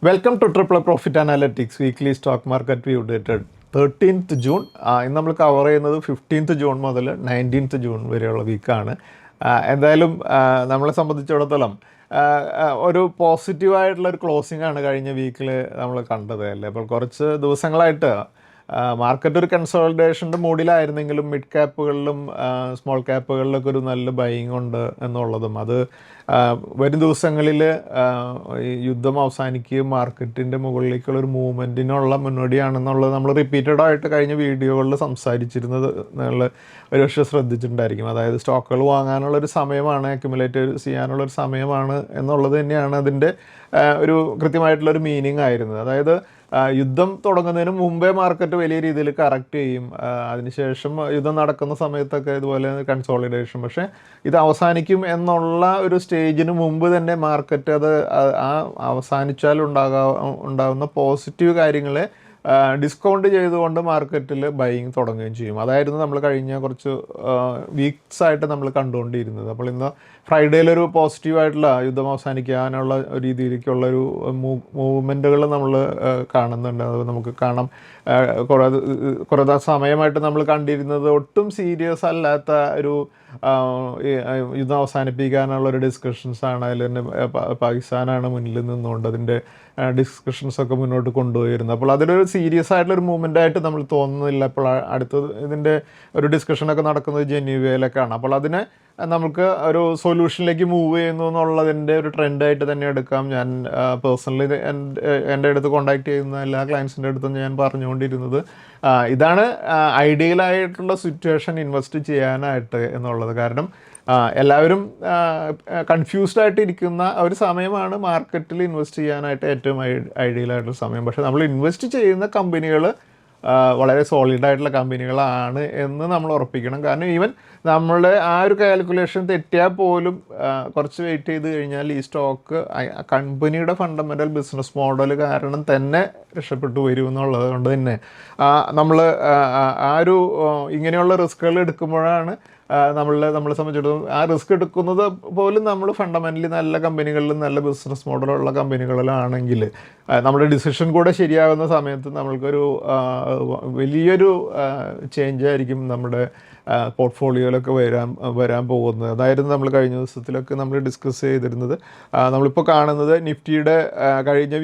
Welcome two triple profit analytics weekly stock market view dated 13th June. ഇന്ന് നമ്മൾ cover ചെയ്യുന്നത് 15th June മുതൽ 19th June വരെയുള്ള വീക്കാണ്. എന്തായാലും നമ്മളെ സംബന്ധിച്ചിടത്തോളം ഒരു പോസിറ്റീവായിട്ടുള്ളൊരു ക്ലോസിംഗ് ആണ് കഴിഞ്ഞ വീക്കിൽ നമ്മൾ കണ്ടത് അല്ലേ. അപ്പോൾ കുറച്ച് ദിവസങ്ങളായിട്ട് മാർക്കറ്റ് ഒരു കൺസോളിഡേഷൻ്റെ മൂഡിലായിരുന്നെങ്കിലും മിഡ് ക്യാപ്പുകളിലും സ്മോൾ ക്യാപ്പുകളിലൊക്കെ ഒരു നല്ല ബൈയിങ് ഉണ്ട് എന്നുള്ളതും അത് വരും ദിവസങ്ങളിൽ ഈ യുദ്ധം അവസാനിക്കുകയും മാർക്കറ്റിൻ്റെ മുകളിലേക്കുള്ള ഒരു മൂവ്മെൻറ്റിനുള്ള മുന്നോടിയാണെന്നുള്ളത് നമ്മൾ റിപ്പീറ്റഡ് ആയിട്ട് കഴിഞ്ഞ വീഡിയോകളിൽ സംസാരിച്ചിരുന്നത് നിങ്ങൾ ഒരുപക്ഷെ ശ്രദ്ധിച്ചിട്ടുണ്ടായിരിക്കും. അതായത് സ്റ്റോക്കുകൾ വാങ്ങാനുള്ളൊരു സമയമാണ്, അക്യുമുലേറ്റ് ചെയ്യാനുള്ളൊരു സമയമാണ് എന്നുള്ളത് തന്നെയാണ് അതിൻ്റെ ഒരു കൃത്യമായിട്ടുള്ളൊരു മീനിങ് ആയിരുന്നത്. അതായത് യുദ്ധം തുടങ്ങുന്നതിന് മുമ്പേ മാർക്കറ്റ് വലിയ രീതിയിൽ കറക്റ്റ് ചെയ്യും, അതിനുശേഷം യുദ്ധം നടക്കുന്ന സമയത്തൊക്കെ ഇതുപോലെ കൺസോളിഡേഷൻ. പക്ഷേ ഇത് അവസാനിക്കും എന്നുള്ള ഒരു സ്റ്റേജിന് മുമ്പ് തന്നെ മാർക്കറ്റ് അത് അവസാനിച്ചാൽ ഉണ്ടാകുന്ന പോസിറ്റീവ് കാര്യങ്ങളെ ഡിസ്കൗണ്ട് ചെയ്തുകൊണ്ട് മാർക്കറ്റിൽ ബൈയിങ് തുടങ്ങുകയും ചെയ്യും. അതായിരുന്നു നമ്മൾ കഴിഞ്ഞ കുറച്ച് വീക്സ് ആയിട്ട് നമ്മൾ കണ്ടുകൊണ്ടിരുന്നത്. അപ്പോൾ ഇന്ന് ഫ്രൈഡേയിലൊരു പോസിറ്റീവായിട്ടുള്ള യുദ്ധം അവസാനിക്കാനുള്ള രീതിയിലേക്കുള്ളൊരു മൂവ്മെൻറ്റുകൾ നമ്മൾ കാണുന്നുണ്ട്. അത് നമുക്ക് കാണാം. കുറേ സമയമായിട്ട് നമ്മൾ കണ്ടിരുന്നത് ഒട്ടും സീരിയസ് അല്ലാത്ത ഒരു യുദ്ധം അവസാനിപ്പിക്കാനുള്ളൊരു ഡിസ്കഷൻസാണ്. അതിൽ തന്നെ പാകിസ്ഥാനാണ് മുന്നിൽ നിന്നുകൊണ്ട് അതിൻ്റെ ഡിസ്കഷൻസൊക്കെ മുന്നോട്ട് കൊണ്ടുപോയിരുന്നത്. അപ്പോൾ അതിലൊരു സീരിയസ് ആയിട്ടുള്ളൊരു മൂവ്മെൻ്റ് ആയിട്ട് നമ്മൾ തോന്നുന്നില്ല. അപ്പോൾ അടുത്തത് ഇതിൻ്റെ ഒരു ഡിസ്കഷനൊക്കെ നടക്കുന്നത് ജനീവയിലൊക്കെയാണ്. അപ്പോൾ അതിനെ നമുക്ക് ഒരു സൊല്യൂഷനിലേക്ക് മൂവ് ചെയ്യുന്നു എന്നുള്ളതിൻ്റെ ഒരു ട്രെൻഡായിട്ട് തന്നെ എടുക്കാം. ഞാൻ പേഴ്സണലി എൻ്റെ അടുത്ത് കോൺടാക്ട് ചെയ്യുന്ന എല്ലാ ക്ലയൻസിൻ്റെ അടുത്തും ഞാൻ പറഞ്ഞുകൊണ്ടിരുന്നത് ഇതാണ് ഐഡിയലായിട്ടുള്ള സിറ്റുവേഷൻ ഇൻവെസ്റ്റ് ചെയ്യാനായിട്ട് എന്നുള്ളത്. കാരണം എല്ലാവരും കൺഫ്യൂസ്ഡ് ആയിട്ട് ഇരിക്കുന്ന ഒരു സമയമാണ് മാർക്കറ്റിൽ ഇൻവെസ്റ്റ് ചെയ്യാനായിട്ട് ഏറ്റവും ഐഡിയലായിട്ടുള്ള സമയം. പക്ഷേ നമ്മൾ ഇൻവെസ്റ്റ് ചെയ്യുന്ന കമ്പനികൾ വളരെ സോളിഡായിട്ടുള്ള കമ്പനികളാണ് എന്ന് നമ്മൾ ഉറപ്പിക്കണം. കാരണം ഈവൻ നമ്മളുടെ ആ ഒരു കാൽക്കുലേഷൻ തെറ്റിയാൽ പോലും കുറച്ച് വെയിറ്റ് ചെയ്ത് കഴിഞ്ഞാൽ ഈ സ്റ്റോക്ക് കമ്പനിയുടെ ഫണ്ടമെൻ്റൽ ബിസിനസ് മോഡൽ കാരണം തന്നെ രക്ഷപ്പെട്ടു വരും എന്നുള്ളത് കൊണ്ട് തന്നെ നമ്മൾ ആ ഒരു ഇങ്ങനെയുള്ള റിസ്കുകൾ എടുക്കുമ്പോഴാണ് നമ്മളെ സംബന്ധിച്ചിടത്തോളം ആ റിസ്ക് എടുക്കുന്നത് പോലും നമ്മൾ ഫണ്ടമെൻ്റലി നല്ല കമ്പനികളിലും നല്ല ബിസിനസ് മോഡലുള്ള കമ്പനികളിലാണെങ്കിൽ നമ്മുടെ ഡിസിഷൻ കൂടെ ശരിയാകുന്ന സമയത്ത് നമ്മൾക്കൊരു വലിയൊരു ചേഞ്ച് ആയിരിക്കും നമ്മുടെ പോർട്ട്ഫോളിയോയിലൊക്കെ വരാൻ പോകുന്നത്. അതായിരുന്നു നമ്മൾ കഴിഞ്ഞ ദിവസത്തിലൊക്കെ നമ്മൾ ഡിസ്കസ് ചെയ്തിരുന്നത്. നമ്മളിപ്പോൾ കാണുന്നത് നിഫ്റ്റിയുടെ കഴിഞ്ഞ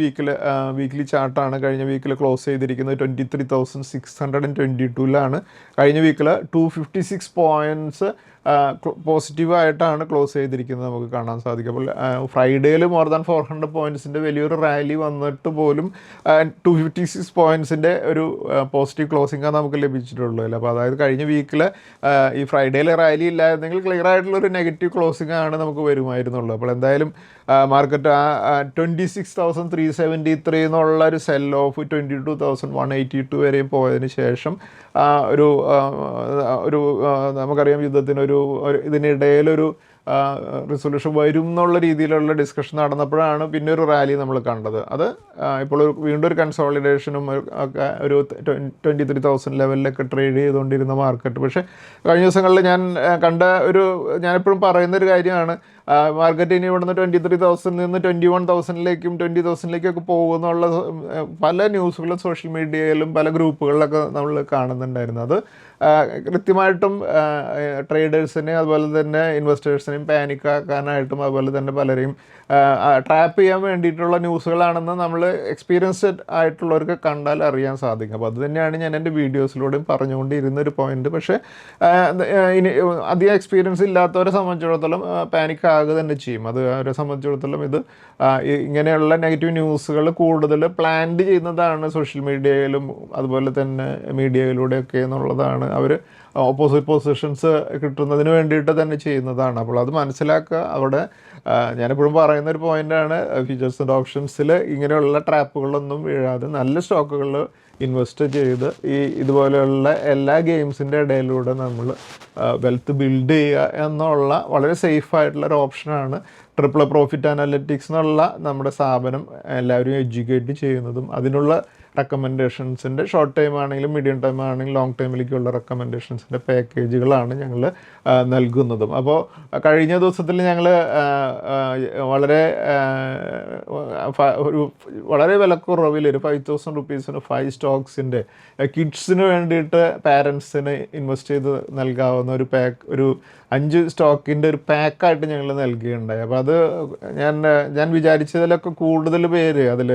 വീക്കിലി ചാർട്ടാണ്. കഴിഞ്ഞ വീക്കിൽ ക്ലോസ് ചെയ്തിരിക്കുന്നത് 23,622 കഴിഞ്ഞ വീക്കിൽ 256 പോയിൻറ്റ്സ് പോസിറ്റീവായിട്ടാണ് ക്ലോസ് ചെയ്തിരിക്കുന്നത് നമുക്ക് കാണാൻ സാധിക്കും. അപ്പോൾ ഫ്രൈഡേയിൽ മോർ ദാൻ 400 പോയിൻറ്റ്സിൻ്റെ വലിയൊരു റാലി വന്നിട്ട് പോലും 256 പോയിൻറ്റ്സിൻ്റെ ഒരു പോസിറ്റീവ് ക്ലോസിംഗാണ് നമുക്ക് ലഭിച്ചിട്ടുള്ളൂ അല്ലേ. അപ്പോൾ അതായത് കഴിഞ്ഞ വീക്കിൽ ഈ ഫ്രൈഡേയിൽ റാലി ഇല്ലായിരുന്നെങ്കിൽ ക്ലിയർ ആയിട്ടുള്ളൊരു നെഗറ്റീവ് ക്ലോസിംഗ് ആണ് നമുക്ക് വരുമായിരുന്നുള്ളൂ. അപ്പോൾ എന്തായാലും മാർക്കറ്റ് 26,373 എന്നുള്ള ഒരു സെൽ ഓഫ് 22,182 വരെയും പോയതിന് ശേഷം ഒരു നമുക്കറിയാം യുദ്ധത്തിനൊരു ഇതിനിടയിലൊരു റിസൊല്യൂഷൻ വരും എന്നുള്ള രീതിയിലുള്ള ഡിസ്കഷൻ നടന്നപ്പോഴാണ് പിന്നെ ഒരു റാലി നമ്മൾ കണ്ടത്. അത് ഇപ്പോൾ വീണ്ടും ഒരു കൺസോളിഡേഷനും ഒക്കെ ഒരു 23,000 ലെവലിലൊക്കെ ട്രേഡ് ചെയ്തുകൊണ്ടിരുന്ന മാർക്കറ്റ്. പക്ഷേ കഴിഞ്ഞ ദിവസങ്ങളിൽ ഞാനെപ്പോഴും പറയുന്നൊരു കാര്യമാണ് മാർക്കറ്റ് ഇനി ഇവിടുന്ന് 23,000 നിന്ന് 21,000ലേക്കും 20,000ലേക്കൊക്കെ പോകുന്നുള്ള പല ന്യൂസുകളും സോഷ്യൽ മീഡിയയിലും പല ഗ്രൂപ്പുകളിലൊക്കെ നമ്മൾ കാണുന്നുണ്ടായിരുന്നു. അത് കൃത്യമായിട്ടും ട്രേഡേഴ്സിനെ അതുപോലെ തന്നെ ഇൻവെസ്റ്റേഴ്സിനെയും പാനിക്കാക്കാനായിട്ടും അതുപോലെ തന്നെ പലരെയും ട്രാപ്പ് ചെയ്യാൻ വേണ്ടിയിട്ടുള്ള ന്യൂസുകളാണെന്ന് നമ്മൾ എക്സ്പീരിയൻസ്ഡ് ആയിട്ടുള്ളവർക്ക് കണ്ടാൽ അറിയാൻ സാധിക്കും. അപ്പോൾ അത് തന്നെയാണ് ഞാൻ എൻ്റെ വീഡിയോസിലൂടെയും പറഞ്ഞുകൊണ്ടിരുന്നൊരു പോയിന്റ്. പക്ഷേ ഇനി അധികം എക്സ്പീരിയൻസ് ഇല്ലാത്തവരെ സംബന്ധിച്ചിടത്തോളം പാനിക് ആകുക തന്നെ ചെയ്യും. അത് അവരെ സംബന്ധിച്ചിടത്തോളം ഇത് ഇങ്ങനെയുള്ള നെഗറ്റീവ് ന്യൂസുകൾ കൂടുതൽ പ്ലാൻഡ് ചെയ്യുന്നതാണ് സോഷ്യൽ മീഡിയയിലും അതുപോലെ തന്നെ മീഡിയയിലൂടെയൊക്കെ എന്നുള്ളതാണ്. അവർ ഓപ്പോസിറ്റ് പൊസിഷൻസ് കിട്ടുന്നതിന് വേണ്ടിയിട്ട് തന്നെ ചെയ്യുന്നതാണ്. അപ്പോൾ അത് മനസ്സിലാക്കുക. അവിടെ ഞാനെപ്പോഴും പറയുന്നൊരു പോയിൻ്റാണ് ഫ്യൂച്ചേഴ്സ് ആൻഡ് ഓപ്ഷൻസിൽ ഇങ്ങനെയുള്ള ട്രാപ്പുകളൊന്നും വീഴാതെ നല്ല സ്റ്റോക്കുകളിൽ ഇൻവെസ്റ്റ് ചെയ്ത് ഇതുപോലെയുള്ള എല്ലാ ഗെയിംസിൻ്റെ ഇടയിലൂടെ നമ്മൾ വെൽത്ത് ബിൽഡ് ചെയ്യുക എന്നുള്ള വളരെ സേഫായിട്ടുള്ളൊരു ഓപ്ഷനാണ് ട്രിപ്പിൾ പ്രോഫിറ്റ് അനാലിറ്റിക്സ് എന്നുള്ള നമ്മുടെ സ്ഥാപനം എല്ലാവരും എഡ്യൂക്കേറ്റ് ചെയ്യുന്നതും അതിനുള്ള റെക്കമെൻഡേഷൻസിൻ്റെ ഷോർട്ട് ടൈം ആണെങ്കിലും മീഡിയം ടൈം ആണെങ്കിലും ലോങ് ടൈമിലേക്കുള്ള റെക്കമെൻഡേഷൻസിൻ്റെ പാക്കേജുകളാണ് ഞങ്ങൾ നൽകുന്നതും. അപ്പോൾ കഴിഞ്ഞ ദിവസത്തിൽ ഞങ്ങൾ വളരെ ഒരു വളരെ വിലക്കുറവിൽ ഒരു 5,000 റുപ്പീസിന് 5 സ്റ്റോക്സിൻ്റെ കിഡ്സിന് വേണ്ടിയിട്ട് പാരൻസിന് ഇൻവെസ്റ്റ് ചെയ്ത് നൽകാവുന്ന ഒരു ഒരു 5 സ്റ്റോക്കിൻ്റെ ഒരു പാക്കായിട്ട് ഞങ്ങൾ നൽകുകയുണ്ടായി. അപ്പോൾ അത് ഞാൻ വിചാരിച്ചതിലൊക്കെ കൂടുതൽ പേര് അതിൽ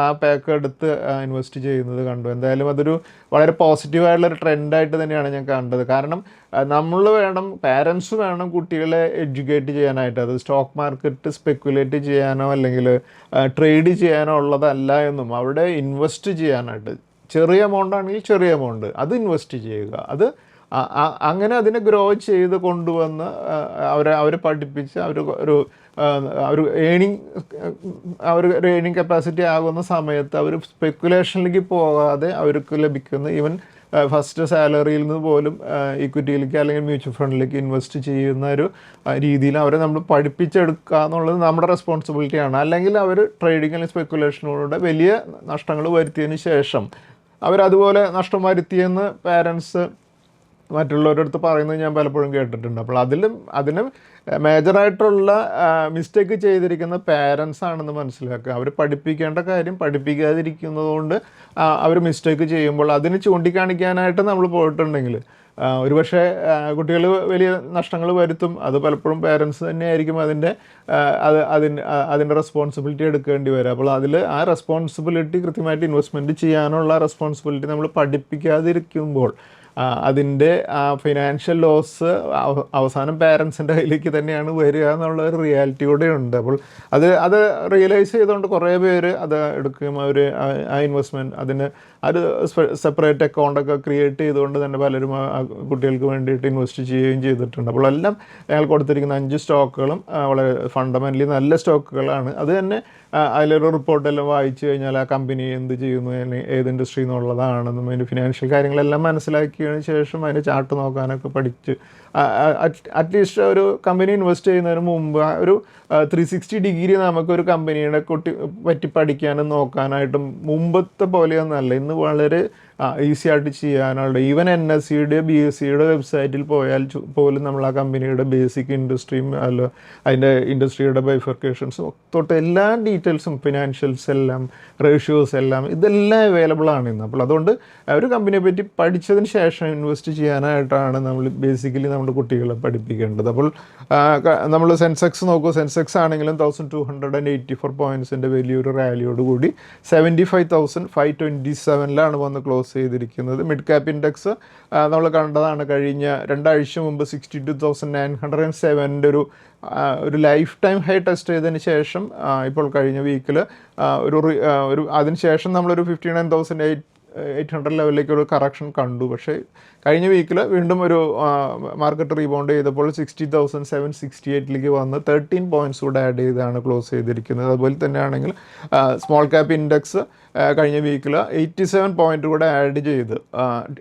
ആ പാക്ക് എടുത്ത് ഇൻവെസ്റ്റ് ചെയ്യുന്നത് കണ്ടു. എന്തായാലും അതൊരു വളരെ പോസിറ്റീവായിട്ടുള്ളൊരു ട്രെൻഡായിട്ട് തന്നെയാണ് ഞാൻ കണ്ടത്. കാരണം നമ്മൾ വേണം, പാരൻസ് വേണം കുട്ടികളെ എഡ്യൂക്കേറ്റ് ചെയ്യാനായിട്ട്. അത് സ്റ്റോക്ക് മാർക്കറ്റ് സ്പെക്കുലേറ്റ് ചെയ്യാനോ അല്ലെങ്കിൽ ട്രേഡ് ചെയ്യാനോ ഉള്ളതല്ല എന്നും അവിടെ ഇൻവെസ്റ്റ് ചെയ്യാനായിട്ട് ചെറിയ എമൗണ്ട് ആണെങ്കിൽ ചെറിയ എമൗണ്ട് അത് ഇൻവെസ്റ്റ് ചെയ്യുക, അത് അങ്ങനെ അതിനെ ഗ്രോ ചെയ്ത് കൊണ്ടുവന്ന് അവരെ പഠിപ്പിച്ച് ഒരു ഏണിങ് കപ്പാസിറ്റി ആകുന്ന സമയത്ത് അവർ സ്പെക്കുലേഷനിലേക്ക് പോകാതെ അവർക്ക് ലഭിക്കുന്ന ഈവൻ ഫസ്റ്റ് സാലറിയിൽ നിന്ന് പോലും ഇക്വിറ്റിയിലേക്ക് അല്ലെങ്കിൽ മ്യൂച്വൽ ഫണ്ടിലേക്ക് ഇൻവെസ്റ്റ് ചെയ്യുന്ന ഒരു രീതിയിൽ അവരെ നമ്മൾ പഠിപ്പിച്ചെടുക്കുക എന്നുള്ളത് നമ്മുടെ റെസ്പോൺസിബിലിറ്റിയാണ്. അല്ലെങ്കിൽ അവർ ട്രേഡിംഗ് അല്ലെങ്കിൽ സ്പെക്കുലേഷനിലൂടെ വലിയ നഷ്ടങ്ങൾ വരുത്തിയതിന് ശേഷം അവരതുപോലെ നഷ്ടം വരുത്തിയെന്ന് പാരൻസ് മറ്റുള്ളവരുടെ അടുത്ത് പറയുന്നത് ഞാൻ പലപ്പോഴും കേട്ടിട്ടുണ്ട്. അപ്പോൾ അതിന് മേജറായിട്ടുള്ള മിസ്റ്റേക്ക് ചെയ്തിരിക്കുന്ന പാരൻസ് ആണെന്ന് മനസ്സിലാക്കുക. അവർ പഠിപ്പിക്കേണ്ട കാര്യം പഠിപ്പിക്കാതിരിക്കുന്നത് കൊണ്ട് അവർ മിസ്റ്റേക്ക് ചെയ്യുമ്പോൾ അതിന് ചൂണ്ടിക്കാണിക്കാനായിട്ട് നമ്മൾ പോയിട്ടുണ്ടെങ്കിൽ ഒരുപക്ഷെ കുട്ടികൾ വലിയ നഷ്ടങ്ങൾ വരുത്തും. അത് പലപ്പോഴും പേരൻസ് തന്നെയായിരിക്കും അതിൻ്റെ റെസ്പോൺസിബിലിറ്റി എടുക്കേണ്ടി വരും. അപ്പോൾ ആ റെസ്പോൺസിബിലിറ്റി കൃത്യമായിട്ട് ഇൻവെസ്റ്റ്മെൻറ്റ് ചെയ്യാനുള്ള റെസ്പോൺസിബിലിറ്റി നമ്മൾ പഠിപ്പിക്കാതിരിക്കുമ്പോൾ അതിൻ്റെ ഫിനാൻഷ്യൽ ലോസ് അവസാനം പാരൻസിൻ്റെ കയ്യിലേക്ക് തന്നെയാണ് വരിക എന്നുള്ള ഒരു റിയാലിറ്റി കൂടെ ഉണ്ട്. അപ്പോൾ അത് റിയലൈസ് ചെയ്തുകൊണ്ട് കുറേ പേര് അത് എടുക്കുകയും അവർ ആ ഇൻവെസ്റ്റ്മെൻറ്റ് അത് സെപ്പറേറ്റ് അക്കൗണ്ടൊക്കെ ക്രിയേറ്റ് ചെയ്തുകൊണ്ട് തന്നെ പലരും കുട്ടികൾക്ക് വേണ്ടിയിട്ട് ഇൻവെസ്റ്റ് ചെയ്യുകയും ചെയ്തിട്ടുണ്ട്. അപ്പോൾ എല്ലാം ഞങ്ങൾ കൊടുത്തിരിക്കുന്ന 5 സ്റ്റോക്കുകളും വളരെ ഫണ്ടമെൻ്റലി നല്ല സ്റ്റോക്കുകളാണ്. അത് തന്നെ അതിലൊരു റിപ്പോർട്ടെല്ലാം വായിച്ചു കഴിഞ്ഞാൽ ആ കമ്പനി എന്ത് ചെയ്യുന്നു, ഏത് ഇൻഡസ്ട്രിയിൽ നിന്നുള്ളതാണെന്നും അതിൻ്റെ ഫിനാൻഷ്യൽ കാര്യങ്ങളെല്ലാം മനസ്സിലാക്കിയതിന് ശേഷം അതിൻ്റെ ചാർട്ട് നോക്കാനൊക്കെ പഠിച്ച് അറ്റ്ലീസ്റ്റ് ഒരു കമ്പനി ഇൻവെസ്റ്റ് ചെയ്യുന്നതിന് മുമ്പ് ഒരു 360 ഡിഗ്രി നമുക്കൊരു കമ്പനിയുടെ പറ്റി പഠിക്കാനും നോക്കാനായിട്ടും മുമ്പത്തെ പോലെയൊന്നല്ല. ഇന്ന് വളരെ ഈസി ആയിട്ട് ചെയ്യാനുള്ള ഈവൻ NSE-യുടെ BSE-യുടെ വെബ്സൈറ്റിൽ പോയാൽ പോലും നമ്മൾ ആ കമ്പനിയുടെ ബേസിക് ഇൻഡസ്ട്രിയും അല്ല അതിൻ്റെ ഇൻഡസ്ട്രിയുടെ ബൈഫർക്കേഷൻസും തൊട്ട് എല്ലാ ഡീറ്റെയിൽസും ഫിനാൻഷ്യൽസ് എല്ലാം റേഷ്യോസ് എല്ലാം ഇതെല്ലാം അവൈലബിൾ ആണ് ഇന്ന്. അപ്പോൾ അതുകൊണ്ട് ഒരു കമ്പനിയെ പറ്റി പഠിച്ചതിന് ശേഷം ഇൻവെസ്റ്റ് ചെയ്യാനായിട്ടാണ് നമ്മൾ ബേസിക്കലി നമ്മുടെ കുട്ടികളെ പഠിപ്പിക്കേണ്ടത്. അപ്പോൾ നമ്മൾ സെൻസെക്സ് നോക്കൂ, സെൻസെക്സ് ആണെങ്കിലും 1284 പോയിൻറ്റ്സിൻ്റെ വലിയൊരു റാലിയോടുകൂടി 75,527 വന്ന് ക്ലോസ് ചെയ്തിരിക്കുന്നത്. മിഡ് ക്യാപ് ഇൻഡെക്സ് നമ്മൾ കണ്ടതാണ് കഴിഞ്ഞ 2 ആഴ്ച മുമ്പ് 62,907 ഒരു ലൈഫ് ടൈം ഹൈ ടെസ്റ്റ് ചെയ്തതിന് ശേഷം ഇപ്പോൾ കഴിഞ്ഞ വീക്കിൽ അതിന് ശേഷം നമ്മളൊരു 59,800 ലെവലിലേക്ക് ഒരു കറക്ഷൻ കണ്ടു. പക്ഷേ കഴിഞ്ഞ വീക്കിൽ വീണ്ടും ഒരു മാർക്കറ്റ് റീബൗണ്ട് ചെയ്തപ്പോൾ 60,768 വന്ന് 13 പോയിൻറ്റ്സ് കൂടെ ആഡ് ചെയ്താണ് ക്ലോസ് ചെയ്തിരിക്കുന്നത്. അതുപോലെ തന്നെയാണെങ്കിൽ സ്മോൾ ക്യാപ്പ് ഇൻഡെക്സ് കഴിഞ്ഞ വീക്കിൽ 87 പോയിൻറ്റ് കൂടെ ആഡ് ചെയ്ത്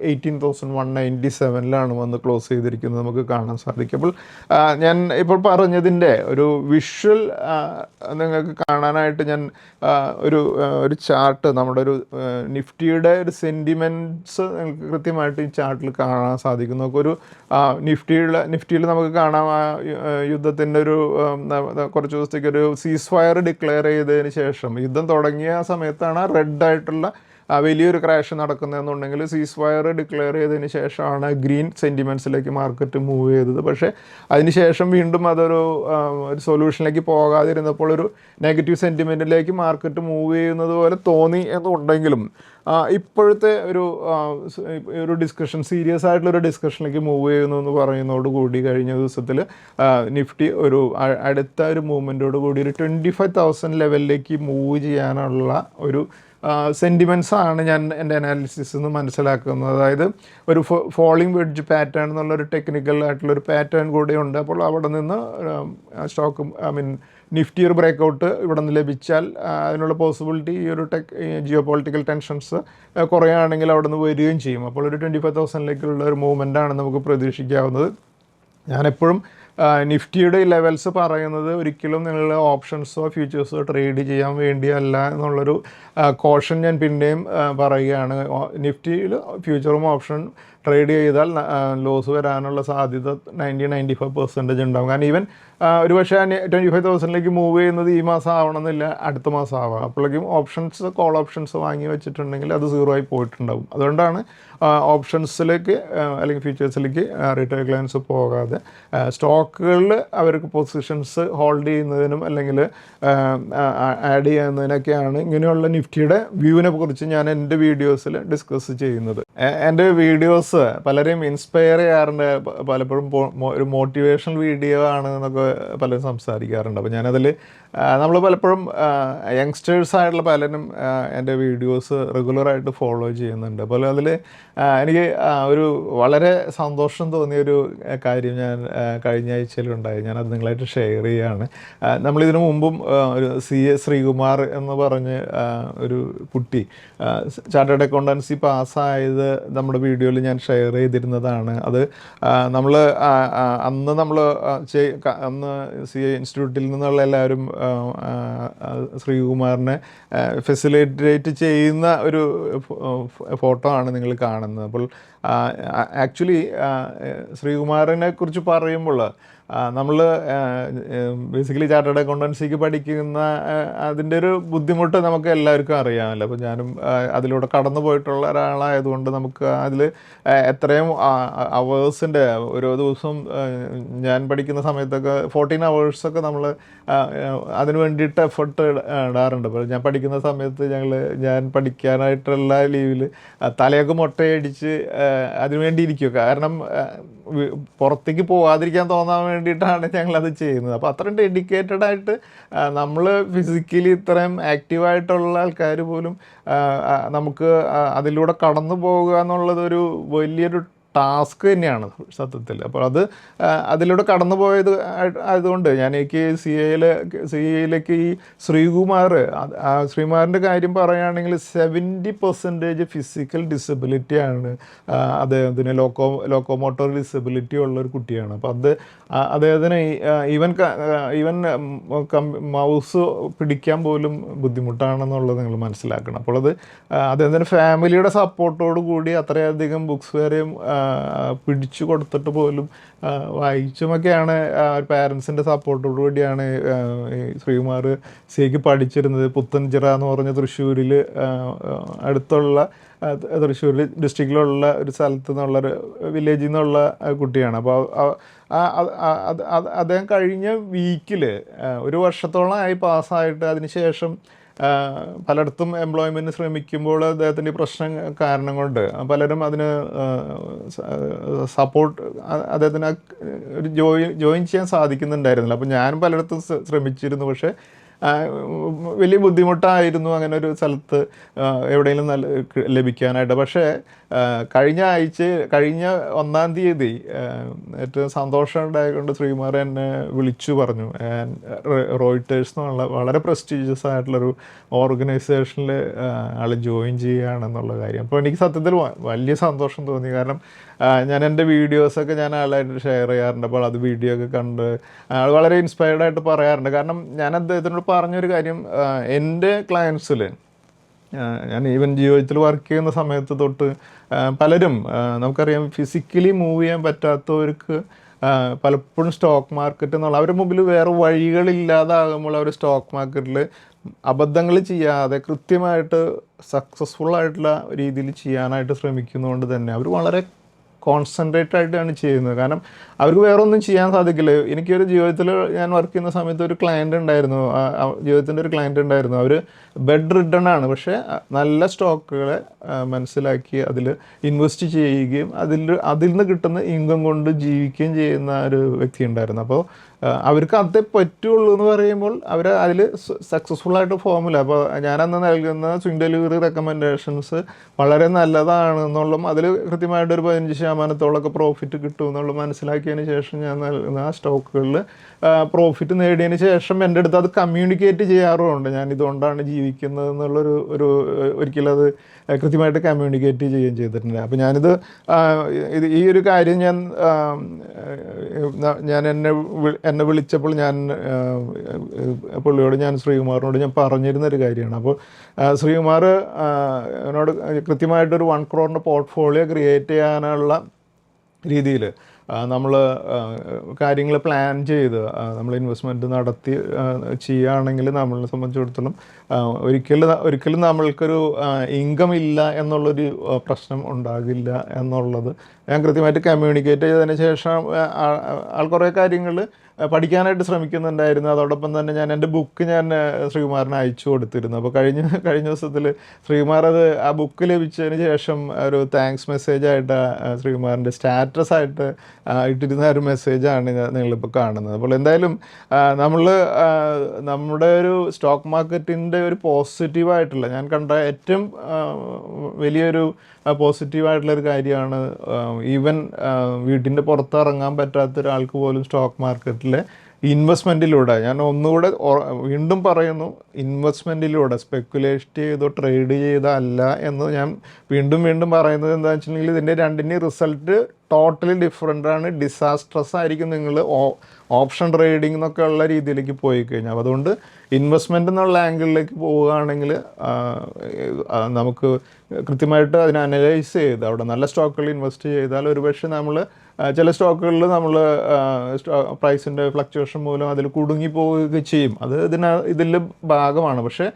18,197 വന്ന് ക്ലോസ് ചെയ്തിരിക്കുന്നത് നമുക്ക് കാണാൻ സാധിക്കും. അപ്പോൾ ഞാൻ ഇപ്പോൾ പറഞ്ഞതിൻ്റെ ഒരു വിഷ്വൽ നിങ്ങൾക്ക് കാണാനായിട്ട് ഞാൻ ഒരു ചാർട്ട് നമ്മുടെ ഒരു നിഫ്റ്റിയുടെ ഒരു സെൻറ്റിമെൻറ്റ്സ് നിങ്ങൾക്ക് കൃത്യമായിട്ട് ഈ ചാർട്ടിൽ കാണാൻ സാധിക്കും. നമുക്കൊരു നിഫ്റ്റിയിൽ നമുക്ക് കാണാം യുദ്ധത്തിൻ്റെ കുറച്ച് ദിവസത്തേക്ക് ഒരു സീസ് ഫയർ ഡിക്ലെയർ ചെയ്തതിന് ശേഷം യുദ്ധം തുടങ്ങിയ സമയത്താണ് റെഡ് ആയിട്ടുള്ള വലിയൊരു ക്രാഷ് നടക്കുന്നതെന്നുണ്ടെങ്കിൽ സീസ് ഫയർ ഡിക്ലെയർ ചെയ്തതിന് ശേഷമാണ് ഗ്രീൻ സെൻറ്റിമെൻറ്റ്സിലേക്ക് മാർക്കറ്റ് മൂവ് ചെയ്തത്. പക്ഷേ അതിനുശേഷം വീണ്ടും അതൊരു സൊല്യൂഷനിലേക്ക് പോകാതിരുന്നപ്പോൾ ഒരു നെഗറ്റീവ് സെൻറ്റിമെൻറ്റിലേക്ക് മാർക്കറ്റ് മൂവ് ചെയ്യുന്നത് പോലെ തോന്നി എന്നുണ്ടെങ്കിലും ഇപ്പോഴത്തെ ഒരു ഡിസ്കഷൻ സീരിയസ് ആയിട്ടുള്ളൊരു ഡിസ്കഷനിലേക്ക് മൂവ് ചെയ്യുന്നു എന്ന് പറയുന്നതോടുകൂടി കഴിഞ്ഞ ദിവസത്തിൽ നിഫ്റ്റി അടുത്ത ഒരു മൂവ്മെൻറ്റോട് കൂടി ഒരു 25,000 ലെവലിലേക്ക് മൂവ് ചെയ്യാനുള്ള ഒരു സെൻറ്റിമെൻറ്റ്സാണ് ഞാൻ എൻ്റെ അനാലിസിസിൽ നിന്ന് മനസ്സിലാക്കുന്നത്. അതായത് ഒരു ഫോളിംഗ് വെഡ്ജ് പാറ്റേൺ എന്നുള്ളൊരു ടെക്നിക്കൽ ആയിട്ടുള്ളൊരു പാറ്റേൺ കൂടെയുണ്ട്. അപ്പോൾ അവിടെ നിന്ന് സ്റ്റോക്ക് നിഫ്റ്റി ഒരു ബ്രേക്കൗട്ട് ഇവിടെ നിന്ന് ലഭിച്ചാൽ അതിനുള്ള പോസിബിലിറ്റി ഈ ഒരു ജിയോ പൊളിറ്റിക്കൽ ടെൻഷൻസ് കുറയുകയാണെങ്കിൽ അവിടെ നിന്ന് വരികയും ചെയ്യും. അപ്പോൾ ഒരു 25,000 ഒരു മൂവ്മെൻറ്റാണ് നമുക്ക് പ്രതീക്ഷിക്കാവുന്നത്. ഞാനെപ്പോഴും നിഫ്റ്റിയുടെ ലെവൽസ് പറയുന്നത് ഒരിക്കലും നിങ്ങൾ ഓപ്ഷൻസോ ഫ്യൂച്ചേഴ്സോ ട്രേഡ് ചെയ്യാൻ വേണ്ടിയല്ല എന്നുള്ളൊരു കോഷൻ ഞാൻ പിന്നെയും പറയുകയാണ്. നിഫ്റ്റിയിൽ ഫ്യൂച്ചറും ഓപ്ഷൻ ട്രേഡ് ചെയ്താൽ ലോസ് വരാനുള്ള സാധ്യത 90-95% ഉണ്ടാകും. കാരണം ഈവൻ ഒരു പക്ഷേ 25,000ലേക്ക് മൂവ് ചെയ്യുന്നത് ഈ മാസം ആവണമെന്നില്ല, അടുത്ത മാസം ആവാം. അപ്പോഴേക്കും ഓപ്ഷൻസ് കോൾ ഓപ്ഷൻസ് വാങ്ങി വെച്ചിട്ടുണ്ടെങ്കിൽ അത് സീറോ ആയി പോയിട്ടുണ്ടാകും. അതുകൊണ്ടാണ് ഓപ്ഷൻസിലേക്ക് അല്ലെങ്കിൽ ഫ്യൂച്ചേഴ്സിലേക്ക് റീറ്റെയിൽ ക്ലയൻസ് പോകാതെ സ്റ്റോക്കുകളിൽ അവർക്ക് പൊസിഷൻസ് ഹോൾഡ് ചെയ്യുന്നതിനും അല്ലെങ്കിൽ ആഡ് ചെയ്യുന്നതിനൊക്കെയാണ് ഇങ്ങനെയുള്ള നിഫ്റ്റിയുടെ വ്യൂവിനെ കുറിച്ച് ഞാൻ എൻ്റെ വീഡിയോസിൽ ഡിസ്കസ് ചെയ്യുന്നത്. എൻ്റെ വീഡിയോസ് പലരെയും ഇൻസ്പയർ ചെയ്യാറുണ്ട്. പലപ്പോഴും ഒരു മോട്ടിവേഷണൽ വീഡിയോ ആണ് എന്നൊക്കെ പലരും സംസാരിക്കാറുണ്ട്. അപ്പോൾ ഞാനതിൽ നമ്മൾ പലപ്പോഴും യങ്സ്റ്റേഴ്സ് ആയിട്ടുള്ള പലരും എൻ്റെ വീഡിയോസ് റെഗുലറായിട്ട് ഫോളോ ചെയ്യുന്നുണ്ട്. അപ്പോൾ അതിൽ എനിക്ക് ഒരു വളരെ സന്തോഷം തോന്നിയൊരു കാര്യം ഞാൻ കഴിഞ്ഞ ആഴ്ചയിലുണ്ടായി. ഞാനത് നിങ്ങളായിട്ട് ഷെയർ ചെയ്യുകയാണ്. നമ്മളിതിനു മുമ്പും ഒരു CA ശ്രീകുമാർ എന്ന് പറഞ്ഞ് ഒരു കുട്ടി ചാർട്ടേഡ് അക്കൗണ്ടൻസി പാസ്സായത് നമ്മുടെ വീഡിയോയിൽ ഞാൻ ഷെയർ ചെയ്തിരുന്നതാണ്. അത് നമ്മൾ അന്ന് CA ഇൻസ്റ്റിറ്റ്യൂട്ടിൽ നിന്നുള്ള എല്ലാവരും ശ്രീകുമാറിനെ ഫെസിലിറ്റേറ്റ് ചെയ്യുന്ന ഒരു ഫോട്ടോ ആണ് നിങ്ങൾ കാണുന്നത്. അപ്പോൾ ആക്ച്വലി ശ്രീകുമാറിനെ കുറിച്ച് പറയുമ്പോൾ നമ്മൾ ബേസിക്കലി ചാർട്ടേഡ് അക്കൗണ്ടൻസിക്ക് പഠിക്കുന്ന അതിൻ്റെ ഒരു ബുദ്ധിമുട്ട് നമുക്ക് എല്ലാവർക്കും അറിയാമല്ലോ. അപ്പോൾ ഞാനും അതിലൂടെ കടന്നു പോയിട്ടുള്ള ഒരാളായതുകൊണ്ട് നമുക്ക് അതിൽ എത്രയും അവേഴ്സിൻ്റെ ഓരോ ദിവസം ഞാൻ പഠിക്കുന്ന സമയത്തൊക്കെ 14 hours നമ്മൾ അതിന് വേണ്ടിയിട്ട് എഫർട്ട് ഇടാറുണ്ട്. അപ്പോൾ ഞാൻ പഠിക്കുന്ന സമയത്ത് ഞാൻ പഠിക്കാനായിട്ടുള്ള ലീവിൽ തലയൊക്കെ മുട്ടയടിച്ച് അതിനുവേണ്ടി ഇരിക്കുക. കാരണം പുറത്തേക്ക് പോകാതിരിക്കാൻ തോന്നാൻ വേണ്ടിയിട്ടാണ് ഞങ്ങളത് ചെയ്യുന്നത്. അപ്പോൾ അത്രയും ഡെഡിക്കേറ്റഡ് ആയിട്ട് നമ്മൾ ഫിസിക്കലി ഇത്രയും ആക്റ്റീവായിട്ടുള്ള ആൾക്കാർ പോലും നമുക്ക് അതിലൂടെ കടന്നു പോകുക എന്നുള്ളതൊരു വലിയൊരു ടാസ്ക് തന്നെയാണ് സത്യത്തിൽ. അപ്പോൾ അതിലൂടെ കടന്നു പോയത് ആയതുകൊണ്ട് എനിക്ക് CAയിലേക്ക് ഈ ശ്രീകുമാറിൻ്റെ കാര്യം പറയുകയാണെങ്കിൽ 70% ഫിസിക്കൽ ഡിസബിലിറ്റിയാണ് അദ്ദേഹത്തിന്. ലോക്കോമോട്ടോർ ഡിസബിലിറ്റി ഉള്ളൊരു കുട്ടിയാണ്. അപ്പോൾ അദ്ദേഹത്തിന് ഈവൻ മൗസ് പിടിക്കാൻ പോലും ബുദ്ധിമുട്ടാണെന്നുള്ളത് നിങ്ങൾ മനസ്സിലാക്കണം. അപ്പോൾ അദ്ദേഹത്തിൻ്റെ ഫാമിലിയുടെ സപ്പോർട്ടോടു കൂടി അത്രയധികം ബുക്സ് വരെയും പിടിച്ചു കൊടുത്തിട്ട് പോലും വായിച്ചുമൊക്കെയാണ് പാരൻസിൻ്റെ സപ്പോർട്ടോടു കൂടിയാണ് ശ്രീകുമാർ CAക്ക് പഠിച്ചിരുന്നത്. പുത്തൻചിറ എന്ന് പറഞ്ഞ തൃശ്ശൂരിൽ അടുത്തുള്ള തൃശ്ശൂർ ഡിസ്ട്രിക്റ്റിലുള്ള ഒരു സ്ഥലത്ത് നിന്നുള്ളൊരു വില്ലേജിൽ നിന്നുള്ള കുട്ടിയാണ്. അപ്പോൾ അദ്ദേഹം കഴിഞ്ഞ വീക്കിൽ 1 വർഷത്തോളമായി പാസ്സായിട്ട് അതിന് ശേഷം പലയിടത്തും എംപ്ലോയ്മെൻറ്റ് ശ്രമിക്കുമ്പോൾ അദ്ദേഹത്തിൻ്റെ പ്രശ്നം കാരണം കൊണ്ട് പലരും അതിന് സപ്പോർട്ട് അദ്ദേഹത്തിന് ഒരു ജോയിൻ ചെയ്യാൻ സാധിക്കുന്നുണ്ടായിരുന്നില്ല. അപ്പോൾ ഞാനും പലയിടത്തും ശ്രമിച്ചിരുന്നു. പക്ഷേ വലിയ ബുദ്ധിമുട്ടായിരുന്നു അങ്ങനെ ഒരു സ്ഥലത്ത് എവിടെയെങ്കിലും ലഭിക്കാനായിട്ട്. പക്ഷേ കഴിഞ്ഞ 1-ാം തീയതി ഏറ്റവും സന്തോഷം ഉണ്ടായതുകൊണ്ട് ശ്രീകുമാർ എന്നെ വിളിച്ചു പറഞ്ഞു, റോയിട്ടേഴ്സ് എന്നുള്ള വളരെ പ്രസ്റ്റീജിയസ് ആയിട്ടുള്ളൊരു ഓർഗനൈസേഷനിൽ ആൾ ജോയിൻ ചെയ്യുകയാണെന്നുള്ള കാര്യം. അപ്പോൾ എനിക്ക് സത്യത്തിൽ വലിയ സന്തോഷം തോന്നി. കാരണം ഞാൻ എൻ്റെ വീഡിയോസൊക്കെ ഞാൻ ആളായിട്ട് ഷെയർ ചെയ്യാറുണ്ട്. അപ്പോൾ അത് വീഡിയോ ഒക്കെ കണ്ട് ആൾ വളരെ ഇൻസ്പയർഡായിട്ട് പറയാറുണ്ട്. കാരണം ഞാൻ അദ്ദേഹത്തിനോട് പറഞ്ഞൊരു കാര്യം, എൻ്റെ ക്ലയൻസിൽ ഞാൻ ഈവൻ ജീവിതത്തിൽ വർക്ക് ചെയ്യുന്ന സമയത്ത് തൊട്ട് പലരും നമുക്കറിയാം ഫിസിക്കലി മൂവ് ചെയ്യാൻ പറ്റാത്തവർക്ക് പലപ്പോഴും സ്റ്റോക്ക് മാർക്കറ്റ് എന്നുള്ള അവരുടെ മുമ്പിൽ വേറെ വഴികളില്ലാതാകുമ്പോൾ അവർ സ്റ്റോക്ക് മാർക്കറ്റിൽ അബദ്ധങ്ങൾ ചെയ്യാതെ കൃത്യമായിട്ട് സക്സസ്ഫുള്ളായിട്ടുള്ള രീതിയിൽ ചെയ്യാനായിട്ട് ശ്രമിക്കുന്നതുകൊണ്ട് തന്നെ അവർ വളരെ കോൺസെൻട്രേറ്റ് ആയിട്ടാണ് ചെയ്യുന്നത്. കാരണം അവർക്ക് വേറെ ഒന്നും ചെയ്യാൻ സാധിക്കില്ല. എനിക്കൊരു ജീവിതത്തിൽ ഞാൻ വർക്ക് ചെയ്യുന്ന സമയത്ത് ഒരു ക്ലയൻറ്റ് ഉണ്ടായിരുന്നു, ജീവിതത്തിൻ്റെ ഒരു ക്ലയൻറ്റ് ഉണ്ടായിരുന്നു. അവർ ബെഡ് റിഡൺ ആണ്, പക്ഷേ നല്ല സ്റ്റോക്കുകളെ മനസ്സിലാക്കി അതിൽ ഇൻവെസ്റ്റ് ചെയ്യുകയും അതിൽ നിന്ന് കിട്ടുന്ന ഇൻകം കൊണ്ട് ജീവിക്കുകയും ചെയ്യുന്ന ഒരു വ്യക്തി ഉണ്ടായിരുന്നു. അപ്പോൾ അവർക്ക് അതേ പറ്റുള്ളൂ എന്ന് പറയുമ്പോൾ അവർ അതിൽ സക്സസ്ഫുള്ളായിട്ട് ഫോമില്ല. അപ്പോൾ ഞാനന്ന് നൽകുന്ന സ്വിംഗ് ഡെലിവറി റെക്കമെൻഡേഷൻസ് വളരെ നല്ലതാണെന്നുള്ളതും അതിൽ കൃത്യമായിട്ടൊരു 15% പ്രോഫിറ്റ് കിട്ടും എന്നുള്ളത് മനസ്സിലാക്കിയതിന് ശേഷം ഞാൻ നൽകുന്ന ആ സ്റ്റോക്കുകളിൽ പ്രോഫിറ്റ് നേടിയതിന് ശേഷം എൻ്റെ അടുത്ത് അത് കമ്മ്യൂണിക്കേറ്റ് ചെയ്യാറുമുണ്ട്. ഞാൻ ഇതുകൊണ്ടാണ് ജീവിക്കുന്നത് എന്നുള്ളൊരു ഒരിക്കലും അത് കൃത്യമായിട്ട് കമ്മ്യൂണിക്കേറ്റ് ചെയ്യുകയും ചെയ്തിട്ടുണ്ട്. അപ്പോൾ ഞാനിത് ഈ ഒരു കാര്യം ഞാൻ എന്നെ വിളിച്ചപ്പോൾ ഞാൻ പുള്ളിയോട് ശ്രീകുമാറിനോട് ഞാൻ പറഞ്ഞിരുന്നൊരു കാര്യമാണ്. അപ്പോൾ ശ്രീകുമാർ എന്നോട് കൃത്യമായിട്ടൊരു 1 crore പോർട്ട്ഫോളിയോ ക്രിയേറ്റ് ചെയ്യാനുള്ള രീതിയിൽ നമ്മൾ കാര്യങ്ങൾ പ്ലാൻ ചെയ്ത് നമ്മൾ ഇൻവെസ്റ്റ്മെൻറ്റ് നടത്തി ചെയ്യുകയാണെങ്കിൽ നമ്മളെ സംബന്ധിച്ചിടത്തോളം ഒരിക്കലും നമ്മൾക്കൊരു ഇൻകം ഇല്ല എന്നുള്ളൊരു പ്രശ്നം ഉണ്ടാകില്ല എന്നുള്ളത് ഞാൻ കൃത്യമായിട്ട് കമ്മ്യൂണിക്കേറ്റ് ചെയ്തതിന് ശേഷം ആൾ കുറേ കാര്യങ്ങൾ പഠിക്കാനായിട്ട് ശ്രമിക്കുന്നുണ്ടായിരുന്നു. അതോടൊപ്പം തന്നെ ഞാൻ എൻ്റെ ബുക്ക് ശ്രീകുമാറിന് അയച്ചു കൊടുത്തിരുന്നു. അപ്പോൾ കഴിഞ്ഞ ദിവസത്തിൽ ശ്രീകുമാർ ആ ബുക്ക് ലഭിച്ചതിന് ശേഷം ഒരു താങ്ക്സ് മെസ്സേജായിട്ട് ശ്രീകുമാറിൻ്റെ സ്റ്റാറ്റസായിട്ട് ഇട്ടിരുന്ന ഒരു മെസ്സേജാണ് നിങ്ങളിപ്പോൾ കാണുന്നത്. അപ്പോൾ എന്തായാലും നമ്മുടെ ഒരു സ്റ്റോക്ക് മാർക്കറ്റിൻ്റെ ഒരു പോസിറ്റീവായിട്ടുള്ള ഞാൻ കണ്ട ഏറ്റവും വലിയൊരു പോസിറ്റീവായിട്ടുള്ളൊരു കാര്യമാണ് ഈവൻ വീട്ടിൻ്റെ പുറത്തിറങ്ങാൻ പറ്റാത്ത ഒരാൾക്ക് പോലും സ്റ്റോക്ക് മാർക്കറ്റിലെ ഇൻവെസ്റ്റ്മെൻറ്റിലൂടെ, ഞാൻ ഒന്നുകൂടെ വീണ്ടും പറയുന്നു, ഇൻവെസ്റ്റ്മെൻറ്റിലൂടെ സ്പെക്കുലേറ്റ് ചെയ്തോ ട്രേഡ് ചെയ്തല്ല എന്ന് ഞാൻ വീണ്ടും പറയുന്നത് എന്താണെന്ന് വെച്ചിട്ടുണ്ടെങ്കിൽ ഇതിൻ്റെ രണ്ടിൻ്റെയും റിസൾട്ട് ടോട്ടലി ഡിഫറെൻ്റാണ്. ഡിസാസ്ട്രസ് ആയിരിക്കും നിങ്ങൾ ഓപ്ഷൻ ട്രേഡിംഗ് എന്നൊക്കെ ഉള്ള രീതിയിലേക്ക് പോയി കഴിഞ്ഞാൽ. അതുകൊണ്ട് ഇൻവെസ്റ്റ്മെൻ്റ് എന്നുള്ള ആംഗിളിലേക്ക് പോവുകയാണെങ്കിൽ നമുക്ക് കൃത്യമായിട്ട് അതിനെ അനലൈസ് ചെയ്ത് അവിടെ നല്ല സ്റ്റോക്കുകളിൽ ഇൻവെസ്റ്റ് ചെയ്താൽ ഒരുപക്ഷെ നമ്മൾ ചില സ്റ്റോക്കുകളിൽ നമ്മൾ പ്രൈസിൻ്റെ ഫ്ലക്ച്വേഷൻ മൂലം അതിൽ കുടുങ്ങി പോവുകയൊക്കെ ചെയ്യും. അത് ഇതിൻ്റെ ഭാഗമാണ്. പക്ഷേ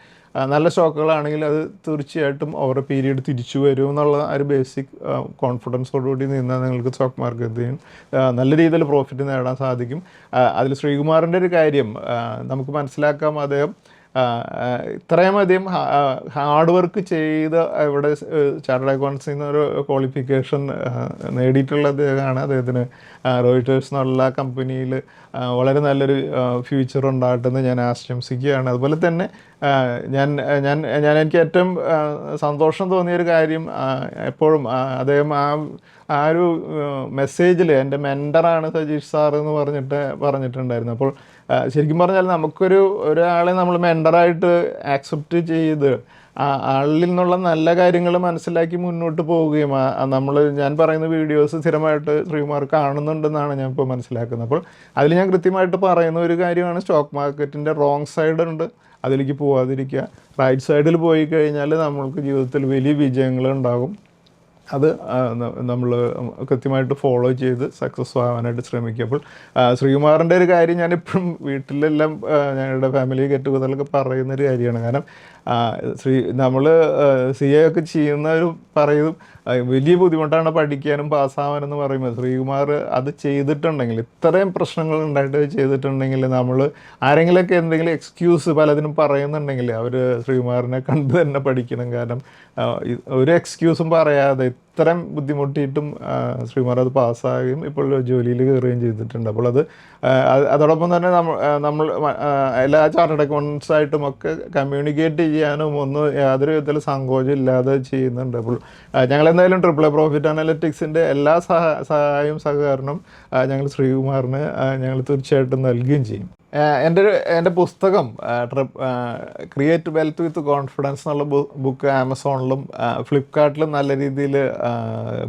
നല്ല സ്റ്റോക്കുകളാണെങ്കിൽ അത് തീർച്ചയായിട്ടും ഓവർ പീരീഡ് തിരിച്ചു വരും എന്നുള്ള ഒരു ബേസിക് കോൺഫിഡൻസോടുകൂടി നിന്നാൽ നിങ്ങൾക്ക് സ്റ്റോക്ക് മാർക്കറ്റിൽ നല്ല രീതിയിൽ പ്രോഫിറ്റ് നേടാൻ സാധിക്കും. അതിൽ ശ്രീകുമാറിൻ്റെ ഒരു കാര്യം നമുക്ക് മനസ്സിലാക്കാം. അദ്ദേഹം ഇത്രയും അധികം ഹാർഡ് വർക്ക് ചെയ്ത് ഇവിടെ ചാർട്ടേഡ് അക്കൗണ്ട്സിൽ നിന്നൊരു ക്വാളിഫിക്കേഷൻ നേടിയിട്ടുള്ള അദ്ദേഹമാണ്. അദ്ദേഹത്തിന് റോയിട്ടേഴ്സ് എന്നുള്ള കമ്പനിയിൽ വളരെ നല്ലൊരു ഫ്യൂച്ചർ ഉണ്ടാകട്ടെന്ന് ഞാൻ ആശംസിക്കുകയാണ്. അതുപോലെ തന്നെ എനിക്ക് ഏറ്റവും സന്തോഷം തോന്നിയൊരു കാര്യം എപ്പോഴും അദ്ദേഹം ആ ഒരു മെസ്സേജിൽ എൻ്റെ മെൻറ്ററാണ് സജീഷ് സാർ എന്ന് പറഞ്ഞിട്ടുണ്ടായിരുന്നു. അപ്പോൾ ശരിക്കും പറഞ്ഞാൽ ഒരാളെ നമ്മൾ മെൻറ്ററായിട്ട് ആക്സെപ്റ്റ് ചെയ്ത് ആളിൽ നിന്നുള്ള നല്ല കാര്യങ്ങൾ മനസ്സിലാക്കി മുന്നോട്ട് പോവുകയും ഞാൻ പറയുന്ന വീഡിയോസ് സ്ഥിരമായിട്ട് ശ്രീകുമാർ കാണുന്നുണ്ടെന്നാണ് ഞാൻ ഇപ്പോൾ മനസ്സിലാക്കുന്നത്. അപ്പോൾ അതിൽ ഞാൻ കൃത്യമായിട്ട് പറയുന്ന ഒരു കാര്യമാണ് സ്റ്റോക്ക് മാർക്കറ്റിൻ്റെ റോങ് സൈഡ് ഉണ്ട്, അതിലേക്ക് പോവാതിരിക്കുക. റൈറ്റ് സൈഡിൽ പോയി കഴിഞ്ഞാൽ നമ്മൾക്ക് ജീവിതത്തിൽ വലിയ വിജയങ്ങളുണ്ടാകും. അത് നമ്മൾ കൃത്യമായിട്ട് ഫോളോ ചെയ്ത് സക്സസ് ആവാനായിട്ട് ശ്രമിക്കുക. അപ്പോൾ ശ്രീകുമാറിൻ്റെ ഒരു കാര്യം ഞാനിപ്പോഴും വീട്ടിലെല്ലാം ഞങ്ങളുടെ ഫാമിലി ഗെറ്റ് ടുഗദറിലൊക്കെ പറയുന്നൊരു കാര്യമാണ്. കാരണം നമ്മൾ CA ഒക്കെ ചെയ്യുന്നവർ പറയും വലിയ ബുദ്ധിമുട്ടാണ് പഠിക്കാനും പാസ്സാവാനെന്ന് പറയുമ്പോൾ ശ്രീകുമാർ അത് ചെയ്തിട്ടുണ്ടെങ്കിൽ, ഇത്രയും പ്രശ്നങ്ങൾ ഉണ്ടായിട്ട് ചെയ്തിട്ടുണ്ടെങ്കിൽ, നമ്മൾ ആരെങ്കിലുമൊക്കെ എന്തെങ്കിലും എക്സ്ക്യൂസ് പലതിനും പറയുന്നുണ്ടെങ്കിൽ അവർ ശ്രീകുമാറിനെ കണ്ട് തന്നെ പഠിക്കണം. കാരണം ഒരു എക്സ്ക്യൂസും പറയാതെ ഇത്രയും ബുദ്ധിമുട്ടിയിട്ടും ശ്രീകുമാർ അത് പാസ്സാകുകയും ഇപ്പോൾ ജോലിയിൽ കയറുകയും ചെയ്തിട്ടുണ്ട്. അപ്പോൾ അതോടൊപ്പം തന്നെ നമ്മൾ എല്ലാ ചാർട്ടേഡ് അക്കൗണ്ട്സായിട്ടും ഒക്കെ കമ്മ്യൂണിക്കേറ്റ് ചെയ്യാനും യാതൊരു വിധത്തിൽ സങ്കോചം ഇല്ലാതെ ചെയ്യുന്നുണ്ട്. അപ്പോൾ ഞങ്ങളെന്തായാലും AAA പ്രോഫിറ്റ് അനലിറ്റിക്സിൻ്റെ എല്ലാ സഹായവും സഹകരണം ഞങ്ങൾ ശ്രീകുമാറിന് ഞങ്ങൾ തീർച്ചയായിട്ടും നൽകുകയും ചെയ്യും. എൻ്റെ പുസ്തകം ക്രിയേറ്റ് വെൽത്ത് വിത്ത് കോൺഫിഡൻസ് എന്നുള്ള ബുക്ക് ആമസോണിലും ഫ്ലിപ്കാർട്ടിലും നല്ല രീതിയിൽ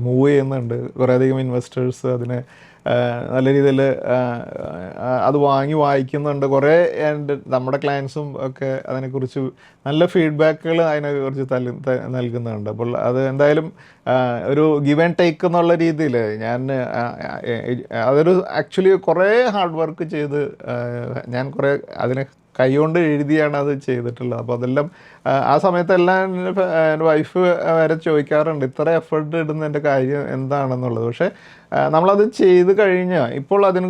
മൂവ് ചെയ്യുന്നുണ്ട്. കുറേയധികം ഇൻവെസ്റ്റേഴ്സ് അതിനെ നല്ല രീതിയിൽ അത് വായിക്കുന്നുണ്ട്. കുറേ നമ്മുടെ ക്ലയൻസും ഒക്കെ അതിനെക്കുറിച്ച് നല്ല ഫീഡ്ബാക്കുകൾ അതിനെക്കുറിച്ച് നൽകുന്നുണ്ട്. അപ്പോൾ അത് എന്തായാലും ഒരു ഗിവ് ആൻഡ് ടേക്ക് എന്നുള്ള രീതിയിൽ അതൊരു ആക്ച്വലി കുറേ ഹാർഡ് വർക്ക് ചെയ്ത് ഞാൻ കുറേ അതിനെ കൈകൊണ്ട് എഴുതിയാണ് അത് ചെയ്തിട്ടുള്ളത്. അപ്പോൾ അതെല്ലാം ആ സമയത്തെല്ലാം എൻ്റെ വൈഫ് വരെ ചോദിക്കാറുണ്ട് ഇത്ര എഫേർട്ട് ഇടുന്നതിൻ്റെ കാര്യം എന്താണെന്നുള്ളത്. പക്ഷേ നമ്മളത് ചെയ്ത് കഴിഞ്ഞാൽ ഇപ്പോൾ അതിന്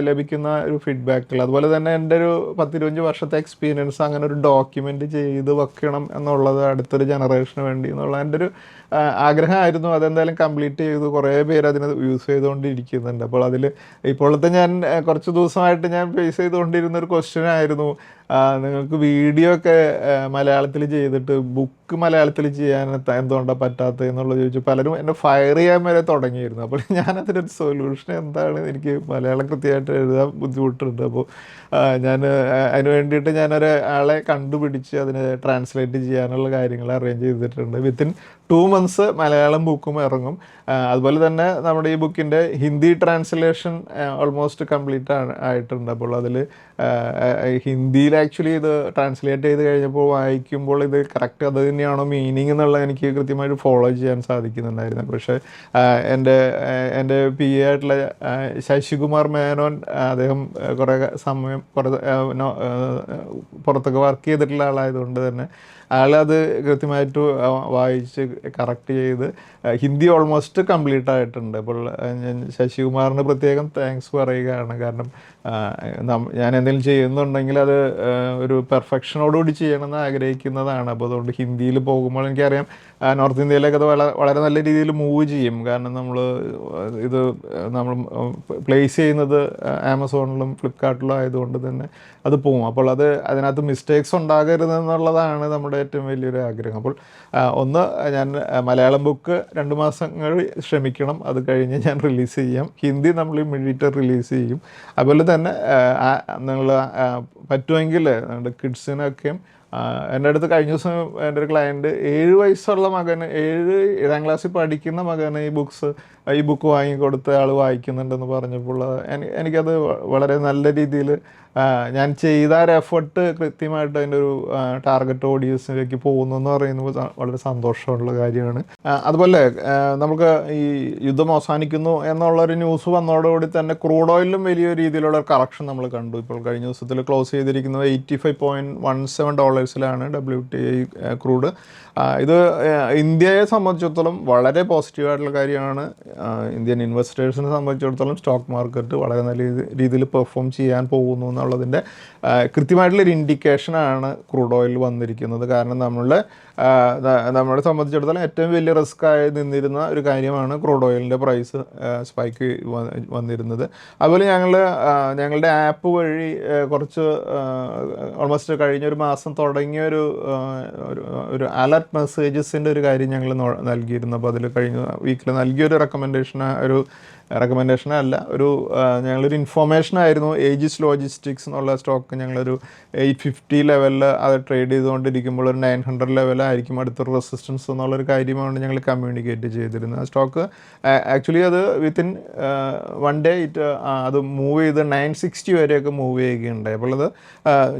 ലഭിക്കുന്ന ഒരു ഫീഡ്ബാക്കുകൾ, അതുപോലെ തന്നെ എൻ്റെ ഒരു 10-25 വർഷത്തെ എക്സ്പീരിയൻസ് അങ്ങനെ ഒരു ഡോക്യുമെൻ്റ് ചെയ്ത് വെക്കണം എന്നുള്ളത് അടുത്തൊരു ജനറേഷന് വേണ്ടി എന്നുള്ള എൻ്റെ ഒരു ആഗ്രഹമായിരുന്നു. അതെന്തായാലും കംപ്ലീറ്റ് ചെയ്തു. കുറേ പേര് അതിന് യൂസ് ചെയ്തുകൊണ്ടിരിക്കുന്നുണ്ട്. അപ്പോൾ അതിൽ ഇപ്പോഴത്തെ ഞാൻ കുറച്ച് ദിവസമായിട്ട് ഞാൻ ഫേസ് ചെയ്തുകൊണ്ടിരുന്ന ഒരു ക്വസ്റ്റ്യൻ ആയിരുന്നു, നിങ്ങൾക്ക് വീഡിയോ ഒക്കെ മലയാളത്തിൽ ചെയ്തിട്ട് ബുക്ക് മലയാളത്തിൽ ചെയ്യാൻ എന്തുകൊണ്ടാണ് പറ്റാത്തത് എന്നുള്ളത് ചോദിച്ചു. പലരും എന്നെ ഫയർ ചെയ്യാൻ വരെ തുടങ്ങിയിരുന്നു. അപ്പോൾ ഞാനതിനൊരു സൊല്യൂഷൻ എന്താണ്, എനിക്ക് മലയാളം കൃത്യമായിട്ട് എഴുതാൻ ബുദ്ധിമുട്ടുണ്ട്. അപ്പോൾ ഞാൻ അതിന് വേണ്ടിയിട്ട് ഞാനൊരാളെ കണ്ടുപിടിച്ച് അതിനെ ട്രാൻസ്ലേറ്റ് ചെയ്യാനുള്ള കാര്യങ്ങൾ അറേഞ്ച് ചെയ്തിട്ടുണ്ട്. വിത്തിൻ 2 months മലയാളം ബുക്കും ഇറങ്ങും. അതുപോലെ തന്നെ നമ്മുടെ ഈ ബുക്കിൻ്റെ ഹിന്ദി ട്രാൻസ്ലേഷൻ ഓൾമോസ്റ്റ് കംപ്ലീറ്റ് ആയിട്ടുണ്ട്. അപ്പോൾ അതിൽ ഹിന്ദിയിൽ ആക്ച്വലി ഇത് ട്രാൻസ്ലേറ്റ് ചെയ്ത് കഴിഞ്ഞപ്പോൾ വായിക്കുമ്പോൾ ഇത് കറക്റ്റ് അത് തന്നെയാണോ മീനിങ് എന്നുള്ളത് എനിക്ക് കൃത്യമായിട്ട് ഫോളോ ചെയ്യാൻ സാധിക്കുന്നുണ്ടായിരുന്നു. പക്ഷേ എൻ്റെ PA ആയിട്ടുള്ള ശശികുമാർ മേനോൻ, അദ്ദേഹം കുറേ സമയം പുറത്തൊക്കെ വർക്ക് ചെയ്തിട്ടുള്ള ആളായതുകൊണ്ട് തന്നെ ആളത് കൃത്യമായിട്ട് വായിച്ച് കറക്റ്റ് ചെയ്ത് ഹിന്ദി ഓൾമോസ്റ്റ് കംപ്ലീറ്റ് ആയിട്ടുണ്ട്. അപ്പോൾ ഞാൻ ശശികുമാറിന് പ്രത്യേകം താങ്ക്സ് പറയുകയാണ്. കാരണം ഞാൻ എന്തെങ്കിലും ചെയ്യുന്നുണ്ടെങ്കിൽ അത് ഒരു പെർഫെക്ഷനോടുകൂടി ചെയ്യണമെന്ന് ആഗ്രഹിക്കുന്നതാണ്. അപ്പോൾ അതുകൊണ്ട് ഹിന്ദിയിൽ പോകുമ്പോൾ എനിക്കറിയാം നോർത്ത് ഇന്ത്യയിലേക്ക് അത് വളരെ നല്ല രീതിയിൽ മൂവ് ചെയ്യും. കാരണം നമ്മൾ പ്ലേസ് ചെയ്യുന്നത് ആമസോണിലും ഫ്ലിപ്കാർട്ടിലും ആയതുകൊണ്ട് തന്നെ അത് പോവും. അപ്പോൾ അതിനകത്ത് മിസ്റ്റേക്സ് ഉണ്ടാകരുതെന്നുള്ളതാണ് നമ്മുടെ ഏറ്റവും വലിയൊരു ആഗ്രഹം. അപ്പോൾ ഒന്ന്, ഞാൻ മലയാളം ബുക്ക് 2 മാസങ്ങൾ ശ്രമിക്കണം, അത് കഴിഞ്ഞ് ഞാൻ റിലീസ് ചെയ്യാം. ഹിന്ദി നമ്മൾ ഇമ്മീഡിയറ്റ് റിലീസ് ചെയ്യും. അതുപോലെ തന്നെ നിങ്ങൾ പറ്റുമെങ്കിൽ നമ്മുടെ കിഡ്സിനൊക്കെയും എൻ്റെ അടുത്ത് കഴിഞ്ഞ ദിവസം എൻ്റെ ഒരു ക്ലയൻറ്റ് 7 വയസ്സുള്ള മകന് 7ാം ക്ലാസ്സിൽ പഠിക്കുന്ന മകന് ഈ ബുക്ക് വാങ്ങിക്കൊടുത്ത് ആൾ വായിക്കുന്നുണ്ടെന്ന് പറഞ്ഞപ്പോൾ എനിക്കത് വളരെ നല്ല രീതിയിൽ ഞാൻ ചെയ്ത ഒരു എഫർട്ട് കൃത്യമായിട്ട് അതിൻ്റെ ഒരു ടാർഗറ്റ് ഓഡിയൻസിലേക്ക് പോകുന്നു എന്ന് പറയുന്നത് വളരെ സന്തോഷമുള്ള കാര്യമാണ്. അതുപോലെ നമുക്ക് ഈ യുദ്ധം അവസാനിക്കുന്നു എന്നുള്ളൊരു ന്യൂസ് വന്നതോടുകൂടി തന്നെ ക്രൂഡ് ഓയിലും വലിയ രീതിയിലുള്ള കറക്ഷൻ നമ്മൾ കണ്ടു. ഇപ്പോൾ കഴിഞ്ഞ ദിവസത്തിൽ ക്ലോസ് ചെയ്തിരിക്കുന്നത് $85.17 WTI ക്രൂഡ്. ഇത് ഇന്ത്യയെ സംബന്ധിച്ചിടത്തോളം വളരെ പോസിറ്റീവായിട്ടുള്ള കാര്യമാണ്. ഇന്ത്യൻ ഇൻവെസ്റ്റേഴ്സിനെ സംബന്ധിച്ചിടത്തോളം സ്റ്റോക്ക് മാർക്കറ്റ് വളരെ നല്ല രീതിയിൽ പെർഫോം ചെയ്യാൻ പോകുന്നു എന്നുള്ളതിൻ്റെ കൃത്യമായിട്ടുള്ളൊരു ഇൻഡിക്കേഷനാണ് ക്രൂഡ് ഓയിൽ വന്നിരിക്കുന്നത്. കാരണം നമ്മളെ സംബന്ധിച്ചിടത്തോളം ഏറ്റവും വലിയ റിസ്ക് ആയി നിന്നിരുന്ന ഒരു കാര്യമാണ് ക്രൂഡ് ഓയിലിൻ്റെ പ്രൈസ് സ്പൈക്ക് വന്നിരുന്നത്. അതുപോലെ ഞങ്ങളുടെ ആപ്പ് വഴി കുറച്ച് ഓൾമോസ്റ്റ് കഴിഞ്ഞൊരു മാസം തുടങ്ങിയ ഒരു അലർട്ട് മെസ്സേജസിൻ്റെ ഒരു കാര്യം ഞങ്ങൾ നൽകിയിരുന്നു. അപ്പോൾ അതിൽ കഴിഞ്ഞ വീക്കിൽ നൽകിയൊരു റെക്കമെൻഡേഷൻ അല്ല, ഞങ്ങളൊരു ഇൻഫോർമേഷൻ ആയിരുന്നു. ഏജിസ് ലോജിസ്റ്റിക്സ് എന്നുള്ള സ്റ്റോക്ക് ഞങ്ങളൊരു 850 ലെവലിൽ അത് ട്രേഡ് ചെയ്തുകൊണ്ടിരിക്കുമ്പോൾ ഒരു 900 ലെവലായിരിക്കും അടുത്തൊരു റെസിസ്റ്റൻസ് എന്നുള്ളൊരു കാര്യമാണ് ഞങ്ങൾ കമ്മ്യൂണിക്കേറ്റ് ചെയ്തിരുന്നത്. ആ സ്റ്റോക്ക് ആക്ച്വലി അത് വിത്തിൻ 1 day അത് മൂവ് ചെയ്ത് 960 വരെയൊക്കെ മൂവ് ചെയ്യുകയുണ്ടായി. അപ്പോൾ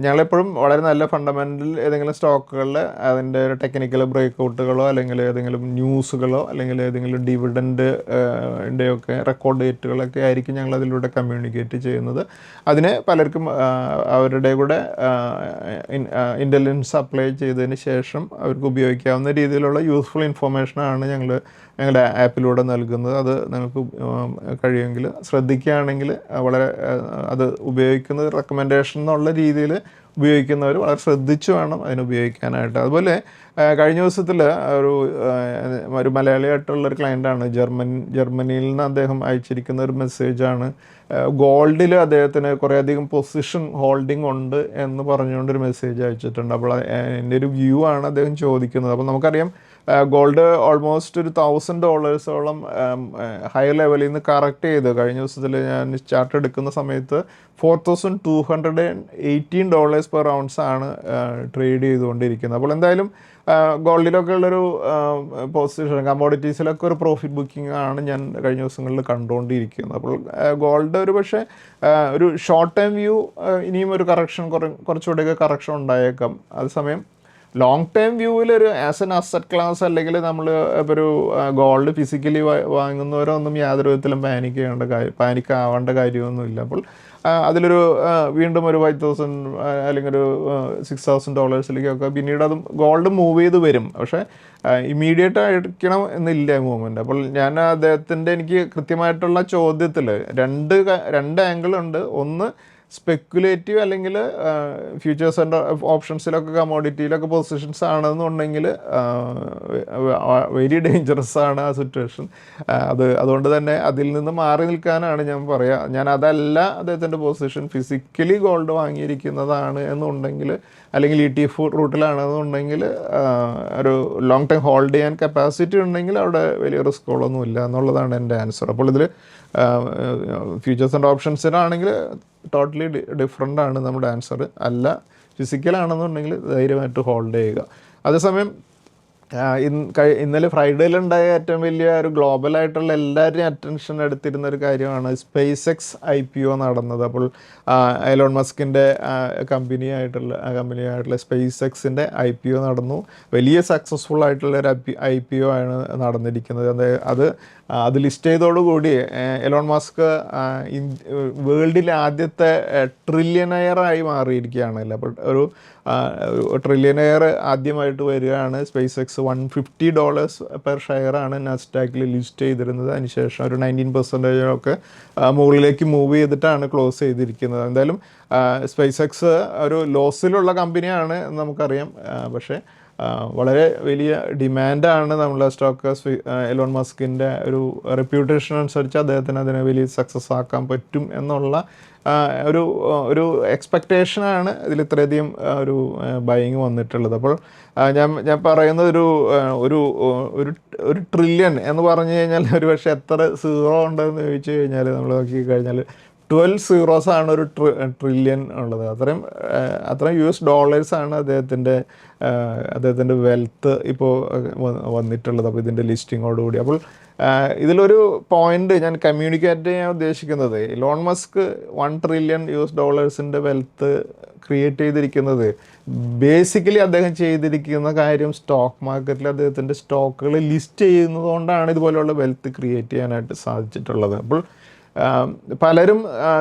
ഞങ്ങളെപ്പോഴും വളരെ നല്ല ഫണ്ടമെൻ്റൽ ഏതെങ്കിലും സ്റ്റോക്കുകളിൽ അതിൻ്റെ ഒരു ടെക്നിക്കൽ ബ്രേക്കൗട്ടുകളോ അല്ലെങ്കിൽ ഏതെങ്കിലും ന്യൂസുകളോ അല്ലെങ്കിൽ ഏതെങ്കിലും ഡിവിഡൻഡിൻ്റെയൊക്കെ റെക്കോർഡ് ഡേറ്റുകളൊക്കെ ആയിരിക്കും ഞങ്ങൾ അതിലൂടെ കമ്മ്യൂണിക്കേറ്റ് ചെയ്യുന്നത്. അതിന് പലർക്കും അവരുടെ കൂടെ ഇൻ്റലിജൻസ് അപ്ലൈ ചെയ്തതിന് ശേഷം അവർക്ക് ഉപയോഗിക്കാവുന്ന രീതിയിലുള്ള യൂസ്ഫുൾ ഇൻഫോർമേഷനാണ് ഞങ്ങളുടെ ആപ്പിലൂടെ നൽകുന്നത്. അത് നിങ്ങൾക്ക് കഴിയുമെങ്കിൽ ശ്രദ്ധിക്കുകയാണെങ്കിൽ അത് ഉപയോഗിക്കുന്നത് റെക്കമെൻഡേഷൻ എന്നുള്ള രീതിയിൽ ഉപയോഗിക്കുന്നവർ വളരെ ശ്രദ്ധിച്ചു വേണം അതിന് ഉപയോഗിക്കാനായിട്ട്. അതുപോലെ കഴിഞ്ഞ ദിവസത്തിൽ ഒരു മലയാളിയായിട്ടുള്ളൊരു ക്ലയൻ്റാണ്, ജർമ്മനിയിൽ നിന്ന് അദ്ദേഹം അയച്ചിരിക്കുന്ന ഒരു മെസ്സേജാണ്. ഗോൾഡിൽ അദ്ദേഹത്തിന് കുറേയധികം പൊസിഷൻ ഹോൾഡിംഗ് ഉണ്ട് എന്ന് പറഞ്ഞുകൊണ്ടൊരു മെസ്സേജ് അയച്ചിട്ടുണ്ട്. അപ്പോൾ എൻ്റെ ഒരു വ്യൂ ആണ് അദ്ദേഹം ചോദിക്കുന്നത്. അപ്പോൾ നമുക്കറിയാം ഗോൾഡ് ഓൾമോസ്റ്റ് ഒരു $1,000 ഹൈ ലെവലിൽ നിന്ന് കറക്റ്റ് ചെയ്ത് കഴിഞ്ഞ ദിവസത്തിൽ ഞാൻ ചാർട്ട് എടുക്കുന്ന സമയത്ത് $4,218 പെർ ഔൺസ് ആണ് ട്രേഡ് ചെയ്തുകൊണ്ടിരിക്കുന്നത്. അപ്പോൾ എന്തായാലും ഗോൾഡിലൊക്കെ ഉള്ളൊരു പൊസിഷൻ കമ്മോഡിറ്റീസിലൊക്കെ ഒരു പ്രോഫിറ്റ് ബുക്കിംഗ് ആണ് ഞാൻ കഴിഞ്ഞ ദിവസങ്ങളിൽ കണ്ടുകൊണ്ടിരിക്കുന്നത്. അപ്പോൾ ഗോൾഡ് ഒരു പക്ഷേ ഒരു ഷോർട്ട് ടൈം വ്യൂ ഇനിയും ഒരു കറക്ഷൻ കുറച്ചുകൂടെയൊക്കെ കറക്ഷൻ ഉണ്ടായേക്കാം. അതേസമയം ലോങ് ടൈം വ്യൂവിൽ ആസ് എൻ അസറ്റ് ക്ലാസ് അല്ലെങ്കിൽ നമ്മൾ ഇപ്പോൾ ഒരു ഗോൾഡ് ഫിസിക്കലി വാങ്ങുന്നവരൊന്നും യാതൊരു വിധത്തിലും പാനിക് ആവേണ്ട കാര്യമൊന്നുമില്ല. അപ്പോൾ അതിലൊരു വീണ്ടും ഒരു $5,000 അല്ലെങ്കിൽ ഒരു $6,000 പിന്നീട് അത് ഗോൾഡ് മൂവ് ചെയ്ത് വരും. പക്ഷേ ഇമ്മീഡിയറ്റ് ആയിരിക്കണം എന്നില്ല മൂവ്മെൻറ്റ്. അപ്പോൾ ഞാൻ അദ്ദേഹത്തിൻ്റെ എനിക്ക് കൃത്യമായിട്ടുള്ള ചോദ്യത്തിൽ രണ്ട് ആംഗിൾ ഉണ്ട്. ഒന്ന് സ്പെക്കുലേറ്റീവ് അല്ലെങ്കിൽ ഫ്യൂച്ചേഴ്സ് ആൻഡ് ഓപ്ഷൻസിലൊക്കെ കമോഡിറ്റിയിലൊക്കെ പൊസിഷൻസ് ആണെന്നുണ്ടെങ്കിൽ വെരി ഡേഞ്ചറസ് ആണ് ആ സിറ്റുവേഷൻ. അതുകൊണ്ട് തന്നെ അതിൽ നിന്ന് മാറി നിൽക്കാനാണ് ഞാൻ പറയുക. ഞാൻ അതല്ല അദ്ദേഹത്തിൻ്റെ പൊസിഷൻ, ഫിസിക്കലി ഗോൾഡ് വാങ്ങിയിരിക്കുന്നതാണ് എന്നുണ്ടെങ്കിൽ അല്ലെങ്കിൽ ETF റൂട്ടിലാണെന്നുണ്ടെങ്കിൽ ഒരു ലോങ് ടൈം ഹോൾഡ് ചെയ്യാൻ കപ്പാസിറ്റി ഉണ്ടെങ്കിൽ അവിടെ വലിയ റിസ്ക്കുകളൊന്നുമില്ല എന്നുള്ളതാണ് എൻ്റെ ആൻസർ. അപ്പോൾ ഇതിൽ ഫ്യൂച്ചേഴ്സ് ആൻഡ് ഓപ്ഷൻസിനാണെങ്കിൽ ടോട്ടലി ഡിഫറെൻ്റ് ആണ് നമ്മുടെ ആൻസർ. അല്ല ഫിസിക്കലാണെന്നുണ്ടെങ്കിൽ ധൈര്യമായിട്ട് ഹോൾഡ് ചെയ്യുക. അതേസമയം ഇന്നലെ ഫ്രൈഡേയിലുണ്ടായ ഏറ്റവും വലിയ ഒരു ഗ്ലോബലായിട്ടുള്ള എല്ലാവരുടെയും അറ്റൻഷൻ എടുത്തിരുന്ന ഒരു കാര്യമാണ് SpaceX IPO നടന്നത്. അപ്പോൾ എലോൺ മസ്കിൻ്റെ കമ്പനിയായിട്ടുള്ള SpaceXൻ്റെ IPO നടന്നു. വലിയ സക്സസ്ഫുൾ ആയിട്ടുള്ള ഒരു IPO ആണ് നടന്നിരിക്കുന്നത്. അത് ലിസ്റ്റ് ചെയ്തോടുകൂടി എലോൺ മസ്ക് വേൾഡിലെ ആദ്യത്തെ ട്രില്യനെയറായി മാറിയിരിക്കുകയാണല്ലോ. അപ്പോൾ ഒരു ട്രില്യനെയർ ആദ്യമായിട്ട് വരികയാണ്. SpaceX $150 പെർ ഷെയറാണ് നാസ്ഡാക്കിൽ ലിസ്റ്റ് ചെയ്തിരുന്നത്. അതിനുശേഷം ഒരു 19% മുകളിലേക്ക് മൂവ് ചെയ്തിട്ടാണ് ക്ലോസ് ചെയ്തിരിക്കുന്നത്. എന്തായാലും SpaceX ഒരു ലോസിലുള്ള കമ്പനിയാണ് നമുക്കറിയാം. പക്ഷേ വളരെ വലിയ ഡിമാൻഡാണ് നമ്മളെ സ്റ്റോക്ക്. എലോൺ മസ്കിൻ്റെ ഒരു റെപ്യൂട്ടേഷൻ അനുസരിച്ച് അദ്ദേഹത്തിന് അതിനെ വലിയ സക്സസ് ആക്കാൻ പറ്റും എന്നുള്ള ഒരു എക്സ്പെക്റ്റേഷനാണ് ഇതിൽ ഇത്രയധികം ഒരു ബൈയിങ് വന്നിട്ടുള്ളത്. അപ്പോൾ ഞാൻ പറയുന്നത് ഒരു ട്രില്യൺ എന്ന് പറഞ്ഞു കഴിഞ്ഞാൽ ഒരു പക്ഷേ എത്ര സീറോ ഉണ്ടെന്ന് ചോദിച്ചു കഴിഞ്ഞാൽ നമ്മൾ നോക്കിക്കഴിഞ്ഞാൽ 12 സീറോസാണ് ഒരു ട്രില്യൺ ഉള്ളത്. അത്രയും US$ ആണ് അദ്ദേഹത്തിൻ്റെ വെൽത്ത് ഇപ്പോൾ വന്നിട്ടുള്ളത്. അപ്പോൾ ഇതിൻ്റെ ലിസ്റ്റിങ്ങോടുകൂടി അപ്പോൾ ഇതിലൊരു പോയിന്റ് ഞാൻ കമ്മ്യൂണിക്കേറ്റ് ചെയ്യാൻ ഉദ്ദേശിക്കുന്നത്, Elon Musk $1 trillion wealth create ചെയ്തിരിക്കുന്നത് ബേസിക്കലി അദ്ദേഹം ചെയ്തിരിക്കുന്ന കാര്യം സ്റ്റോക്ക് മാർക്കറ്റിൽ അദ്ദേഹത്തിൻ്റെ സ്റ്റോക്കുകൾ ലിസ്റ്റ് ചെയ്യുന്നതുകൊണ്ടാണ് ഇതുപോലെയുള്ള വെൽത്ത് ക്രിയേറ്റ് ചെയ്യാനായിട്ട് സാധിച്ചിട്ടുള്ളത്. അപ്പോൾ പലരും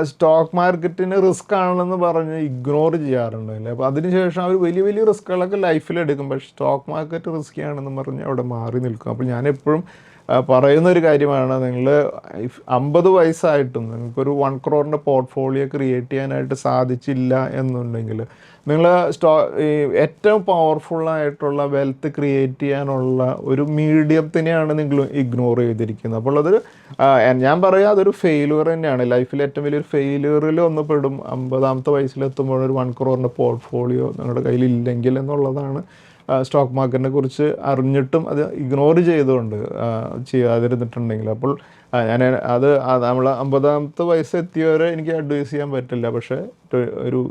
സ്റ്റോക്ക് മാർക്കറ്റിന് റിസ്ക് ആണെന്ന് പറഞ്ഞ് ഇഗ്നോർ ചെയ്യാറുണ്ടല്ലേ. അപ്പോൾ അതിനുശേഷം അവർ വലിയ വലിയ റിസ്ക്കുകളൊക്കെ ലൈഫിലെടുക്കും. പക്ഷേ സ്റ്റോക്ക് മാർക്കറ്റ് റിസ്കി ആണെന്ന് പറഞ്ഞ് അവിടെ മാറി നിൽക്കും. അപ്പോൾ ഞാൻ എപ്പോഴും പറയുന്നൊരു കാര്യമാണ്, നിങ്ങൾ 50 വയസ്സായിട്ടും നിങ്ങൾക്കൊരു 1 crore പോർട്ട്ഫോളിയോ ക്രിയേറ്റ് ചെയ്യാനായിട്ട് സാധിച്ചില്ല എന്നുണ്ടെങ്കിൽ നിങ്ങൾ ഏറ്റവും പവർഫുള്ളായിട്ടുള്ള വെൽത്ത് ക്രിയേറ്റ് ചെയ്യാനുള്ള ഒരു മീഡിയത്തിനെയാണ് നിങ്ങൾ ഇഗ്നോർ ചെയ്തിരിക്കുന്നത്. അപ്പോൾ ഞാൻ പറയാം അതൊരു ഫെയിലുവർ തന്നെയാണ്. ലൈഫിൽ ഏറ്റവും വലിയൊരു ഫെയിലുവറിൽ ഒന്ന് പെടും. 50ാമത്തെ വയസ്സിലെത്തുമ്പോൾ ഒരു 1 crore പോർട്ട്ഫോളിയോ നിങ്ങളുടെ കയ്യിൽ ഇല്ലെങ്കിൽ എന്നുള്ളതാണ്. സ്റ്റോക്ക് മാർക്കറ്റിനെ കുറിച്ച് അറിഞ്ഞിട്ടും അത് ഇഗ്നോർ ചെയ്തുകൊണ്ട് ചെയ്യാതിരുന്നിട്ടുണ്ടെങ്കിൽ. അപ്പോൾ നമ്മൾ 50ാമത്തെ വയസ്സെത്തിയവരെ എനിക്ക് അഡ്വൈസ് ചെയ്യാൻ പറ്റില്ല. പക്ഷേ ഒരു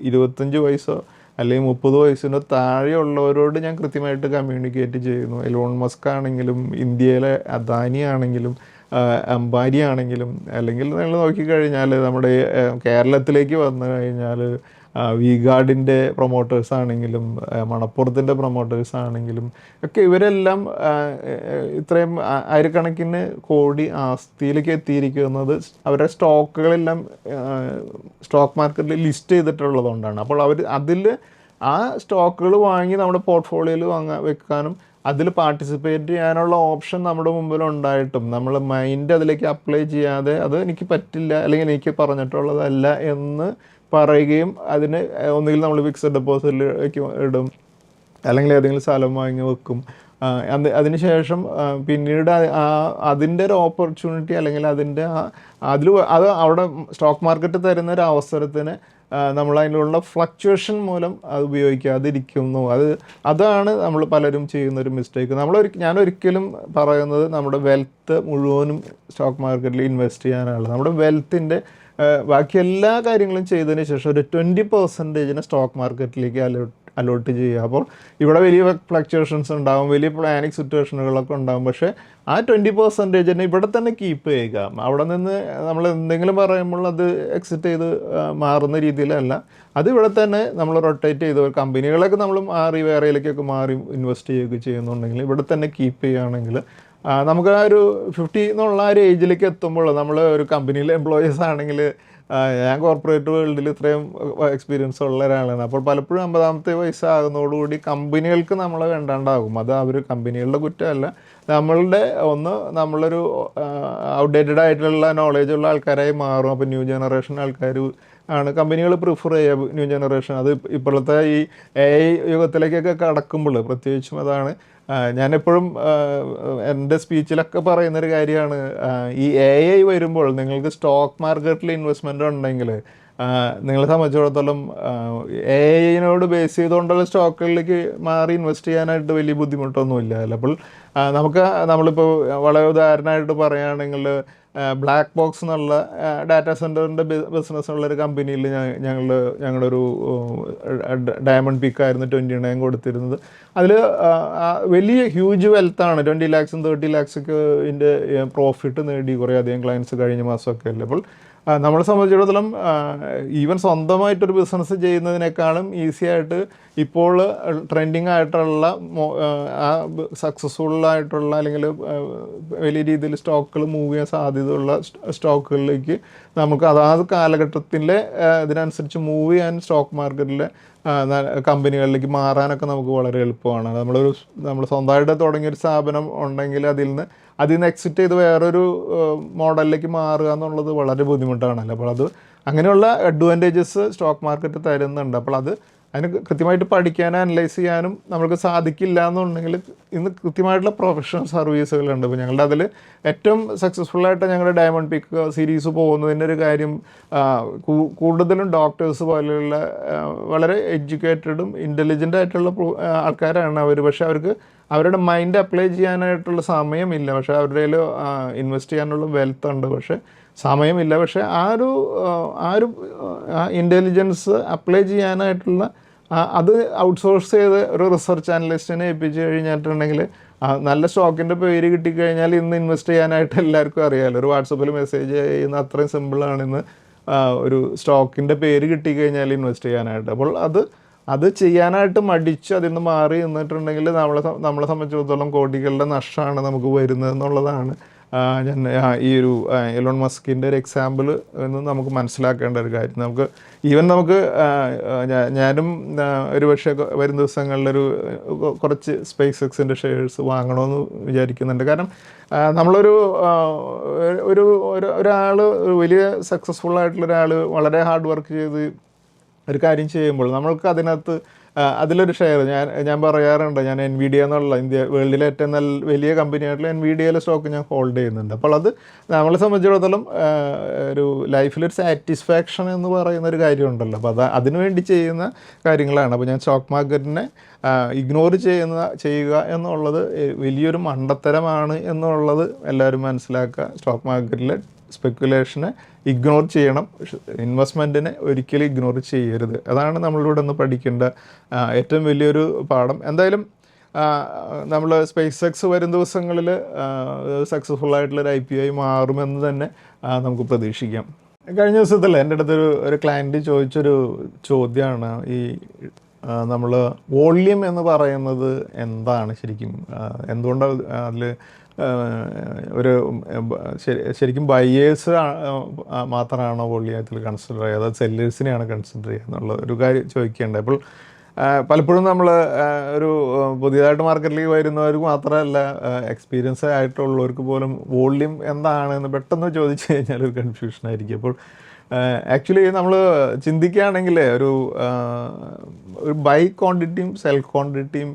25 വയസ്സോ അല്ലെങ്കിൽ 30 വയസ്സിനോ താഴെയുള്ളവരോട് ഞാൻ കൃത്യമായിട്ട് കമ്മ്യൂണിക്കേറ്റ് ചെയ്യുന്നു. എലോൺ മസ്ക് ആണെങ്കിലും ഇന്ത്യയിലെ അദാനി ആണെങ്കിലും അംബാനി ആണെങ്കിലും, അല്ലെങ്കിൽ നിങ്ങൾ നോക്കിക്കഴിഞ്ഞാൽ നമ്മുടെ കേരളത്തിലേക്ക് വന്നു കഴിഞ്ഞാൽ വി-ഗാർഡിൻ്റെ പ്രൊമോട്ടേഴ്സ് ആണെങ്കിലും മണപ്പുറത്തിൻ്റെ പ്രൊമോട്ടേഴ്സ് ആണെങ്കിലും ഒക്കെ ഇവരെല്ലാം ഇത്രയും ആയിരക്കണക്കിന് കോടി ആസ്തിയിലേക്ക് എത്തിയിരിക്കുന്നത് അവരുടെ സ്റ്റോക്കുകളെല്ലാം സ്റ്റോക്ക് മാർക്കറ്റിൽ ലിസ്റ്റ് ചെയ്തിട്ടുള്ളതുകൊണ്ടാണ്. അപ്പോൾ അതിൽ ആ സ്റ്റോക്കുകൾ വാങ്ങി നമ്മുടെ പോർട്ട്ഫോളിയോയിൽ വെക്കാനും അതിൽ പാർട്ടിസിപ്പേറ്റ് ചെയ്യാനുള്ള ഓപ്ഷൻ നമ്മുടെ മുമ്പിൽ ഉണ്ടായിട്ടും നമ്മൾ മൈൻഡ് അതിലേക്ക് അപ്ലൈ ചെയ്യാതെ അത് എനിക്ക് പറ്റില്ല അല്ലെങ്കിൽ എനിക്ക് പറഞ്ഞിട്ടുള്ളതല്ല എന്ന് പറയുകയും അതിന് ഒന്നുകിൽ നമ്മൾ ഫിക്സഡ് ഡെപ്പോസിറ്റിലേക്ക് ഇടും അല്ലെങ്കിൽ ഏതെങ്കിലും സ്ഥലം വാങ്ങി വെക്കും. അതിനുശേഷം പിന്നീട് അതിൻ്റെ ഒരു ഓപ്പർച്യൂണിറ്റി അല്ലെങ്കിൽ അത് അവിടെ സ്റ്റോക്ക് മാർക്കറ്റ് തരുന്ന ഒരു അവസരത്തിന് നമ്മൾ അതിലുള്ള ഫ്ലക്ച്വേഷൻ മൂലം അത് ഉപയോഗിക്കാതിരിക്കുന്നു. അതാണ് നമ്മൾ പലരും ചെയ്യുന്നൊരു മിസ്റ്റേക്ക്. ഞാൻ ഒരിക്കലും പറയുന്നത് നമ്മുടെ വെൽത്ത് മുഴുവനും സ്റ്റോക്ക് മാർക്കറ്റിൽ ഇൻവെസ്റ്റ് ചെയ്യാനാണ്. നമ്മുടെ വെൽത്തിൻ്റെ ബാക്കി എല്ലാ കാര്യങ്ങളും ചെയ്തതിന് ശേഷം ഒരു 20% സ്റ്റോക്ക് മാർക്കറ്റിലേക്ക് അലോട്ട് ചെയ്യുക. അപ്പോൾ ഇവിടെ വലിയ ഫ്ലക്ച്വേഷൻസ് ഉണ്ടാകും, വലിയ പ്ലാനിക് സിറ്റുവേഷനുകളൊക്കെ ഉണ്ടാകും. പക്ഷേ ആ 20% ഇവിടെ തന്നെ കീപ്പ് ചെയ്യുക. അവിടെ നിന്ന് നമ്മൾ എന്തെങ്കിലും പറയുമ്പോൾ അത് എക്സിറ്റ് ചെയ്ത് മാറുന്ന രീതിയിലല്ല, അത് ഇവിടെ തന്നെ നമ്മൾ റൊട്ടേറ്റ് ചെയ്ത് കമ്പനികളൊക്കെ നമ്മൾ മാറി വേറെയിലേക്കൊക്കെ മാറി ഇൻവെസ്റ്റ് ചെയ്യുകയൊക്കെ ചെയ്യുന്നുണ്ടെങ്കിൽ ഇവിടെ തന്നെ കീപ്പ് ചെയ്യുകയാണെങ്കിൽ നമുക്ക് ആ ഒരു 50 എന്നുള്ള ആ ഒരു ഏജിലേക്ക് എത്തുമ്പോൾ നമ്മൾ ഒരു കമ്പനിയിലെ എംപ്ലോയീസ് ആണെങ്കിൽ ഞാൻ കോർപ്പറേറ്റ് വേൾഡിൽ ഇത്രയും എക്സ്പീരിയൻസ് ഉള്ള ഒരാളാണ്. അപ്പോൾ പലപ്പോഴും 50-ാമത്തെ വയസ്സാകുന്നതോടുകൂടി കമ്പനികൾക്ക് നമ്മളെ വേണ്ടാണ്ടാകും. അത് അവർ കമ്പനികളുടെ കുറ്റമല്ല, നമ്മളൊരു ഔട്ട്ഡേറ്റഡ് ആയിട്ടുള്ള നോളേജുള്ള ആൾക്കാരായി മാറും. അപ്പോൾ ന്യൂ ജനറേഷൻ ആൾക്കാർ ആണ് കമ്പനികൾ പ്രിഫർ ചെയ്യുക, ന്യൂ ജനറേഷൻ. അത് ഇപ്പോഴത്തെ ഈ AI യുഗത്തിലേക്കൊക്കെ കടക്കുമ്പോൾ പ്രത്യേകിച്ചും അതാണ് ഞാനെപ്പോഴും എൻ്റെ സ്പീച്ചിലൊക്കെ പറയുന്നൊരു കാര്യമാണ്. ഈ AI വരുമ്പോൾ നിങ്ങൾക്ക് സ്റ്റോക്ക് മാർക്കറ്റിൽ ഇൻവെസ്റ്റ്മെൻ്റ് ഉണ്ടെങ്കിൽ നിങ്ങളെ സംബന്ധിച്ചിടത്തോളം AI ബേസ് ചെയ്തുകൊണ്ടുള്ള സ്റ്റോക്കുകളിലേക്ക് മാറി ഇൻവെസ്റ്റ് ചെയ്യാനായിട്ട് വലിയ ബുദ്ധിമുട്ടൊന്നുമില്ല. അപ്പോൾ നമ്മളിപ്പോൾ വളരെ ഉദാഹരണമായിട്ട് പറയുകയാണെങ്കിൽ ബ്ലാക്ക് ബോക്സ് എന്നുള്ള ഡാറ്റാ സെൻറ്ററിൻ്റെ ബിസിനസ്സുള്ളൊരു കമ്പനിയിൽ ഞങ്ങളുടെ ഒരു ഡയമണ്ട് പീക്കായിരുന്നു 29 കൊടുത്തിരുന്നത്. അതിൽ വലിയ ഹ്യൂജ് വെൽത്താണ്, 20 lakhs 30 lakhs ഇതിൻ്റെ പ്രോഫിറ്റ് നേടി കുറേ അധികം ക്ലയൻസ് കഴിഞ്ഞ മാസമൊക്കെ അല്ലേ. അപ്പോൾ നമ്മളെ സംബന്ധിച്ചിടത്തോളം ഈവൻ സ്വന്തമായിട്ടൊരു ബിസിനസ് ചെയ്യുന്നതിനേക്കാളും ഈസി ആയിട്ട് ഇപ്പോൾ ട്രെൻഡിങ് ആയിട്ടുള്ള സക്സസ്ഫുള്ളായിട്ടുള്ള അല്ലെങ്കിൽ വലിയ രീതിയിൽ സ്റ്റോക്കുകൾ മൂവ് ചെയ്യാൻ സാധ്യതയുള്ള സ്റ്റോക്കുകളിലേക്ക് നമുക്ക് അതാത് കാലഘട്ടത്തിലെ ഇതിനനുസരിച്ച് മൂവ് ചെയ്യാൻ സ്റ്റോക്ക് മാർക്കറ്റിലെ കമ്പനികളിലേക്ക് മാറാനൊക്കെ നമുക്ക് വളരെ എളുപ്പമാണ്. നമ്മൾ സ്വന്തമായിട്ട് തുടങ്ങിയൊരു സ്ഥാപനം ഉണ്ടെങ്കിൽ അതിൽ നിന്ന് എക്സിറ്റ് ചെയ്ത് വേറൊരു മോഡലിലേക്ക് മാറുക എന്നുള്ളത് വളരെ ബുദ്ധിമുട്ടാണല്ലോ. അപ്പോൾ അങ്ങനെയുള്ള അഡ്വാൻറ്റേജസ് സ്റ്റോക്ക് മാർക്കറ്റ് തരുന്നുണ്ട്. അപ്പോൾ അതിന് കൃത്യമായിട്ട് പഠിക്കാനും അനലൈസ് ചെയ്യാനും നമുക്ക് സാധിക്കില്ല എന്നുണ്ടെങ്കിൽ ഇന്ന് കൃത്യമായിട്ടുള്ള പ്രൊഫഷണൽ സർവീസുകളുണ്ട്. ഇപ്പോൾ ഞങ്ങളുടെ അതിൽ ഏറ്റവും സക്സസ്ഫുള്ളായിട്ട് ഞങ്ങളുടെ ഡയമണ്ട് പീക്ക് സീരീസ് പോകുന്നതിൻ്റെ ഒരു കാര്യം കൂടുതലും ഡോക്ടേഴ്സ് പോലെയുള്ള വളരെ എഡ്യൂക്കേറ്റഡും ഇൻ്റലിജൻ്റ് ആയിട്ടുള്ള ആൾക്കാരാണ് അവർ. പക്ഷേ അവരുടെ മൈൻഡ് അപ്ലൈ ചെയ്യാനായിട്ടുള്ള സമയമില്ല. പക്ഷേ അവരുടെ കയ്യിൽ ഇൻവെസ്റ്റ് ചെയ്യാനുള്ള വെൽത്ത് ഉണ്ട്, പക്ഷേ സമയമില്ല. പക്ഷേ ആ ഒരു ഇൻ്റലിജൻസ് അപ്ലൈ ചെയ്യാനായിട്ടുള്ള അത് ഔട്ട്സോഴ്സ് ചെയ്ത് ഒരു റിസർച്ച് അനലിസ്റ്റിനെ ഏൽപ്പിച്ച് കഴിഞ്ഞിട്ടുണ്ടെങ്കിൽ നല്ല സ്റ്റോക്കിൻ്റെ പേര് കിട്ടിക്കഴിഞ്ഞാൽ ഇന്ന് ഇൻവെസ്റ്റ് ചെയ്യാനായിട്ട് എല്ലാവർക്കും അറിയാമല്ലോ. ഒരു വാട്സപ്പിൽ മെസ്സേജ് ചെയ്യുന്ന അത്രയും സിമ്പിളാണ് ഇന്ന് ഒരു സ്റ്റോക്കിൻ്റെ പേര് കിട്ടിക്കഴിഞ്ഞാൽ ഇൻവെസ്റ്റ് ചെയ്യാനായിട്ട്. അപ്പോൾ അത് ചെയ്യാനായിട്ട് മടിച്ച് അതിൽ നിന്ന് മാറി നിന്നിട്ടുണ്ടെങ്കിൽ നമ്മളെ സംബന്ധിച്ചിടത്തോളം കോടികളുടെ നഷ്ടമാണ് നമുക്ക് വരുന്നത് എന്നുള്ളതാണ് ഈ ഒരു എലോൺ മസ്കിൻ്റെ ഒരു എക്സാമ്പിൾ എന്ന് നമുക്ക് മനസ്സിലാക്കേണ്ട ഒരു കാര്യം. നമുക്ക് ഞാനും ഒരു പക്ഷേ വരും ദിവസങ്ങളിലൊരു കുറച്ച് സ്പേസ് എക്സിൻ്റെ ഷെയർസ് വാങ്ങണമെന്ന് വിചാരിക്കുന്നുണ്ട്. കാരണം ഒരാൾ വലിയ സക്സസ്ഫുൾ ആയിട്ടുള്ള ഒരാൾ വളരെ ഹാർഡ് വർക്ക് ചെയ്ത് ഒരു കാര്യം ചെയ്യുമ്പോൾ നമ്മൾക്ക് അതിലൊരു ഷെയർ ഞാൻ പറയാറുണ്ട്. ഞാൻ NVIDIA എന്നുള്ള വേൾഡിലെ ഏറ്റവും വലിയ കമ്പനിയായിട്ടുള്ള NVIDIA സ്റ്റോക്ക് ഞാൻ ഹോൾഡ് ചെയ്യുന്നുണ്ട്. അപ്പോൾ അത് നമ്മളെ സംബന്ധിച്ചിടത്തോളം ഒരു ലൈഫിലൊരു സാറ്റിസ്ഫാക്ഷൻ എന്ന് പറയുന്ന ഒരു കാര്യമുണ്ടല്ലോ. അപ്പോൾ അതിനുവേണ്ടി ചെയ്യുന്ന കാര്യങ്ങളാണ്. അപ്പോൾ ഞാൻ സ്റ്റോക്ക് മാർക്കറ്റിനെ ഇഗ്നോർ ചെയ്യുക എന്നുള്ളത് വലിയൊരു മണ്ടത്തരമാണ് എന്നുള്ളത് എല്ലാവരും മനസ്സിലാക്കുക. സ്റ്റോക്ക് മാർക്കറ്റിലെ സ്പെക്കുലേഷനെ ഇഗ്നോർ ചെയ്യണം, ഇൻവെസ്റ്റ്മെൻറ്റിനെ ഒരിക്കലും ഇഗ്നോർ ചെയ്യരുത്. അതാണ് നമ്മളിവിടെ നിന്ന് പഠിക്കേണ്ട ഏറ്റവും വലിയൊരു പാഠം. എന്തായാലും നമ്മൾ സ്പേസ് എക്സ് വരും ദിവസങ്ങളിൽ സക്സസ്ഫുള്ളായിട്ടുള്ളൊരു IPO ആയി മാറുമെന്ന് തന്നെ നമുക്ക് പ്രതീക്ഷിക്കാം. കഴിഞ്ഞ ദിവസത്തിൽ എൻ്റെ അടുത്തൊരു ക്ലയൻറ്റ് ചോദിച്ചൊരു ചോദ്യമാണ് നമ്മൾ വോള്യൂം എന്ന് പറയുന്നത് എന്താണ് ശരിക്കും, എന്തുകൊണ്ടാണ് അതിൽ ശരിക്കും ബയേഴ്സ് മാത്രമാണോ വോള്യത്തിൽ കൺസിഡർ ചെയ്യുക, അത് സെല്ലേഴ്സിനെയാണ് കൺസിഡർ ചെയ്യുക എന്നുള്ള ഒരു കാര്യം ചോദിക്കേണ്ടത്. അപ്പോൾ പലപ്പോഴും നമ്മൾ പുതിയതായിട്ട് മാർക്കറ്റിലേക്ക് വരുന്നവർക്ക് മാത്രമല്ല എക്സ്പീരിയൻസ് ആയിട്ടുള്ളവർക്ക് പോലും വോള്യൂം എന്താണെന്ന് പെട്ടെന്ന് ചോദിച്ചു കഴിഞ്ഞാൽ ഒരു കൺഫ്യൂഷനായിരിക്കും. അപ്പോൾ ആക്ച്വലി നമ്മൾ ചിന്തിക്കുകയാണെങ്കിൽ ഒരു ബൈ ക്വാണ്ടിറ്റിയും സെൽ ക്വാണ്ടിറ്റിയും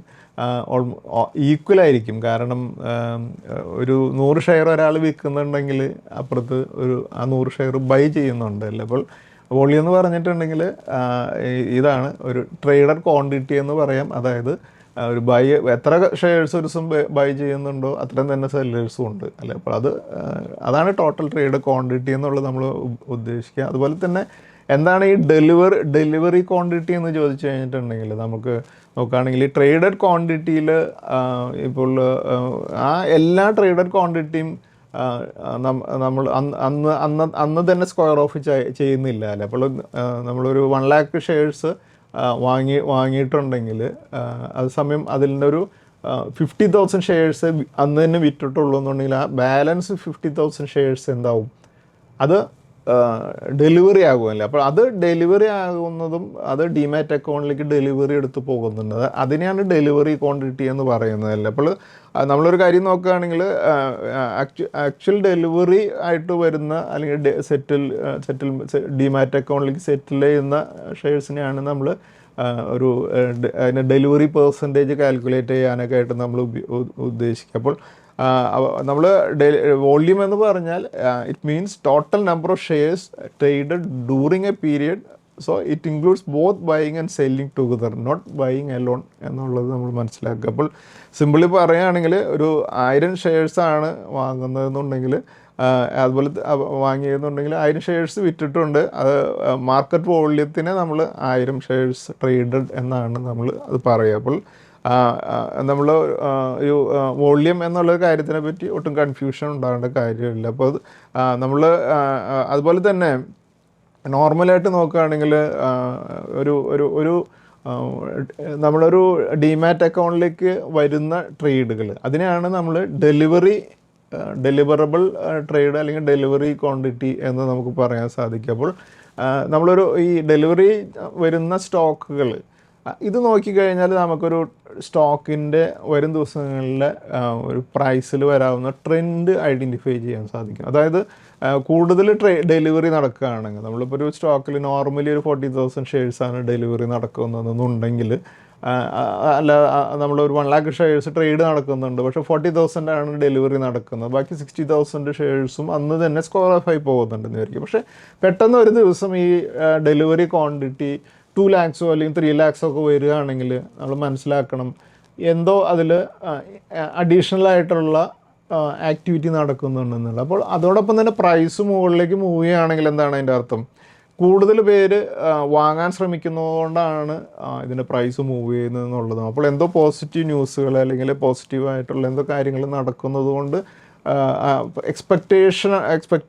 ഈക്വലായിരിക്കും. കാരണം ഒരു 100 ഷെയർ ഒരാൾ വിൽക്കുന്നുണ്ടെങ്കിൽ അപ്പുറത്ത് ആ 100 ഷെയർ ബൈ ചെയ്യുന്നുണ്ടല്ലോ. അപ്പോൾ വോള്യൂം എന്ന് പറഞ്ഞിട്ടുണ്ടെങ്കിൽ ഇതാണ് ഒരു ട്രേഡർ ക്വാണ്ടിറ്റി എന്ന് പറയാം. അതായത് ഒരു എത്ര ഷെയർസ് ഒരു ദിവസം ബൈ ചെയ്യുന്നുണ്ടോ അത്രയും തന്നെ സെല്ലേഴ്സും ഉണ്ട് അല്ലേ. അപ്പോൾ അതാണ് ടോട്ടൽ ട്രേഡ് ക്വാണ്ടിറ്റി എന്നുള്ളത് നമ്മൾ ഉദ്ദേശിക്കുക. അതുപോലെ തന്നെ എന്താണ് ഈ ഡെലിവറി ക്വാണ്ടിറ്റി എന്ന് ചോദിച്ചു കഴിഞ്ഞിട്ടുണ്ടെങ്കിൽ നമുക്ക് നോക്കുകയാണെങ്കിൽ ഈ ട്രേഡഡ് ക്വാണ്ടിറ്റിയിൽ ഇപ്പോൾ എല്ലാ ട്രേഡഡ് ക്വാണ്ടിറ്റിയും നമ്മൾ അന്ന് തന്നെ സ്ക്വയർ ഓഫ് ചെയ്യുന്നില്ല അല്ലേ. അപ്പോൾ നമ്മളൊരു 1 lakh ഷെയർസ് വാങ്ങിയിട്ടുണ്ടെങ്കിൽ അതേസമയം അതിൻ്റെ ഒരു 50,000 ഷെയർസ് അന്ന് തന്നെ വിറ്റിട്ടുള്ളൂ എന്നുണ്ടെങ്കിൽ ആ ബാലൻസ് 50,000 ഷെയർസ് എന്താവും, അത് ഡെലിവറി ആകുമല്ലേ. അപ്പോൾ അത് ഡെലിവറി ആകുന്നതും അത് ഡിമാറ്റ് അക്കൗണ്ടിലേക്ക് ഡെലിവറി എടുത്ത് പോകുന്നുണ്ട്. അതിനെയാണ് ഡെലിവറി ക്വാണ്ടിറ്റി എന്ന് പറയുന്നതല്ലേ. അപ്പോൾ നമ്മളൊരു കാര്യം നോക്കുകയാണെങ്കിൽ ആക്ച്വൽ ഡെലിവറി ആയിട്ട് വരുന്ന അല്ലെങ്കിൽ സെറ്റിൽ ഡിമാറ്റ് അക്കൗണ്ടിലേക്ക് സെറ്റിൽ ചെയ്യുന്ന ഷെയർസിനെയാണ് നമ്മൾ ഒരു അതിന് ഡെലിവറി പെർസെൻറ്റേജ് കാൽക്കുലേറ്റ് ചെയ്യാനൊക്കെ ആയിട്ട് നമ്മൾ ഉദ്ദേശിക്കുക. അപ്പോൾ നമ്മൾ വോള്യൂം എന്ന് പറഞ്ഞാൽ it means total number of shares traded during a period. So it includes both buying and selling together, not buying alone എന്നുള്ളത് നമ്മൾ മനസ്സിലാക്കുക. അപ്പോൾ സിമ്പിളി പറയുകയാണെങ്കിൽ ഒരു 1000 ഷെയർസാണ് വാങ്ങുന്നതെന്നുണ്ടെങ്കിൽ, അതുപോലെ വാങ്ങിയെന്നുണ്ടെങ്കിൽ 1000 ഷെയർസ് വിറ്റിട്ടുണ്ട്. അത് മാർക്കറ്റ് വോള്യത്തിനെ നമ്മൾ 1000 ഷെയർസ് ട്രേഡഡ് എന്നാണ് നമ്മൾ അത് പറയുക. അപ്പോൾ നമ്മൾ ഒരു വോള്യം എന്നുള്ള കാര്യത്തിനെ പറ്റി ഒട്ടും കൺഫ്യൂഷൻ ഉണ്ടാകേണ്ട കാര്യമില്ല. അപ്പോൾ അത് നമ്മൾ അതുപോലെ തന്നെ നോർമലായിട്ട് നോക്കുകയാണെങ്കിൽ ഒരു നമ്മളൊരു ഡിമാറ്റ് അക്കൗണ്ടിലേക്ക് വരുന്ന ട്രേഡുകൾ അതിനെയാണ് നമ്മൾ ഡെലിവറബിൾ ട്രേഡ് അല്ലെങ്കിൽ ഡെലിവറി ക്വാണ്ടിറ്റി എന്ന് നമുക്ക് പറയാൻ സാധിക്കും. അപ്പോൾ നമ്മളൊരു ഈ ഡെലിവറി വരുന്ന സ്റ്റോക്കുകൾ ഇത് നോക്കിക്കഴിഞ്ഞാൽ നമുക്കൊരു സ്റ്റോക്കിൻ്റെ വരും ദിവസങ്ങളിലെ ഒരു പ്രൈസിൽ വരാവുന്ന ട്രെൻഡ് ഐഡൻറ്റിഫൈ ചെയ്യാൻ സാധിക്കും. അതായത് കൂടുതൽ ഡെലിവറി നടക്കുകയാണെങ്കിൽ, നമ്മളിപ്പോൾ ഒരു സ്റ്റോക്കിൽ നോർമലി ഒരു 40,000 ഷെയർസാണ് ഡെലിവറി നടക്കുന്നതെന്നുണ്ടെങ്കിൽ, അല്ല നമ്മളൊരു 1 lakh ഷെയർസ് ട്രേഡ് നടക്കുന്നുണ്ട്, പക്ഷേ 40,000 ആണ് ഡെലിവറി നടക്കുന്നത്, ബാക്കി 60,000 ഷെയർസും അന്ന് തന്നെ സ്ക്വയർ ഓഫ് ആയി പോകുന്നുണ്ടെന്ന് വിചാരിക്കും. പക്ഷേ പെട്ടെന്ന് ഒരു ദിവസം ഈ ഡെലിവറി ക്വാണ്ടിറ്റി 2 lakhs അല്ലെങ്കിൽ 3 lakhs ഒക്കെ വരികയാണെങ്കിൽ നമ്മൾ മനസ്സിലാക്കണം എന്തോ അതിൽ അഡീഷണൽ ആയിട്ടുള്ള ആക്ടിവിറ്റി നടക്കുന്നുണ്ടെന്നുള്ളത്. അപ്പോൾ അതോടൊപ്പം തന്നെ പ്രൈസ് മുകളിലേക്ക് മൂവ് ചെയ്യുകയാണെങ്കിൽ എന്താണ് അതിൻ്റെ അർത്ഥം? കൂടുതൽ പേര് വാങ്ങാൻ ശ്രമിക്കുന്നതുകൊണ്ടാണ് ഇതിൻ്റെ പ്രൈസ് മൂവ് ചെയ്യുന്നത് എന്നുള്ളതാണ്. അപ്പോൾ എന്തോ പോസിറ്റീവ് ന്യൂസുകൾ അല്ലെങ്കിൽ പോസിറ്റീവായിട്ടുള്ള എന്തോ കാര്യങ്ങൾ നടക്കുന്നത് കൊണ്ട് എക്സ്പെക്റ്റ്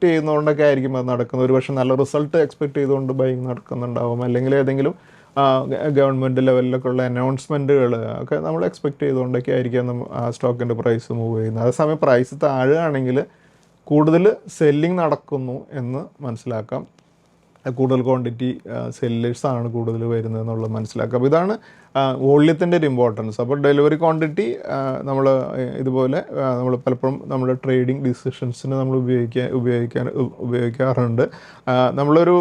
ചെയ്യുന്നതുകൊണ്ടൊക്കെ ആയിരിക്കും അത് നടക്കുന്നത്. ഒരു പക്ഷേ നല്ല റിസൾട്ട് എക്സ്പെക്റ്റ് ചെയ്തുകൊണ്ട് ബൈങ് നടക്കുന്നുണ്ടാവും, അല്ലെങ്കിൽ ഏതെങ്കിലും ഗവൺമെൻറ് ലെവലിലൊക്കെ ഉള്ള അനൗൺസ്മെൻറ്റുകൾ ഒക്കെ നമ്മൾ എക്സ്പെക്റ്റ് ചെയ്തുകൊണ്ടൊക്കെ ആയിരിക്കാം ആ സ്റ്റോക്കിൻ്റെ പ്രൈസ് മൂവ് ചെയ്യുന്നത്. അതേസമയം പ്രൈസ് താഴുകയാണെങ്കിൽ കൂടുതൽ സെല്ലിംഗ് നടക്കുന്നു എന്ന് മനസ്സിലാക്കാം. കൂടുതൽ ക്വാണ്ടിറ്റി സെല്ലേഴ്സാണ് കൂടുതൽ വരുന്നത് എന്നുള്ളത് മനസ്സിലാക്കുക. അപ്പോൾ ഇതാണ് വോള്യത്തിൻ്റെ ഒരു ഇമ്പോർട്ടൻസ്. അപ്പോൾ ഡെലിവറി ക്വാണ്ടിറ്റി നമ്മൾ ഇതുപോലെ നമ്മൾ പലപ്പോഴും നമ്മുടെ ട്രേഡിംഗ് ഡിസിഷൻസിന് നമ്മൾ ഉപയോഗിക്കാറുണ്ട്. നമ്മളൊരു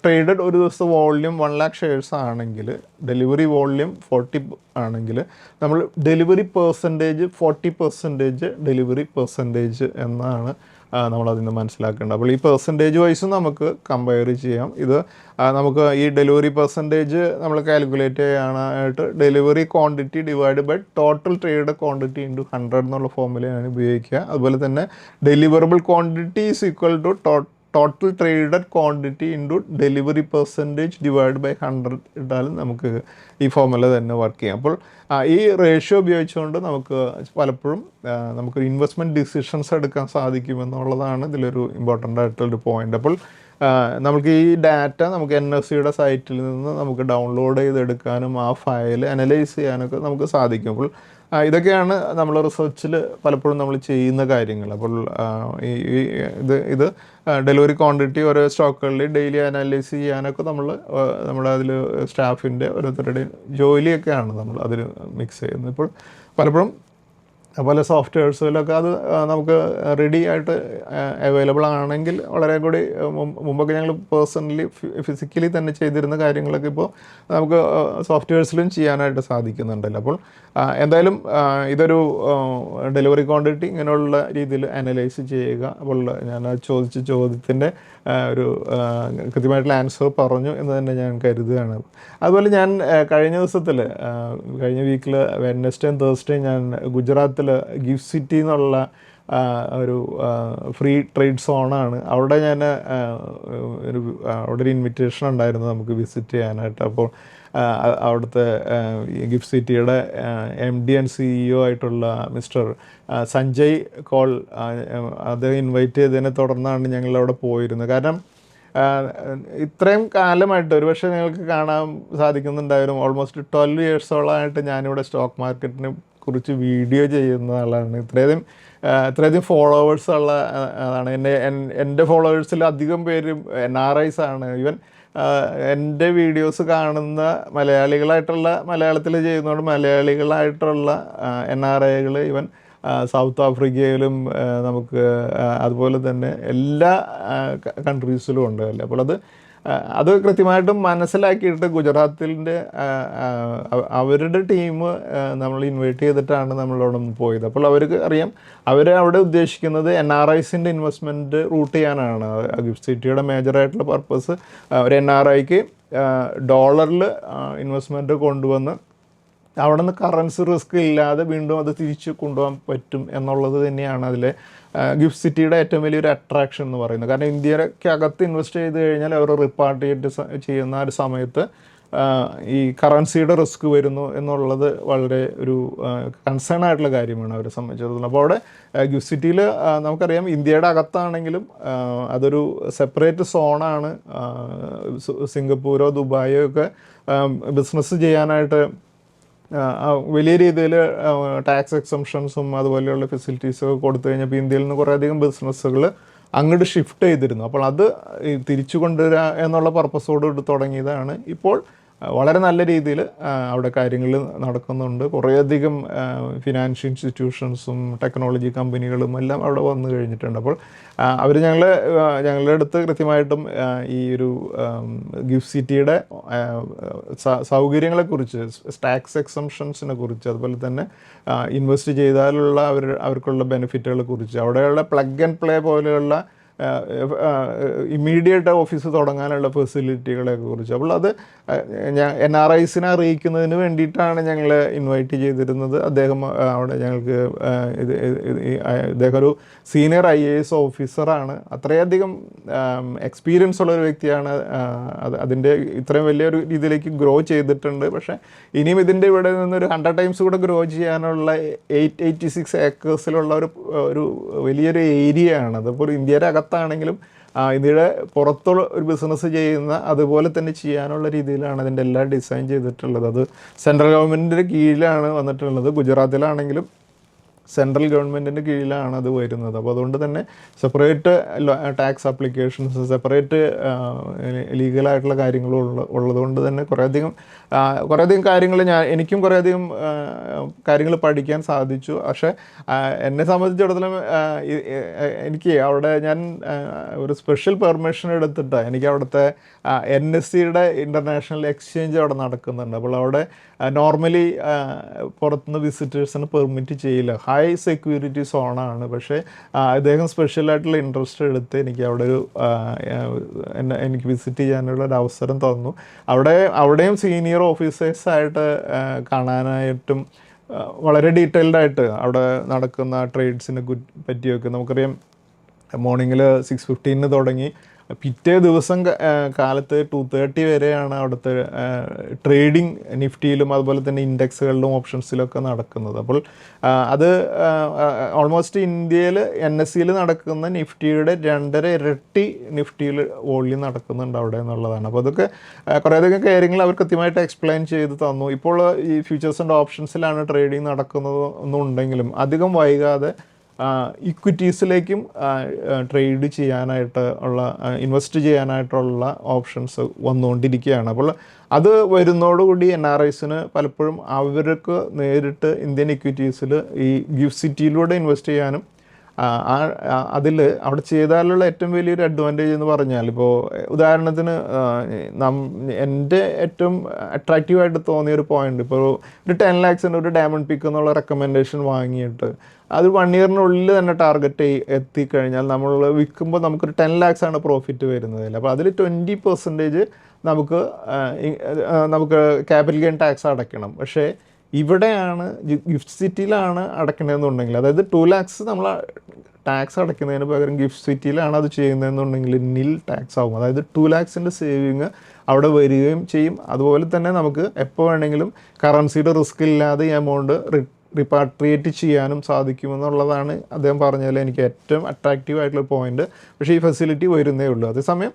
ട്രേഡഡ് ഒരു ദിവസത്തെ വോള്യൂം 1 lakh ഷെയർസ് ആണെങ്കിൽ ഡെലിവറി വോള്യൂം 40 ആണെങ്കിൽ നമ്മൾ ഡെലിവറി പെർസെൻറ്റേജ് 40% ഡെലിവറി പെർസെൻറ്റേജ് എന്നാണ് നമ്മളതിൽ നിന്ന് മനസ്സിലാക്കേണ്ടത്. അപ്പോൾ ഈ പെർസെൻറ്റേജ് വൈസും നമുക്ക് കമ്പയർ ചെയ്യാം. ഇത് നമുക്ക് ഈ ഡെലിവറി പെർസെൻറ്റേജ് നമ്മൾ കാൽക്കുലേറ്റ് ചെയ്യാനായിട്ട് delivery quantity divide by total trade quantity into 100 എന്നുള്ള ഫോർമുലയാണ് ഉപയോഗിക്കുക. അതുപോലെ തന്നെ deliverable quantity is equal to total traded quantity into delivery percentage divide by 100 ഇട്ടാലും നമുക്ക് ഈ ഫോർമുല തന്നെ വർക്ക് ചെയ്യാം. അപ്പോൾ ഈ റേഷ്യോ ഉപയോഗിച്ചുകൊണ്ട് നമുക്ക് പലപ്പോഴും നമുക്ക് ഇൻവെസ്റ്റ്മെൻറ്റ് ഡിസിഷൻസ് എടുക്കാൻ സാധിക്കുമെന്നുള്ളതാണ് ഇതിലൊരു ഇമ്പോർട്ടൻ്റ് ആയിട്ടുള്ളൊരു പോയിൻ്റ്. അപ്പോൾ നമുക്ക് ഈ ഡാറ്റ നമുക്ക് NSEയുടെ സൈറ്റിൽ നിന്ന് നമുക്ക് ഡൗൺലോഡ് ചെയ്തെടുക്കാനും ആ ഫയൽ അനലൈസ് ചെയ്യാനൊക്കെ നമുക്ക് സാധിക്കും. അപ്പോൾ ഇതൊക്കെയാണ് നമ്മൾ റിസർച്ചിൽ പലപ്പോഴും നമ്മൾ ചെയ്യുന്ന കാര്യങ്ങൾ. അപ്പോൾ ഇത് ഡെലിവറി ക്വാണ്ടിറ്റി ഓരോ സ്റ്റോക്കുകളിൽ ഡെയിലി അനലൈസ് ചെയ്യാനൊക്കെ നമ്മുടെ അതിൽ സ്റ്റാഫിൻ്റെ ഓരോരുത്തരുടെയും ജോലിയൊക്കെയാണ് നമ്മൾ അതിൽ മിക്സ് ചെയ്യുന്നത്. ഇപ്പോൾ പലപ്പോഴും പല സോഫ്റ്റ്വെയർസിലൊക്കെ അത് നമുക്ക് റെഡി ആയിട്ട് അവൈലബിൾ ആണെങ്കിൽ വളരെ കൂടി മുമ്പൊക്കെ ഞങ്ങൾ പേഴ്സണലി ഫിസിക്കലി തന്നെ ചെയ്തിരുന്ന കാര്യങ്ങളൊക്കെ ഇപ്പോൾ നമുക്ക് സോഫ്റ്റ്വെയർസിലും ചെയ്യാനായിട്ട് സാധിക്കുന്നുണ്ടല്ലോ. അപ്പോൾ എന്തായാലും ഇതൊരു ഡെലിവറി ക്വാണ്ടിറ്റി ഇങ്ങനെയുള്ള രീതിയിൽ അനലൈസ് ചെയ്യുക. അപ്പോൾ ഞാൻ ചോദിച്ച ചോദ്യത്തിൻ്റെ ഒരു കൃത്യമായിട്ടുള്ള ആൻസർ പറഞ്ഞു എന്ന് തന്നെ ഞാൻ കരുതുകയാണ്. അതുപോലെ ഞാൻ കഴിഞ്ഞ വീക്കിൽ വെഡ്നെസ്ഡേ തേഴ്സ്ഡേ ഞാൻ ഗുജറാത്തിൽ ഗിഫ്റ്റ് സിറ്റി എന്നുള്ള ഒരു ഫ്രീ ട്രേഡ് സോണാണ്. അവിടെ ഞാൻ അവിടെ ഒരു ഇൻവിറ്റേഷൻ ഉണ്ടായിരുന്നു നമുക്ക് വിസിറ്റ് ചെയ്യാനായിട്ട്. അപ്പോൾ അവിടുത്തെ ഗിഫ്റ്റ് സിറ്റിയുടെ MD ആൻഡ് CEO ആയിട്ടുള്ള മിസ്റ്റർ സഞ്ജയ് കോൾ അദ്ദേഹം ഇൻവൈറ്റ് ചെയ്തതിനെ തുടർന്നാണ് ഞങ്ങളവിടെ പോയിരുന്നത്. കാരണം ഇത്രയും കാലമായിട്ട് ഒരുപക്ഷെ നിങ്ങൾക്ക് കാണാൻ സാധിക്കുന്നുണ്ടായിരുന്നു ഓൾമോസ്റ്റ് 12 ഇയേഴ്സോളമായിട്ട് ഞാനിവിടെ സ്റ്റോക്ക് മാർക്കറ്റിനെ കുറിച്ച് വീഡിയോ ചെയ്യുന്ന ആളാണ്. ഇത്രയധികം ഫോളോവേഴ്സ് ഉള്ള ആളാണ്. എൻ്റെ ഫോളോവേഴ്സിൽ അധികം പേരും NRIs ആണ്. ഈവൻ എൻ്റെ വീഡിയോസ് കാണുന്ന മലയാളത്തിൽ ചെയ്യുന്നതുകൊണ്ട് മലയാളികളായിട്ടുള്ള NRIകൾ ഈവൻ സൗത്ത് ആഫ്രിക്കയിലും നമുക്ക് അതുപോലെ തന്നെ എല്ലാ കൺട്രീസിലും ഉണ്ട് അല്ലേ. അപ്പോൾ അത് കൃത്യമായിട്ടും മനസ്സിലാക്കിയിട്ട് ഗുജറാത്തിൻ്റെ അവരുടെ ടീം നമ്മൾ ഇൻവൈറ്റ് ചെയ്തിട്ടാണ് നമ്മളവിടെ പോയത്. അപ്പോൾ അവർക്ക് അറിയാം, അവിടെ ഉദ്ദേശിക്കുന്നത് NRIസിൻ്റെ ഇൻവെസ്റ്റ്മെൻറ്റ് റൂട്ട് ചെയ്യാനാണ്. ഗിഫ്റ്റ് സിറ്റിയുടെ മേജറായിട്ടുള്ള പർപ്പസ് ഒരു NRIക്ക് ഡോളറിൽ ഇൻവെസ്റ്റ്മെൻറ്റ് കൊണ്ടുവന്ന് അവിടെ നിന്ന് കറൻസി റിസ്ക് ഇല്ലാതെ വീണ്ടും അത് തിരിച്ച് കൊണ്ടുപോകാൻ പറ്റും എന്നുള്ളത് തന്നെയാണ് അതിലെ ഗിഫ്റ്റ് സിറ്റിയുടെ ഏറ്റവും വലിയൊരു അട്രാക്ഷൻ എന്ന് പറയുന്നത്. കാരണം ഇന്ത്യക്കകത്ത് ഇൻവെസ്റ്റ് ചെയ്ത് കഴിഞ്ഞാൽ അവർ റിപ്പാർട്ടിയേറ്റ് ചെയ്യുന്ന ഒരു സമയത്ത് ഈ കറൻസിയുടെ റിസ്ക് വരുന്നു എന്നുള്ളത് വളരെ ഒരു കൺസേൺ ആയിട്ടുള്ള കാര്യമാണ് അവരെ സംബന്ധിച്ചിടത്തോളം. അപ്പോൾ അവിടെ ഗിഫ്റ്റ് സിറ്റിയിൽ നമുക്കറിയാം ഇന്ത്യയുടെ അകത്താണെങ്കിലും അതൊരു സെപ്പറേറ്റ് സോണാണ്. സിംഗപ്പൂരോ ദുബായോ ഒക്കെ ബിസിനസ് ചെയ്യാനായിട്ട് വലിയ രീതിയിൽ ടാക്സ് എക്സംഷൻസും അതുപോലെയുള്ള ഫെസിലിറ്റീസൊക്കെ കൊടുത്തു കഴിഞ്ഞപ്പോൾ ഇന്ത്യയിൽ നിന്ന് കുറേയധികം ബിസിനസ്സുകൾ അങ്ങോട്ട് ഷിഫ്റ്റ് ചെയ്തിരുന്നു. അപ്പോൾ അത് തിരിച്ചു കൊണ്ടുവരിക എന്നുള്ള പർപ്പസോട് തുടങ്ങിയതാണ്. ഇപ്പോൾ വളരെ നല്ല രീതിയിൽ അവിടെ കാര്യങ്ങൾ നടക്കുന്നുണ്ട്. കുറേയധികം ഫിനാൻഷ്യൽ ഇൻസ്റ്റിറ്റ്യൂഷൻസും ടെക്നോളജി കമ്പനികളും എല്ലാം അവിടെ വന്നു കഴിഞ്ഞിട്ടുണ്ട്. അപ്പോൾ അവർ ഞങ്ങളുടെ അടുത്ത് കൃത്യമായിട്ടും ഈ ഒരു ഗിഫ്റ്റ് സിറ്റിയുടെ സൗകര്യങ്ങളെക്കുറിച്ച്, ടാക്സ് എക്സംഷൻസിനെ കുറിച്ച്, അതുപോലെ തന്നെ ഇൻവെസ്റ്റ് ചെയ്താലുള്ള അവർക്കുള്ള ബെനിഫിറ്റുകളെ കുറിച്ച്, അവിടെയുള്ള പ്ലഗ് ആൻഡ് പ്ലേ പോലെയുള്ള ഇമ്മീഡിയറ്റ് ഓഫീസ് തുടങ്ങാനുള്ള ഫെസിലിറ്റികളെ കുറിച്ച്. അപ്പോൾ അത് NRIസിനെ അറിയിക്കുന്നതിന് വേണ്ടിയിട്ടാണ് ഞങ്ങൾ ഇൻവൈറ്റ് ചെയ്തിരുന്നത്. അദ്ദേഹം അവിടെ ഞങ്ങൾക്ക് ഇദ്ദേഹം ഒരു സീനിയർ IAS ഓഫീസറാണ്. അത്രയധികം എക്സ്പീരിയൻസ് ഉള്ളൊരു വ്യക്തിയാണ്. അതിൻ്റെ ഇത്രയും വലിയൊരു രീതിയിലേക്ക് ഗ്രോ ചെയ്തിട്ടുണ്ട്. പക്ഷേ ഇനിയും ഇതിൻ്റെ ഇവിടെ നിന്നൊരു 100 ടൈംസ് കൂടെ ഗ്രോ ചെയ്യാനുള്ള 886 ഏക്കേഴ്സിലുള്ള ഒരു വലിയൊരു ഏരിയ ആണ്. അതിപ്പോൾ ഇന്ത്യയുടെ അകത്താണെങ്കിലും ഇന്ത്യയുടെ പുറത്തുള്ള ഒരു ബിസിനസ് ചെയ്യുന്ന അതുപോലെ തന്നെ ചെയ്യാനുള്ള രീതിയിലാണ് അതിൻ്റെ എല്ലാം ഡിസൈൻ ചെയ്തിട്ടുള്ളത്. അത് സെൻട്രൽ ഗവൺമെൻറ്റിൻ്റെ കീഴിലാണ് വന്നിട്ടുള്ളത്. ഗുജറാത്തിലാണെങ്കിലും സെൻട്രൽ ഗവൺമെൻറ്റിൻ്റെ കീഴിലാണ് അത് വരുന്നത്. അപ്പോൾ അതുകൊണ്ട് തന്നെ സെപ്പറേറ്റ് ടാക്സ് ആപ്ലിക്കേഷൻസ്, സെപ്പറേറ്റ് ലീഗലായിട്ടുള്ള കാര്യങ്ങളും ഉള്ളതുകൊണ്ട് തന്നെ കുറേയധികം കാര്യങ്ങൾ എനിക്കും കുറേയധികം കാര്യങ്ങൾ പഠിക്കാൻ സാധിച്ചു. പക്ഷേ എന്നെ സംബന്ധിച്ചിടത്തോളം എനിക്ക് അവിടെ ഞാൻ ഒരു സ്പെഷ്യൽ പെർമിഷൻ എടുത്തിട്ടാണ് എനിക്ക് അവിടുത്തെ NSEയുടെ ഇൻ്റർനാഷണൽ എക്സ്ചേഞ്ച് അവിടെ നടക്കുന്നുണ്ട്. അപ്പോൾ അവിടെ നോർമലി പുറത്തുനിന്ന് വിസിറ്റേഴ്സിന് പെർമിറ്റ് ചെയ്യില്ല. ഹൈ സെക്യൂരിറ്റി സോണാണ്. പക്ഷേ അദ്ദേഹം സ്പെഷ്യലായിട്ടുള്ള ഇൻട്രസ്റ്റ് എടുത്ത് എനിക്ക് അവിടെ എനിക്ക് വിസിറ്റ് ചെയ്യാനുള്ള ഒരു അവസരം തന്നു. അവിടെയും സീനിയർ ഓഫീസേഴ്സായിട്ട് കാണാനായിട്ടും വളരെ ഡീറ്റെയിൽഡായിട്ട് അവിടെ നടക്കുന്ന ട്രേഡ്സിനെ പറ്റിയൊക്കെ നമുക്കറിയാം. മോർണിംഗിൽ 6:15 തുടങ്ങി പിറ്റേ ദിവസം കാലത്ത് 2:30 വരെയാണ് അവിടുത്തെ ട്രേഡിങ് നിഫ്റ്റിയിലും അതുപോലെ തന്നെ ഇൻഡെക്സുകളിലും ഓപ്ഷൻസിലൊക്കെ നടക്കുന്നത്. അപ്പോൾ അത് ഓൾമോസ്റ്റ് ഇന്ത്യയിൽ NSEയിൽ നടക്കുന്ന നിഫ്റ്റിയുടെ 2.5 ഇരട്ടി നിഫ്റ്റിയിൽ വോളിയം നടക്കുന്നുണ്ട് അവിടെ എന്നുള്ളതാണ്. അപ്പോൾ അതൊക്കെ കുറേയധികം കാര്യങ്ങൾ അവർ കൃത്യമായിട്ട് എക്സ്പ്ലെയിൻ ചെയ്ത് തന്നു. ഇപ്പോൾ ഈ ഫ്യൂച്ചേഴ്സ് ആൻഡ് ഓപ്ഷൻസിലാണ് ട്രേഡിങ് നടക്കുന്നത് എന്നുണ്ടെങ്കിലും അധികം വൈകാതെ ഇക്വിറ്റീസിലേക്കും ട്രേഡ് ചെയ്യാനായിട്ട് ഇൻവെസ്റ്റ് ചെയ്യാനായിട്ടുള്ള ഓപ്ഷൻസ് വന്നുകൊണ്ടിരിക്കുകയാണ്. അപ്പോൾ അത് വരുന്നതോടുകൂടി NRIസിന് പലപ്പോഴും അവർക്ക് നേരിട്ട് ഇന്ത്യൻ ഇക്വിറ്റീസിൽ ഈ ഗിഫ്റ്റ് സിറ്റിയിലൂടെ ഇൻവെസ്റ്റ് ചെയ്യാനും അവിടെ ചെയ്താലുള്ള ഏറ്റവും വലിയൊരു അഡ്വാൻറ്റേജ് എന്ന് പറഞ്ഞാൽ, ഇപ്പോൾ ഉദാഹരണത്തിന് എൻ്റെ ഏറ്റവും അട്രാക്റ്റീവായിട്ട് തോന്നിയൊരു പോയിന്റ്, ഇപ്പോൾ ഒരു 10 lakhs ഒരു ഡയമണ്ട് പിക്ക് എന്നുള്ള റെക്കമെൻഡേഷൻ വാങ്ങിയിട്ട് അത് 1 yearനുള്ളിൽ തന്നെ ടാർഗറ്റ് എത്തിക്കഴിഞ്ഞാൽ നമ്മൾ വിൽക്കുമ്പോൾ നമുക്കൊരു 10 lakhs ആണ് പ്രോഫിറ്റ് വരുന്നത്. അപ്പോൾ അതിൽ 20% നമുക്ക് ക്യാപിറ്റൽ ഗെയിൻ ടാക്സ് അടയ്ക്കണം. പക്ഷേ ഇവിടെയാണ് ഗിഫ്റ്റ് സിറ്റിയിലാണ് അടയ്ക്കണമെന്നുണ്ടെങ്കിൽ, അതായത് 2 lakhs നമ്മൾ ടാക്സ് അടയ്ക്കുന്നതിന് പകരം ഗിഫ്റ്റ് സിറ്റിയിലാണ് അത് ചെയ്യുന്നതെന്നുണ്ടെങ്കിൽ നിൽ ടാക്സ് ആകും. അതായത് 2 lakhsൻ്റെ സേവിങ് അവിടെ വരികയും ചെയ്യും. അതുപോലെ തന്നെ നമുക്ക് എപ്പോൾ വേണമെങ്കിലും കറൻസിയുടെ റിസ്ക് ഇല്ലാതെ ഈ എമൗണ്ട് റിപ്പാട്രിയേറ്റ് ചെയ്യാനും സാധിക്കുമെന്നുള്ളതാണ് അദ്ദേഹം പറഞ്ഞതിൽ എനിക്ക് ഏറ്റവും അട്രാക്റ്റീവ് ആയിട്ടുള്ള പോയിന്റ്. പക്ഷേ ഈ ഫെസിലിറ്റി വരുന്നേ ഉള്ളൂ. അതേസമയം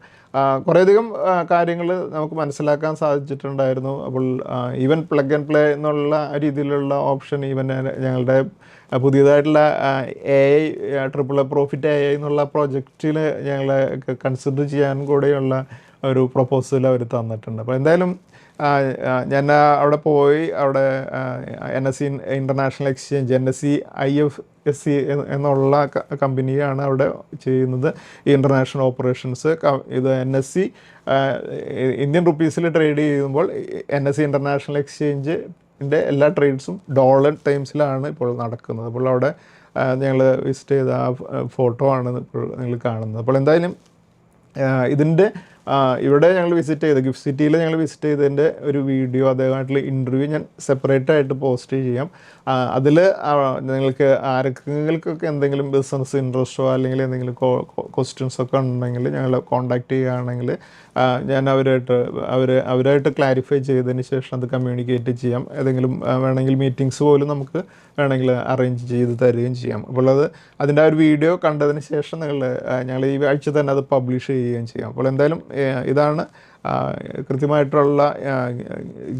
കുറേയധികം കാര്യങ്ങൾ നമുക്ക് മനസ്സിലാക്കാൻ സാധിച്ചിട്ടുണ്ടായിരുന്നു. അപ്പോൾ ഈവൻ പ്ലഗ് ആൻഡ് പ്ലേ എന്നുള്ള രീതിയിലുള്ള ഓപ്ഷൻ, ഈവൻ ഞങ്ങളുടെ പുതിയതായിട്ടുള്ള AI പ്രോഫിറ്റ് AI എന്നുള്ള പ്രോജക്റ്റിൽ ഞങ്ങളെ കൺസിഡർ ചെയ്യാൻ കൂടെയുള്ള ഒരു പ്രൊപ്പോസൽ അവർ തന്നിട്ടുണ്ട്. അപ്പോൾ എന്തായാലും ഞാൻ അവിടെ പോയി, അവിടെ NSE international exchange, NSE IFSC എന്നുള്ള കമ്പനിയാണ് അവിടെ ചെയ്യുന്നത് ഈ ഇൻ്റർനാഷണൽ ഓപ്പറേഷൻസ്. ഇത് NSE ഇന്ത്യൻ റുപ്പീസിൽ ട്രേഡ് ചെയ്യുമ്പോൾ NSE ഇൻ്റർനാഷണൽ എക്സ്ചേഞ്ചിൻ്റെ എല്ലാ ട്രേഡ്സും ഡോളർ ടൈംസിലാണ് ഇപ്പോൾ നടക്കുന്നത്. അപ്പോൾ അവിടെ ഞങ്ങൾ വിസിറ്റ് ചെയ്ത ആ ഫോട്ടോ ആണ് ഇപ്പോൾ നിങ്ങൾ കാണുന്നത്. അപ്പോൾ എന്തായാലും ഇതിൻ്റെ ഇവിടെ ഞങ്ങൾ വിസിറ്റ് ചെയ്ത് ഗിഫ്റ്റ് സിറ്റിയിൽ ഞങ്ങൾ വിസിറ്റ് ചെയ്തതിൻ്റെ ഒരു വീഡിയോ, അദ്ദേഹമായിട്ടുള്ള ഇൻ്റർവ്യൂ ഞാൻ സെപ്പറേറ്റ് ആയിട്ട് പോസ്റ്റ് ചെയ്യാം. അതിൽ നിങ്ങൾക്ക് ആർക്കെങ്കിലൊക്കെ എന്തെങ്കിലും ബിസിനസ് ഇൻട്രസ്റ്റോ അല്ലെങ്കിൽ എന്തെങ്കിലും ക്വസ്റ്റ്യൻസൊക്കെ ഉണ്ടെങ്കിൽ ഞങ്ങൾ കോൺടാക്റ്റ് ചെയ്യുകയാണെങ്കിൽ ഞാൻ അവരായിട്ട് ക്ലാരിഫൈ ചെയ്തതിന് ശേഷം അത് കമ്മ്യൂണിക്കേറ്റ് ചെയ്യാം. ഏതെങ്കിലും വേണമെങ്കിൽ മീറ്റിങ്സ് പോലും നമുക്ക് വേണമെങ്കിൽ അറേഞ്ച് ചെയ്ത് തരികയും ചെയ്യാം. അപ്പോൾ അതിൻ്റെ ആ ഒരു വീഡിയോ കണ്ടതിന് ശേഷം ഞങ്ങൾ ഈ ആഴ്ച തന്നെ അത് പബ്ലിഷ് ചെയ്യുകയും ചെയ്യാം. അപ്പോൾ എന്തായാലും ഇതാണ് കൃത്യമായിട്ടുള്ള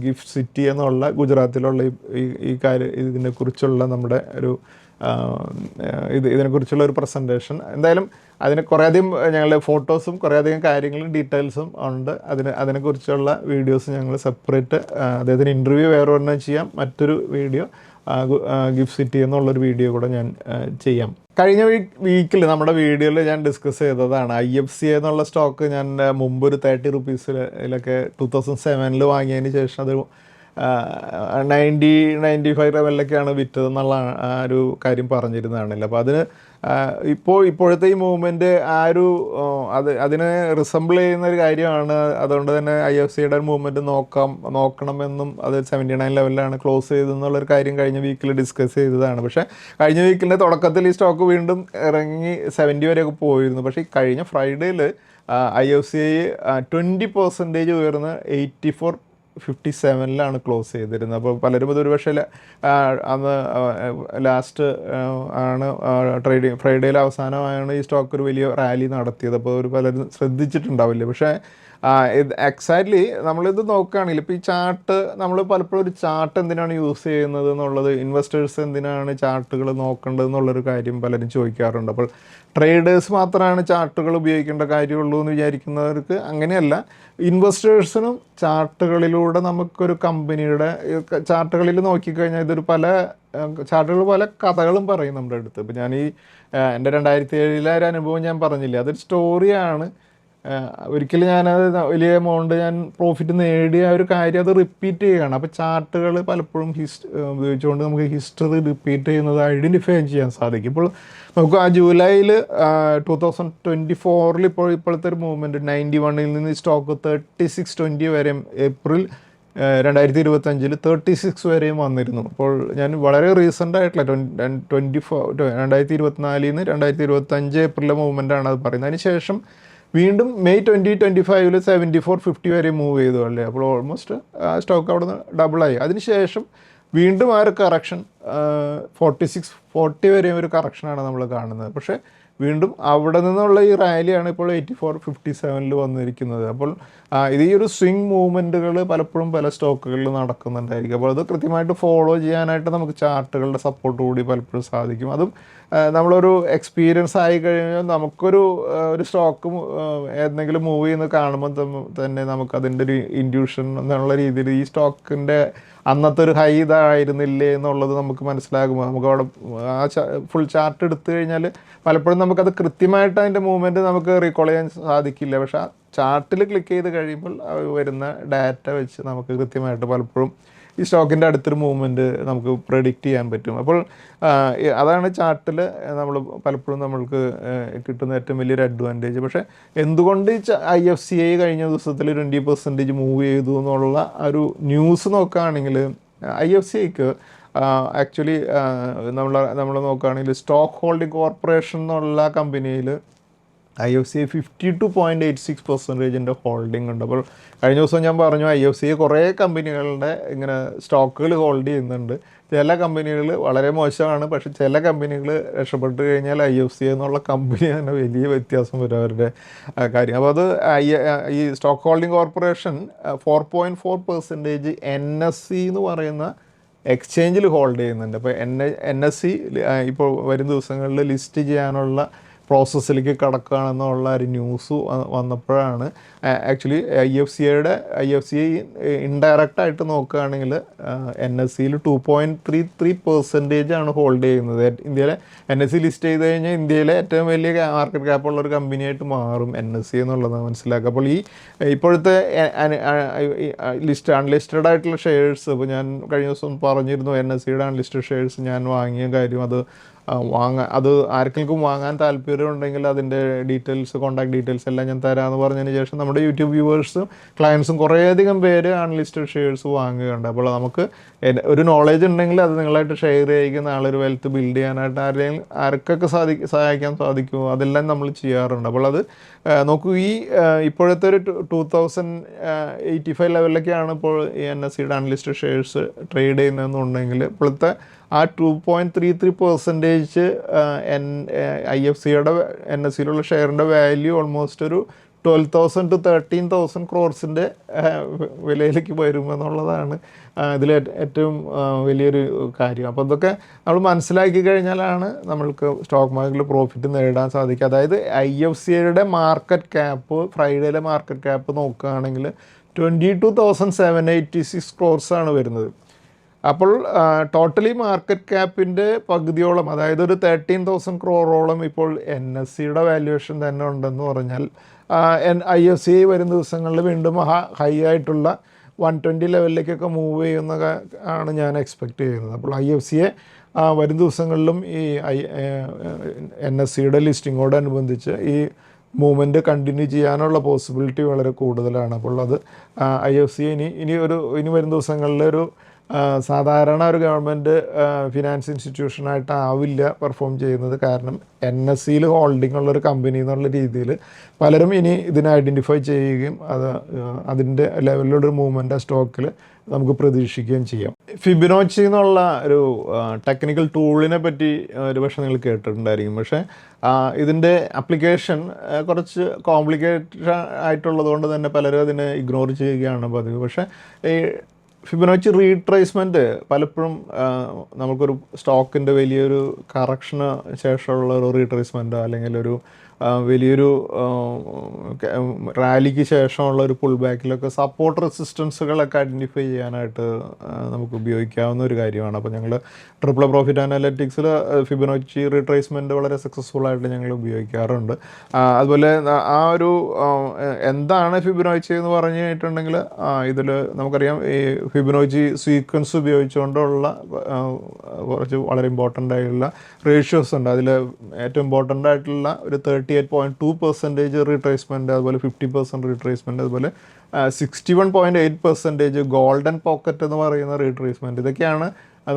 ഗിഫ്റ്റ് സിറ്റി എന്നുള്ള ഗുജറാത്തിലുള്ള ഈ ഇതിനെക്കുറിച്ചുള്ള നമ്മുടെ ഒരു ഇതിനെക്കുറിച്ചുള്ള ഒരു പ്രസൻറ്റേഷൻ. എന്തായാലും അതിന് കുറേയധികം ഞങ്ങളുടെ ഫോട്ടോസും കുറേയധികം കാര്യങ്ങളും ഡീറ്റെയിൽസും ഉണ്ട്. അതിനെക്കുറിച്ചുള്ള വീഡിയോസ് ഞങ്ങൾ സെപ്പറേറ്റ്, അദ്ദേഹത്തിന് ഇൻ്റർവ്യൂ വേറെ ഒരെണ്ണം ചെയ്യാം, മറ്റൊരു വീഡിയോ ഗിഫ്റ്റ് സിറ്റി എന്നുള്ളൊരു വീഡിയോ കൂടെ ഞാൻ ചെയ്യാം. കഴിഞ്ഞ വീക്കിൽ നമ്മുടെ വീഡിയോയിൽ ഞാൻ ഡിസ്കസ് ചെയ്തതാണ് IFCA എന്നുള്ള സ്റ്റോക്ക്. ഞാൻ മുമ്പ് ഒരു 30 റുപ്പീസിലൊക്കെ 2007 വാങ്ങിയതിന് ശേഷം അത് 90-95 ലെവലിലൊക്കെയാണ് വിറ്റതെന്നുള്ള ആ ഒരു കാര്യം പറഞ്ഞിരുന്നതാണല്ലോ. അപ്പോൾ അതിന് ഇപ്പോഴത്തെ ഈ മൂവ്മെൻറ്റ് അതിനെ റിസംബിൾ ചെയ്യുന്ന ഒരു കാര്യമാണ്. അതുകൊണ്ട് തന്നെ IFCയുടെ മൂവ്മെൻറ്റ് നോക്കണമെന്നും അത് 79 ലെവലിലാണ് ക്ലോസ് ചെയ്തതെന്നുള്ളൊരു കാര്യം കഴിഞ്ഞ വീക്കിൽ ഡിസ്കസ് ചെയ്തതാണ്. പക്ഷേ കഴിഞ്ഞ വീക്കിൻ്റെ തുടക്കത്തിൽ ഈ സ്റ്റോക്ക് വീണ്ടും ഇറങ്ങി 70 വരെയൊക്കെ പോയിരുന്നു. പക്ഷേ ഈ കഴിഞ്ഞ ഫ്രൈഡേയിൽ IFCA 20% ഉയർന്ന് 84.57 ക്ലോസ് ചെയ്തിരുന്നത്. അപ്പോൾ പലരും അത് ഒരുപക്ഷെ അന്ന് ലാസ്റ്റ് ആണ് ഫ്രൈഡേയിൽ അവസാനമായാണ് ഈ സ്റ്റോക്ക് ഒരു വലിയ റാലി നടത്തിയത്. അപ്പോൾ പലരും ശ്രദ്ധിച്ചിട്ടുണ്ടാവില്ല. പക്ഷേ എക്സാക്ട്ലി നമ്മളിത് നോക്കുകയാണെങ്കിൽ ഇപ്പോൾ ഈ ചാർട്ട്, നമ്മൾ പലപ്പോഴും ഒരു ചാർട്ട് എന്തിനാണ് യൂസ് ചെയ്യുന്നത് എന്നുള്ളത്, ഇൻവെസ്റ്റേഴ്സ് എന്തിനാണ് ചാർട്ടുകൾ നോക്കേണ്ടത് എന്നുള്ളൊരു കാര്യം പലരും ചോദിക്കാറുണ്ട്. അപ്പോൾ ട്രേഡേഴ്സ് മാത്രമാണ് ചാർട്ടുകൾ ഉപയോഗിക്കേണ്ട കാര്യമുള്ളൂ എന്ന് വിചാരിക്കുന്നവർക്ക് അങ്ങനെയല്ല. ഇൻവെസ്റ്റേഴ്സിനും ചാർട്ടുകളിലൂടെ നമുക്കൊരു കമ്പനിയുടെ ചാർട്ടുകളിൽ നോക്കിക്കഴിഞ്ഞാൽ ചാർട്ടുകൾ പല കഥകളും പറയും നമ്മുടെ അടുത്ത്. ഇപ്പോൾ ഞാൻ എൻ്റെ 2007 ഒരു അനുഭവം ഞാൻ പറഞ്ഞില്ലേ, അതൊരു സ്റ്റോറിയാണ്. ഒരിക്കലും ഞാനത് വലിയ എമൗണ്ട് ഞാൻ പ്രോഫിറ്റ് നേടിയ ഒരു കാര്യം അത് റിപ്പീറ്റ് ചെയ്യുകയാണ്. അപ്പോൾ ചാർട്ടുകൾ പലപ്പോഴും ഉപയോഗിച്ചുകൊണ്ട് നമുക്ക് ഹിസ്റ്ററി റിപ്പീറ്റ് ചെയ്യുന്നത് ഐഡൻറ്റിഫൈ ചെയ്യാൻ സാധിക്കും. ഇപ്പോൾ നമുക്ക് ആ ജൂലൈയിൽ 2024 ഇപ്പോഴത്തെ ഒരു മൂവ്മെൻറ്റ് 91 നിന്ന് സ്റ്റോക്ക് 36.20 വരെയും, ഏപ്രിൽ 2025 36 വരെയും വന്നിരുന്നു. അപ്പോൾ ഞാൻ വളരെ റീസെൻ്റ് ആയിട്ടുള്ള 2024 2025 ഏപ്രിലെ മൂവ്മെൻറ്റാണ് അത് പറയുന്നത്. അതിന് ശേഷം വീണ്ടും മെയ് 2025 74.50 വരെ മൂവ് ചെയ്തു അല്ലേ. അപ്പോൾ ഓൾമോസ്റ്റ് സ്റ്റോക്ക് അവിടെ നിന്ന് ഡബിളായി. അതിനുശേഷം വീണ്ടും ആ ഒരു കറക്ഷൻ 46-40 വരെയും ഒരു കറക്ഷനാണ് നമ്മൾ കാണുന്നത്. പക്ഷേ വീണ്ടും അവിടെ നിന്നുള്ള ഈ റാലിയാണ് ഇപ്പോൾ 84.57 വന്നിരിക്കുന്നത്. അപ്പോൾ ഇത് ഈ ഒരു സ്വിംഗ് മൂവ്മെൻറ്റുകൾ പലപ്പോഴും പല സ്റ്റോക്കുകളിൽ നടക്കുന്നുണ്ടായിരിക്കും. അപ്പോൾ അത് കൃത്യമായിട്ട് ഫോളോ ചെയ്യാനായിട്ട് നമുക്ക് ചാർട്ടുകളുടെ സപ്പോർട്ട് കൂടി പലപ്പോഴും സാധിക്കും. അതും നമ്മളൊരു എക്സ്പീരിയൻസ് ആയി കഴിഞ്ഞാൽ നമുക്കൊരു സ്റ്റോക്ക് എന്തെങ്കിലും മൂവ് ചെയ്യുന്നത് കാണുമ്പോൾ തന്നെ നമുക്കതിൻ്റെ ഒരു ഇൻഡ്യൂഷൻ എന്നുള്ള രീതിയിൽ ഈ സ്റ്റോക്കിൻ്റെ അന്നത്തെ ഒരു ഹൈ ഇതായിരുന്നില്ലേ എന്നുള്ളത് നമുക്ക് മനസ്സിലാകുമ്പോൾ നമുക്ക് അവിടെ ആ ഫുൾ ചാർട്ട് എടുത്തു കഴിഞ്ഞാൽ പലപ്പോഴും നമുക്കത് കൃത്യമായിട്ട് അതിൻ്റെ മൂവ്മെൻറ്റ് നമുക്ക് റീകോൾ ചെയ്യാൻ സാധിക്കില്ല. പക്ഷേ ആ ചാർട്ടിൽ ക്ലിക്ക് ചെയ്ത് കഴിയുമ്പോൾ വരുന്ന ഡാറ്റ വെച്ച് നമുക്ക് കൃത്യമായിട്ട് പലപ്പോഴും ഈ സ്റ്റോക്കിൻ്റെ അടുത്തൊരു മൂവ്മെൻറ്റ് നമുക്ക് പ്രെഡിക്റ്റ് ചെയ്യാൻ പറ്റും. അപ്പോൾ അതാണ് ചാർട്ടിൽ നമ്മൾ പലപ്പോഴും നമ്മൾക്ക് കിട്ടുന്ന ഏറ്റവും വലിയൊരു അഡ്വാൻറ്റേജ്. പക്ഷേ എന്തുകൊണ്ട് IFCA കഴിഞ്ഞ ദിവസത്തിൽ 20% മൂവ് ചെയ്തു എന്നുള്ള ഒരു ന്യൂസ് നോക്കുകയാണെങ്കിൽ IFCAക്ക് ആക്ച്വലി നമ്മൾ നോക്കുകയാണെങ്കിൽ സ്റ്റോക്ക് ഹോൾഡിംഗ് കോർപ്പറേഷൻ എന്നുള്ള കമ്പനിയിൽ IFCI 52.86% ഹോൾഡിംഗ് ഉണ്ട്. അപ്പോൾ കഴിഞ്ഞ ദിവസം ഞാൻ പറഞ്ഞു IFCI കുറേ കമ്പനികളുടെ ഇങ്ങനെ സ്റ്റോക്കുകൾ ഹോൾഡ് ചെയ്യുന്നുണ്ട്. ചില കമ്പനികൾ വളരെ മോശമാണ്, പക്ഷേ ചില കമ്പനികൾ രക്ഷപ്പെട്ട് കഴിഞ്ഞാൽ IFCI എന്നുള്ള കമ്പനി തന്നെ വലിയ വ്യത്യാസം വരും അവരുടെ കാര്യം. അപ്പോൾ അത് ഈ സ്റ്റോക്ക് ഹോൾഡിംഗ് കോർപ്പറേഷൻ 4.4% NSE എന്ന് പറയുന്ന എക്സ്ചേഞ്ചിൽ ഹോൾഡ് ചെയ്യുന്നുണ്ട്. അപ്പോൾ NSE ഇപ്പോൾ വരും ദിവസങ്ങളിൽ ലിസ്റ്റ് ചെയ്യാനുള്ള പ്രോസസ്സിലേക്ക് കടക്കുകയാണെന്നുള്ള ഒരു ന്യൂസ് വന്നപ്പോഴാണ് ആക്ച്വലി IFCI ഇൻഡയറക്റ്റായിട്ട് നോക്കുകയാണെങ്കിൽ NSEയിൽ 2.33% ആണ് ഹോൾഡ് ചെയ്യുന്നത്. ഇന്ത്യയിലെ NSE ലിസ്റ്റ് ചെയ്ത് കഴിഞ്ഞാൽ ഇന്ത്യയിലെ ഏറ്റവും വലിയ മാർക്കറ്റ് ക്യാപ്പുള്ള ഒരു കമ്പനിയായിട്ട് മാറും NSE എന്നുള്ളത് മനസ്സിലാക്കുക. അപ്പോൾ ഇപ്പോഴത്തെ അൺലിസ്റ്റഡ് ആയിട്ടുള്ള ഷെയർസ്, ഇപ്പോൾ ഞാൻ കഴിഞ്ഞ ദിവസം പറഞ്ഞിരുന്നു NSEയുടെ അൺലിസ്റ്റഡ് ഷെയർസ് ഞാൻ വാങ്ങിയ കാര്യം, അത് ആർക്കെങ്കിലും വാങ്ങാൻ താല്പര്യമുണ്ടെങ്കിൽ അതിൻ്റെ ഡീറ്റെയിൽസ്, കോൺടാക്ട് ഡീറ്റെയിൽസ് എല്ലാം ഞാൻ തരാമെന്ന് പറഞ്ഞതിന് ശേഷം നമ്മുടെ യൂട്യൂബ് വ്യൂവേഴ്സും ക്ലയൻസും കുറേയധികം പേര് അൺലിസ്റ്റഡ് ഷെയർസ് വാങ്ങുകയുണ്ട്. അപ്പോൾ നമുക്ക് ഒരു നോളേജ് ഉണ്ടെങ്കിൽ അത് നിങ്ങളായിട്ട് ഷെയർ ചെയ്യുക, നാളെ ഒരു വെൽത്ത് ബിൽഡ് ചെയ്യാനായിട്ട് ആർക്കൊക്കെ സഹായിക്കാൻ സാധിക്കുമോ അതെല്ലാം നമ്മൾ ചെയ്യാറുണ്ട്. അപ്പോൾ അത് നോക്കൂ, ഇപ്പോഴത്തെ ഒരു 2085 ലെവലിലൊക്കെയാണ് ഇപ്പോൾ ഈ NSEയുടെ അൺലിസ്റ്റഡ് ഷെയർസ് ട്രേഡ് ചെയ്യുന്നതെന്നുണ്ടെങ്കിൽ ഇപ്പോഴത്തെ ആ 2.33% IFCയുടെ NSEയിലുള്ള ഷെയറിൻ്റെ വാല്യൂ ഓൾമോസ്റ്റ് ഒരു 12,000 to 13,000 crores വിലയിലേക്ക് വരുമെന്നുള്ളതാണ് ഇതിൽ ഏറ്റവും വലിയൊരു കാര്യം. അപ്പോൾ ഇതൊക്കെ നമ്മൾ മനസ്സിലാക്കി കഴിഞ്ഞാലാണ് നമ്മൾക്ക് സ്റ്റോക്ക് മാർക്കറ്റിൽ പ്രോഫിറ്റ് നേടാൻ സാധിക്കുക. അതായത് IFCയുടെ മാർക്കറ്റ് ക്യാപ്പ്, ഫ്രൈഡേയിലെ മാർക്കറ്റ് ക്യാപ്പ് നോക്കുകയാണെങ്കിൽ 22,786 crores ആണ് വരുന്നത്. അപ്പോൾ ടോട്ടലി മാർക്കറ്റ് ക്യാപ്പിൻ്റെ പകുതിയോളം, അതായത് ഒരു 13,000 crore ഇപ്പോൾ NSEയുടെ വാല്യുവേഷൻ തന്നെ ഉണ്ടെന്ന് പറഞ്ഞാൽ IFCI വരും ദിവസങ്ങളിൽ വീണ്ടും ഹൈ ആയിട്ടുള്ള 120 ലെവലിലേക്കൊക്കെ മൂവ് ചെയ്യുന്ന ആണ് ഞാൻ എക്സ്പെക്റ്റ് ചെയ്യുന്നത്. അപ്പോൾ IFCI വരും ദിവസങ്ങളിലും ഈ NSEയുടെ ലിസ്റ്റിങ്ങോടനുബന്ധിച്ച് ഈ മൂവ്മെൻറ്റ് കണ്ടിന്യൂ ചെയ്യാനുള്ള പോസിബിലിറ്റി വളരെ കൂടുതലാണ്. അപ്പോൾ അത് IFCI ഇനി വരും ദിവസങ്ങളിൽ സാധാരണ ഒരു ഗവൺമെൻറ് ഫിനാൻസ് ഇൻസ്റ്റിറ്റ്യൂഷനായിട്ടാവില്ല പെർഫോം ചെയ്യുന്നത്. കാരണം NSEയിൽ ഹോൾഡിംഗ് ഉള്ളൊരു കമ്പനി എന്നുള്ള രീതിയിൽ പലരും ഇനി ഇതിനെ ഐഡൻറ്റിഫൈ ചെയ്യുകയും അതിൻ്റെ ലെവലിലൊരു മൂവ്മെൻറ്റ് ആ സ്റ്റോക്കിൽ നമുക്ക് പ്രതീക്ഷിക്കുകയും ചെയ്യാം. ഫിബൊനാച്ചി എന്നുള്ള ഒരു ടെക്നിക്കൽ ടൂളിനെ പറ്റി ഒരുപക്ഷെ നിങ്ങൾ കേട്ടിട്ടുണ്ടായിരിക്കും. പക്ഷേ ഇതിൻ്റെ അപ്ലിക്കേഷൻ കുറച്ച് കോംപ്ലിക്കേറ്റഡ് ആയിട്ടുള്ളത് കൊണ്ട് തന്നെ പലരും അതിനെ ഇഗ്നോർ ചെയ്യുകയാണ് പതിവ്. പക്ഷേ ഈ ഫിബൊനാച്ചി റീട്രേസ്മെൻറ്റ് പലപ്പോഴും നമുക്കൊരു സ്റ്റോക്കിൻ്റെ വലിയൊരു കറക്ഷന് ശേഷമുള്ള ഒരു റീട്രേസ്മെൻറ്റോ അല്ലെങ്കിൽ ഒരു വലിയൊരു റാലിക്ക് ശേഷമുള്ള ഒരു പുൾ ബാക്കിലൊക്കെ സപ്പോർട്ട് റെസിസ്റ്റൻസുകളൊക്കെ ഐഡൻറ്റിഫൈ ചെയ്യാനായിട്ട് നമുക്ക് ഉപയോഗിക്കാവുന്ന ഒരു കാര്യമാണ്. അപ്പോൾ ഞങ്ങൾ ട്രിപ്പിൾ പ്രോഫിറ്റ് അനാലിറ്റിക്സിൽ ഫിബൊനാച്ചി റീട്രേസ്മെൻറ്റ് വളരെ സക്സസ്ഫുൾ ആയിട്ട് ഞങ്ങൾ ഉപയോഗിക്കാറുണ്ട്. അതുപോലെ ആ ഒരു എന്താണ് ഫിബൊനാച്ചി എന്ന് പറഞ്ഞു കഴിഞ്ഞിട്ടുണ്ടെങ്കിൽ ഇതിൽ നമുക്കറിയാം ഈ ഫിബൊനാച്ചി സീക്വൻസ് ഉപയോഗിച്ചുകൊണ്ടുള്ള കുറച്ച് വളരെ ഇമ്പോർട്ടൻ്റ് ആയിട്ടുള്ള റേഷ്യോസ് ഉണ്ട്. അതിൽ ഏറ്റവും ഇമ്പോർട്ടൻ്റ് ആയിട്ടുള്ള ഒരു 38.2% റീട്രേസ്മെൻറ്റ്, അതുപോലെ 50% റീട്രേസ്മെൻറ്റ്, അതുപോലെ 61.8% ഗോൾഡൻ പോക്കറ്റ് എന്ന് പറയുന്ന റീട്രേസ്മെൻറ്റ്. ഇതൊക്കെയാണ്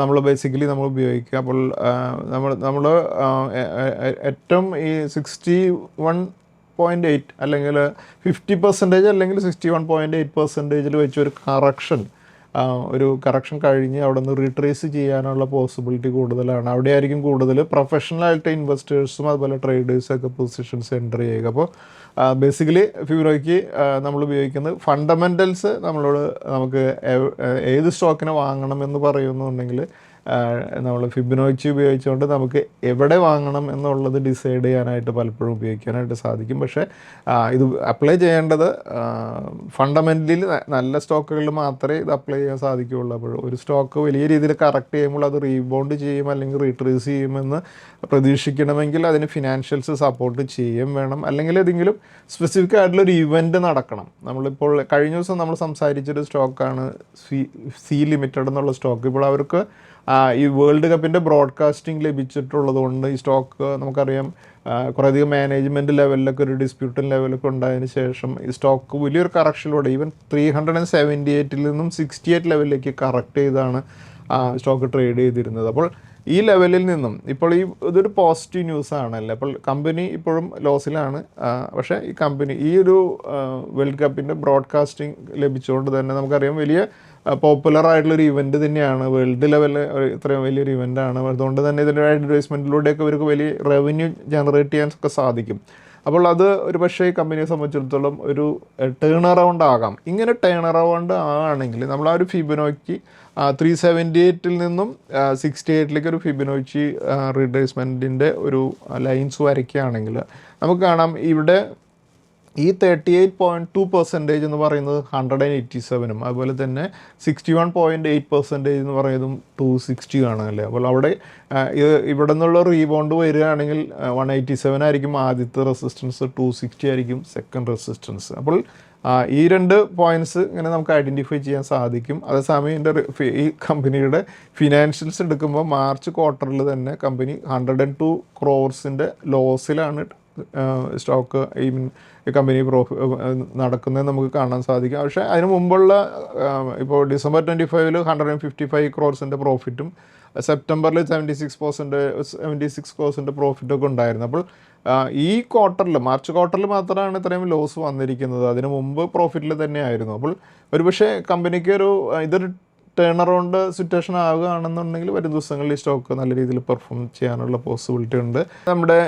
നമ്മൾ ബേസിക്കലി നമ്മൾ ഉപയോഗിക്കുക. അപ്പോൾ നമ്മൾ ഏറ്റവും ഈ 61.8 അല്ലെങ്കിൽ 50% അല്ലെങ്കിൽ 61.8% വെച്ചൊരു കറക്ഷൻ കഴിഞ്ഞ് അവിടെ നിന്ന് റീട്രേസ് ചെയ്യാനുള്ള പോസിബിലിറ്റി കൂടുതലാണ്. അവിടെ ആയിരിക്കും കൂടുതൽ പ്രൊഫഷണലായിട്ട് ഇൻവെസ്റ്റേഴ്സും അതുപോലെ ട്രേഡേഴ്സൊക്കെ പൊസിഷൻസ് എൻ്റർ ചെയ്യുക. അപ്പോൾ ബേസിക്കലി ഫിബൊനാച്ചി നമ്മൾ ഉപയോഗിക്കുന്നത് ഫണ്ടമെൻ്റൽസ് നമുക്ക് ഏത് സ്റ്റോക്കിനെ വാങ്ങണമെന്ന് പറയുന്നുണ്ടെങ്കിൽ നമ്മൾ ഫിബൊനാച്ചി ഉപയോഗിച്ചുകൊണ്ട് നമുക്ക് എവിടെ വാങ്ങണം എന്നുള്ളത് ഡിസൈഡ് ചെയ്യാനായിട്ട് പലപ്പോഴും ഉപയോഗിക്കാനായിട്ട് സാധിക്കും. പക്ഷേ ഇത് അപ്ലൈ ചെയ്യേണ്ടത് ഫണ്ടമെൻ്റലി നല്ല സ്റ്റോക്കുകളിൽ മാത്രമേ ഇത് അപ്ലൈ ചെയ്യാൻ സാധിക്കുകയുള്ളൂ. അപ്പോൾ ഒരു സ്റ്റോക്ക് വലിയ രീതിയിൽ കറക്റ്റ് ചെയ്യുമ്പോൾ അത് റീബൗണ്ട് ചെയ്യും അല്ലെങ്കിൽ റീട്രേസ് ചെയ്യുമെന്ന് പ്രതീക്ഷിക്കണമെങ്കിൽ അതിന് ഫിനാൻഷ്യൽസ് സപ്പോർട്ട് ചെയ്യും വേണം, അല്ലെങ്കിൽ ഏതെങ്കിലും സ്പെസിഫിക് ആയിട്ടുള്ളൊരു ഇവൻറ്റ് നടക്കണം. നമ്മളിപ്പോൾ കഴിഞ്ഞ ദിവസം നമ്മൾ സംസാരിച്ചൊരു സ്റ്റോക്കാണ് സി ലിമിറ്റഡ് എന്നുള്ള സ്റ്റോക്ക്. ഇപ്പോൾ അവർക്ക് ഈ വേൾഡ് കപ്പിൻ്റെ ബ്രോഡ്കാസ്റ്റിംഗ് ലഭിച്ചിട്ടുള്ളത് കൊണ്ട് ഈ സ്റ്റോക്ക് നമുക്കറിയാം കുറേയധികം മാനേജ്മെൻറ്റ് ലെവലിലൊക്കെ ഒരു ഡിസ്പ്യൂട്ടൻ ലെവലൊക്കെ ഉണ്ടായതിന് ശേഷം ഈ സ്റ്റോക്ക് വലിയൊരു കറക്ഷനിലൂടെ ഈവൻ 378 നിന്നും 68 ലെവലിലേക്ക് കറക്റ്റ് ചെയ്താണ് സ്റ്റോക്ക് ട്രേഡ് ചെയ്തിരുന്നത്. അപ്പോൾ ഈ ലെവലിൽ നിന്നും ഇപ്പോൾ ഇതൊരു പോസിറ്റീവ് ന്യൂസ് ആണല്ലോ. അപ്പോൾ കമ്പനി ഇപ്പോഴും ലോസിലാണ്, പക്ഷേ ഈ കമ്പനി ഈ ഒരു വേൾഡ് കപ്പിൻ്റെ ബ്രോഡ്കാസ്റ്റിംഗ് ലഭിച്ചുകൊണ്ട് തന്നെ നമുക്കറിയാം വലിയ പോപ്പുലർ ആയിട്ടുള്ളൊരു ഇവൻറ്റ് തന്നെയാണ്, വേൾഡ് ലെവലിൽ ഇത്രയും വലിയൊരു ഇവൻ്റാണ്. അതുകൊണ്ട് തന്നെ ഇതിൻ്റെ അഡ്വർടൈസ്മെൻറ്റിലൂടെയൊക്കെ ഇവർക്ക് വലിയ റവന്യൂ ജനറേറ്റ് ചെയ്യാനൊക്കെ സാധിക്കും. അപ്പോൾ അത് ഒരു പക്ഷേ ഈ കമ്പനിയെ സംബന്ധിച്ചിടത്തോളം ഒരു ടേൺ അറൗണ്ട് ആകാം. ഇങ്ങനെ ടേൺ അറൗണ്ട് ആണെങ്കിൽ നമ്മൾ ആ ഒരു ഫിബൊനാച്ചി 378 നിന്നും 68 ഒരു ഫിബൊനാച്ചി റിട്രേസ്മെൻറ്റിൻ്റെ ഒരു ലൈൻസ് വരയ്ക്കുകയാണെങ്കിൽ നമുക്ക് കാണാം ഇവിടെ ഈ 38.2% എന്ന് പറയുന്നത് 187 അതുപോലെ തന്നെ 61.8% എന്ന് പറയുന്നതും 260 ആണല്ലേ. അപ്പോൾ അവിടെ ഇവിടെ നിന്നുള്ള റീബൗണ്ട് വരികയാണെങ്കിൽ 187 ആയിരിക്കും ആദ്യത്തെ റെസിസ്റ്റൻസ്, 260 ആയിരിക്കും സെക്കൻഡ് റെസിസ്റ്റൻസ്. അപ്പോൾ ഈ രണ്ട് പോയിൻറ്റ്സ് ഇങ്ങനെ നമുക്ക് ഐഡൻറ്റിഫൈ ചെയ്യാൻ സാധിക്കും. അതേസമയം ഈ കമ്പനിയുടെ ഫിനാൻഷ്യൽസ് എടുക്കുമ്പോൾ മാർച്ച് ക്വാർട്ടറിൽ തന്നെ കമ്പനി 102 ക്രോർസിൻ്റെ ലോസിലാണ് സ്റ്റോക്ക് ഈ കമ്പനി നടക്കുന്നത് നമുക്ക് കാണാൻ സാധിക്കും. പക്ഷേ അതിന് മുമ്പുള്ള ഇപ്പോൾ December 25 155 ക്രോർസിൻ്റെ പ്രോഫിറ്റും സെപ്റ്റംബറിൽ 76 ക്രോർസിൻ്റെ പ്രോഫിറ്റൊക്കെ ഉണ്ടായിരുന്നു. അപ്പോൾ ഈ ക്വാർട്ടറിൽ മാർച്ച് ക്വാർട്ടറിൽ മാത്രമാണ് ഇത്രയും ലോസ് വന്നിരിക്കുന്നത്. അതിന് മുമ്പ് പ്രോഫിറ്റിൽ തന്നെയായിരുന്നു. അപ്പോൾ ഒരുപക്ഷെ കമ്പനിക്ക് ഇതൊരു ടേൺ അറൗണ്ട് സിറ്റുവേഷൻ ആവുകയാണെന്നുണ്ടെങ്കിൽ വരും ദിവസങ്ങളിൽ ഈ സ്റ്റോക്ക് നല്ല രീതിയിൽ പെർഫോം ചെയ്യാനുള്ള പോസിബിലിറ്റി ഉണ്ട്. നമ്മുടെ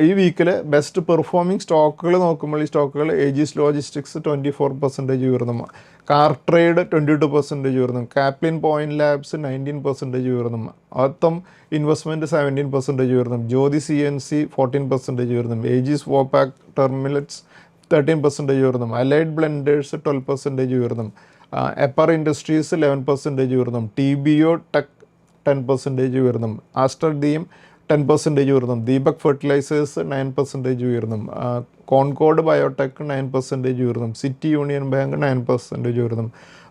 ഈ വീക്കിൽ ബെസ്റ്റ് പെർഫോമിംഗ് സ്റ്റോക്കുകൾ നോക്കുമ്പോൾ ഈ സ്റ്റോക്കുകൾ ഏജീസ് ലോജിസ്റ്റിക്സ് 24% ഉയർന്നു, കാർ ട്രേഡ് 22% ഉയർന്നു, കാപ്ലിൻ പോയിന്റ് ലാബ്സ് 19% ഉയർന്നു, അത്തം ഇൻവെസ്റ്റ്മെൻറ്റ് 17% ഉയർന്നു, ജ്യോതി CNC 14% ഉയർന്നു, ഏജീസ് വോപാക് ടെർമിനൽസ് 13% ഉയർന്നു, അലൈഡ് ബ്ലെൻഡേഴ്സ് 12% ഉയർന്നു, എപ്പർ ഇൻഡസ്ട്രീസ് 11% ഉയർന്നു, TBO ടെക് 10% ഉയർന്നു, ആസ്റ്റർ DM 10% ഉയർന്നു, ദീപക് ഫെർട്ടിലൈസേഴ്സ് 9% ഉയർന്നു, കോൺകോഡ് ബയോടെക് 9% ഉയർന്നു, സിറ്റി യൂണിയൻ ബാങ്ക് 9% ഉയർന്നു,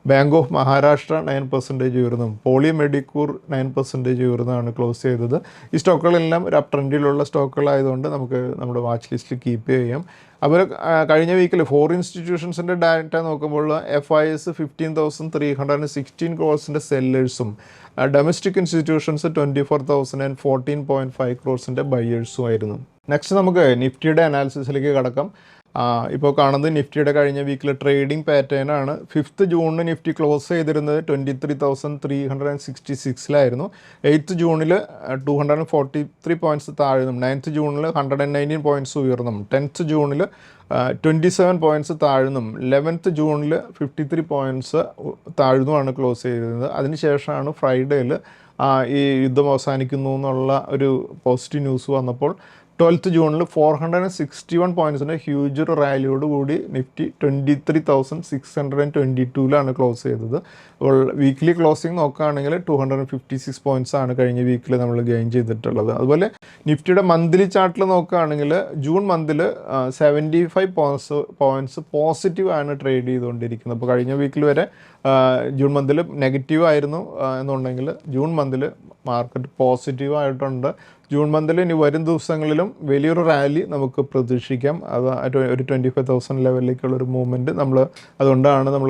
ബാങ്ക് ഓഫ് മഹാരാഷ്ട്ര 9% ഉയർന്നു, പോളി മെഡിക്കൂർ 9% ഉയർന്നാണ് ക്ലോസ് ചെയ്തത്. ഈ സ്റ്റോക്കുകളെല്ലാം ഒരു അപ് ട്രെൻഡിലുള്ള സ്റ്റോക്കുകളായതുകൊണ്ട് നമുക്ക് നമ്മുടെ വാച്ച് ലിസ്റ്റിൽ കീപ്പ് ചെയ്യാം. അതുപോലെ കഴിഞ്ഞ വീക്കിൽ 4 ഇൻസ്റ്റിറ്റ്യൂഷൻസിൻ്റെ ഡാറ്റ നോക്കുമ്പോൾ FIS 15,316 ക്രോർസിൻ്റെ സെല്ലേഴ്സും ഡൊമസ്റ്റിക് ഇൻസ്റ്റിറ്റ്യൂഷൻസ് 24,014.5 ക്രോർസിൻ്റെ ബയേഴ്സും ആയിരുന്നു. നെക്സ്റ്റ് നമുക്ക് നിഫ്റ്റിയുടെ അനാലിസിസിലേക്ക് കടക്കാം. ഇപ്പോൾ കാണുന്നത് നിഫ്റ്റിയുടെ കഴിഞ്ഞ വീക്കിലെ ട്രേഡിംഗ് പാറ്റേൺ ആണ്. 5th ജൂണിന് നിഫ്റ്റി ക്ലോസ് ചെയ്തിരുന്നത് 23,366 8th ജൂണിൽ 243 പോയിൻറ്റ്സ് താഴ്ന്നും, 9th ജൂണിൽ 119 പോയിൻറ്റ്സ് ഉയർന്നും, 10th ജൂണിൽ 27 പോയിൻറ്റ്സ് താഴ്ന്നും, 11th ജൂണിൽ 53 പോയിൻറ്റ്സ് താഴ്ന്നുമാണ് ക്ലോസ് ചെയ്തിരുന്നത്. അതിനുശേഷമാണ് ഫ്രൈഡേയിൽ ഈ യുദ്ധം അവസാനിക്കുന്നു എന്നുള്ള ഒരു പോസിറ്റീവ് ന്യൂസ് വന്നപ്പോൾ 12th ജൂണിൽ 461 പോയിൻറ്റ്സിൻ്റെ ഹ്യൂജ് റാലിയോടുകൂടി നിഫ്റ്റി 23,622 ക്ലോസ് ചെയ്തത്. അപ്പോൾ വീക്ക്ലി ക്ലോസിംഗ് നോക്കുകയാണെങ്കിൽ 256 പോയിൻറ്റ്സ് ആണ് കഴിഞ്ഞ വീക്കിൽ നമ്മൾ ഗെയിൻ ചെയ്തിട്ടുള്ളത്. അതുപോലെ നിഫ്റ്റിയുടെ മന്ത്ലി ചാർട്ടിൽ നോക്കുകയാണെങ്കിൽ ജൂൺ മന്തിൽ 75 പോയിൻറ്റ്സ് പോസിറ്റീവ് ആണ് ട്രേഡ് ചെയ്തുകൊണ്ടിരിക്കുന്നത്. അപ്പോൾ കഴിഞ്ഞ വീക്കിൽ വരെ ജൂൺ മന്തിൽ നെഗറ്റീവ് ആയിരുന്നു എന്നുണ്ടെങ്കിൽ ജൂൺ മന്തിൽ മാർക്കറ്റ് പോസിറ്റീവ് ആയിട്ടുണ്ട്. ജൂൺ മന്തിൽ ഇനി വരും ദിവസങ്ങളിലും വലിയൊരു റാലി നമുക്ക് പ്രതീക്ഷിക്കാം. അത് ഒരു 25,000 ലെവലിലേക്കുള്ളൊരു മൂവ്മെൻറ്റ് അതുകൊണ്ടാണ് നമ്മൾ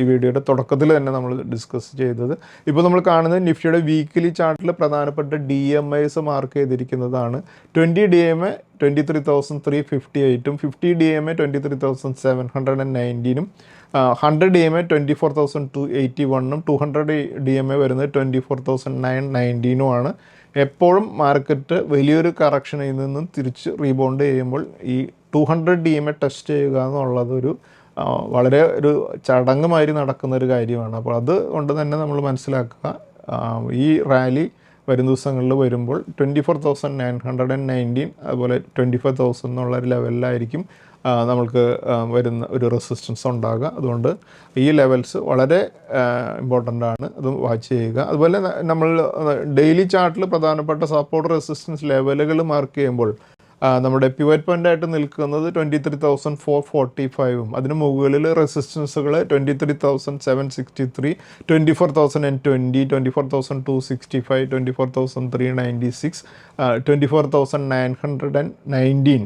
ഈ വീഡിയോയുടെ തുടക്കത്തിൽ തന്നെ നമ്മൾ ഡിസ്കസ് ചെയ്തത്. ഇപ്പോൾ നമ്മൾ കാണുന്നത് നിഫ്റ്റിയുടെ വീക്കിലി ചാർട്ടിൽ പ്രധാനപ്പെട്ട DMAs mark ചെയ്തിരിക്കുന്നതാണ്. 20 DMA 23,358, 50 DMA 23,719, 100 DMA 24,281, 200 DMA വരുന്നത് 24,919 എപ്പോഴും മാർക്കറ്റ് വലിയൊരു കറക്ഷനിൽ നിന്നും തിരിച്ച് റീബൗണ്ട് ചെയ്യുമ്പോൾ ഈ 200 DMA ടെസ്റ്റ് ചെയ്യുക എന്നുള്ളതൊരു വളരെ ഒരു ചടങ്ങ് മാതിരി നടക്കുന്നൊരു കാര്യമാണ്. അപ്പോൾ അതുകൊണ്ട് തന്നെ നമ്മൾ മനസ്സിലാക്കുക, ഈ റാലി വരും ദിവസങ്ങളിൽ വരുമ്പോൾ 24,919 അതുപോലെ 25,000 എന്നുള്ള ഒരു ലെവലിലായിരിക്കും നമ്മൾക്ക് വരുന്ന ഒരു റെസിസ്റ്റൻസ് ഉണ്ടാകുക. അതുകൊണ്ട് ഈ ലെവൽസ് വളരെ ഇമ്പോർട്ടൻ്റ് ആണ്, അത് വാച്ച് ചെയ്യുക. അതുപോലെ നമ്മൾ ഡെയിലി ചാർട്ടിൽ പ്രധാനപ്പെട്ട സപ്പോർട്ട് റെസിസ്റ്റൻസ് ലെവലുകൾ മാർക്ക് ചെയ്യുമ്പോൾ നമ്മുടെ പിവറ്റ് പോയിൻ്റ് ആയിട്ട് നിൽക്കുന്നത് 23,445, അതിന് മുകളിൽ റെസിസ്റ്റൻസുകൾ 23,763, 24,020, 24,265, 24,396, 24,919,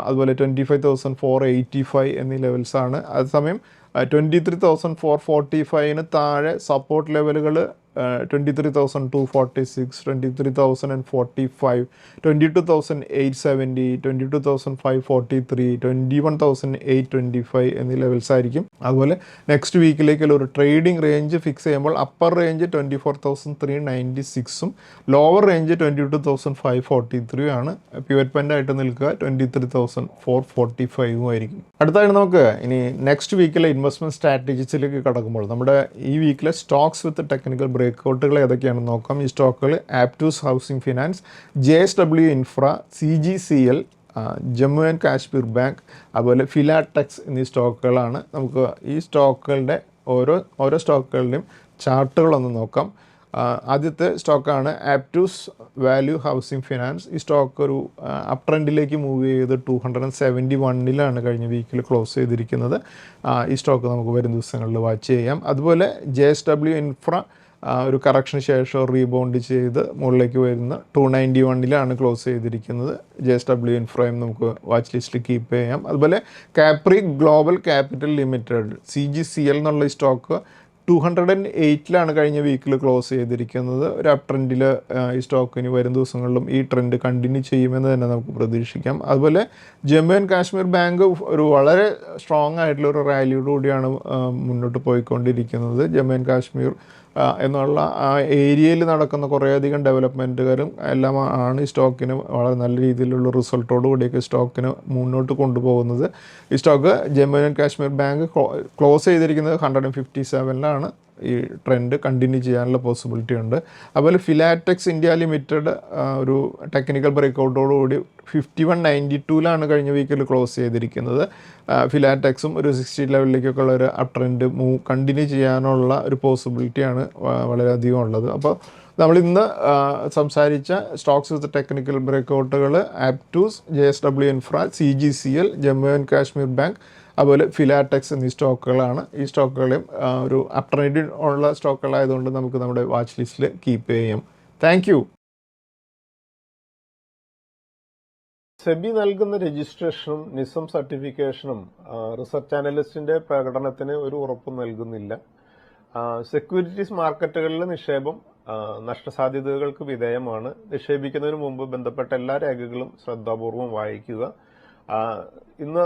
അതുപോലെ 25,485 എന്നീ ലെവൽസാണ്. അതേസമയം 23,445 താഴെ സപ്പോർട്ട് ലെവലുകൾ 23,246, 23,045, 22,870, 22,543, 21,825 എന്നീ ലെവൽസ് ആയിരിക്കും. അതുപോലെ നെക്സ്റ്റ് വീക്കിലേക്കുള്ള ഒരു ട്രേഡിംഗ് റേഞ്ച് ഫിക്സ് ചെയ്യുമ്പോൾ അപ്പർ റേഞ്ച് 24,396ഉം ലോവർ റേഞ്ച് 22,543 ആണ്. പിവറ്റ് പോയിന്റ് ആയിട്ട് നിൽക്കുക 23,445 ആയിരിക്കും. അടുത്തായിട്ട് നമുക്ക് ഇനി നെക്സ്റ്റ് വീക്കിലെ ഇൻവെസ്റ്റ്മെന്റ് സ്ട്രാറ്റജീസിലേക്ക് കടക്കുമ്പോൾ നമ്മുടെ ഈ വീക്കിലെ സ്റ്റോക്സ് വിത്ത് ടെക്നിക്കൽ ബ്രേക്ക്ഔട്ടുകൾ ഏതൊക്കെയാണെന്ന് നോക്കാം. ഈ സ്റ്റോക്കുകൾ Aptus housing finance, JSW infra, CGCL, Jammu and Kashmir bank, അതുപോലെ ഫിലാടെക്സ് എന്നീ സ്റ്റോക്കുകളാണ്. നമുക്ക് ഈ സ്റ്റോക്കുകളുടെ ഓരോ സ്റ്റോക്കുകളുടെയും ചാർട്ടുകളൊന്ന് നോക്കാം. ആദ്യത്തെ സ്റ്റോക്കാണ് ആപ്റ്റൂസ് വാല്യൂ ഹൗസിംഗ് ഫിനാൻസ്. ഈ സ്റ്റോക്ക് ഒരു അപ് ട്രെൻഡിലേക്ക് മൂവ് ചെയ്ത് 271 കഴിഞ്ഞ വീക്കിൽ ക്ലോസ് ചെയ്തിരിക്കുന്നത്. ഈ സ്റ്റോക്ക് നമുക്ക് വരും ദിവസങ്ങളിൽ വാച്ച് ചെയ്യാം. അതുപോലെ JSW ഇൻഫ്ര ഒരു കറക്ഷന് ശേഷം റീബൗണ്ട് ചെയ്ത് മുകളിലേക്ക് വരുന്ന 291 ക്ലോസ് ചെയ്തിരിക്കുന്നത്. JSW ഇൻഫ്രയും നമുക്ക് വാച്ച് ലിസ്റ്റിൽ കീപ്പ് ചെയ്യാം. അതുപോലെ Capri global capital limited CGCL എന്നുള്ള ഈ സ്റ്റോക്ക് 208 കഴിഞ്ഞ വീക്കിൽ ക്ലോസ് ചെയ്തിരിക്കുന്നത്. ഒരു അപ് ട്രെൻഡിൽ ഈ സ്റ്റോക്കിന് വരും ദിവസങ്ങളിലും ഈ ട്രെൻഡ് കണ്ടിന്യൂ ചെയ്യുമെന്ന് തന്നെ നമുക്ക് പ്രതീക്ഷിക്കാം. അതുപോലെ ജമ്മു ആൻഡ് കാശ്മീർ ബാങ്ക് ഒരു വളരെ സ്ട്രോങ് ആയിട്ടുള്ള ഒരു റാലിയോടുകൂടിയാണ് മുന്നോട്ട് പോയിക്കൊണ്ടിരിക്കുന്നത്. ജമ്മു ആൻഡ് കാശ്മീർ എന്നുള്ള ആ ഏരിയയിൽ നടക്കുന്ന കുറേയധികം ഡെവലപ്മെൻറ്റുകാരും എല്ലാം ആണ് ഈ സ്റ്റോക്കിന് വളരെ നല്ല രീതിയിലുള്ള റിസൾട്ടോടു കൂടിയൊക്കെ സ്റ്റോക്കിന് മുന്നോട്ട് കൊണ്ടുപോകുന്നത്. ഈ stock Jammu and Kashmir bank close ചെയ്തിരിക്കുന്നത് 157 ഈ ട്രെൻഡ് കണ്ടിന്യൂ ചെയ്യാനുള്ള പോസിബിലിറ്റി ഉണ്ട്. അതുപോലെ ഫിലാടെക്സ് ഇന്ത്യ ലിമിറ്റഡ് ഒരു ടെക്നിക്കൽ ബ്രേക്കൗട്ടോടുകൂടി 5192 കഴിഞ്ഞ വീക്കിൽ ക്ലോസ് ചെയ്തിരിക്കുന്നത്. ഫിലാടെക്സും ഒരു 60 ലെവലിലേക്കൊക്കെ ഉള്ള ഒരു അപ് ട്രെൻഡ് കണ്ടിന്യൂ ചെയ്യാനുള്ള ഒരു പോസിബിലിറ്റിയാണ് വളരെയധികം ഉള്ളത്. അപ്പോൾ നമ്മളിന്ന് സംസാരിച്ച സ്റ്റോക്സ് വിത്ത് ടെക്നിക്കൽ ബ്രേക്കൗട്ടുകൾ Aptus, JSW infra, CGCL, Jammu and Kashmir bank, അതുപോലെ ഫിലാടെക്സ് എന്നീ സ്റ്റോക്കുകളാണ്. ഈ സ്റ്റോക്കുകളെയും ഒരു അപ് ട്രെൻഡിൽ ഉള്ള സ്റ്റോക്കുകളായതുകൊണ്ട് നമുക്ക് നമ്മുടെ വാച്ച് ലിസ്റ്റിൽ കീപ്പ് ചെയ്യാം. Thank you. സെബി നൽകുന്ന രജിസ്ട്രേഷനും നിസം സർട്ടിഫിക്കേഷനും റിസർച്ച് അനലിസ്റ്റിന്റെ പ്രകടനത്തിന് ഒരു ഉറപ്പും നൽകുന്നില്ല. സെക്യൂരിറ്റീസ് മാർക്കറ്റുകളിലെ നിക്ഷേപം നഷ്ടസാധ്യതകൾക്ക് വിധേയമാണ്. നിക്ഷേപിക്കുന്നതിന് മുമ്പ് ബന്ധപ്പെട്ട എല്ലാ രേഖകളും ശ്രദ്ധാപൂർവം വായിക്കുക. ഇന്ന്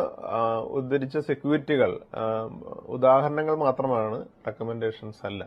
ഉദ്ധരിച്ച സെക്യൂരിറ്റികൾ ഉദാഹരണങ്ങൾ മാത്രമാണ്, റെക്കമെൻഡേഷൻസ് അല്ല.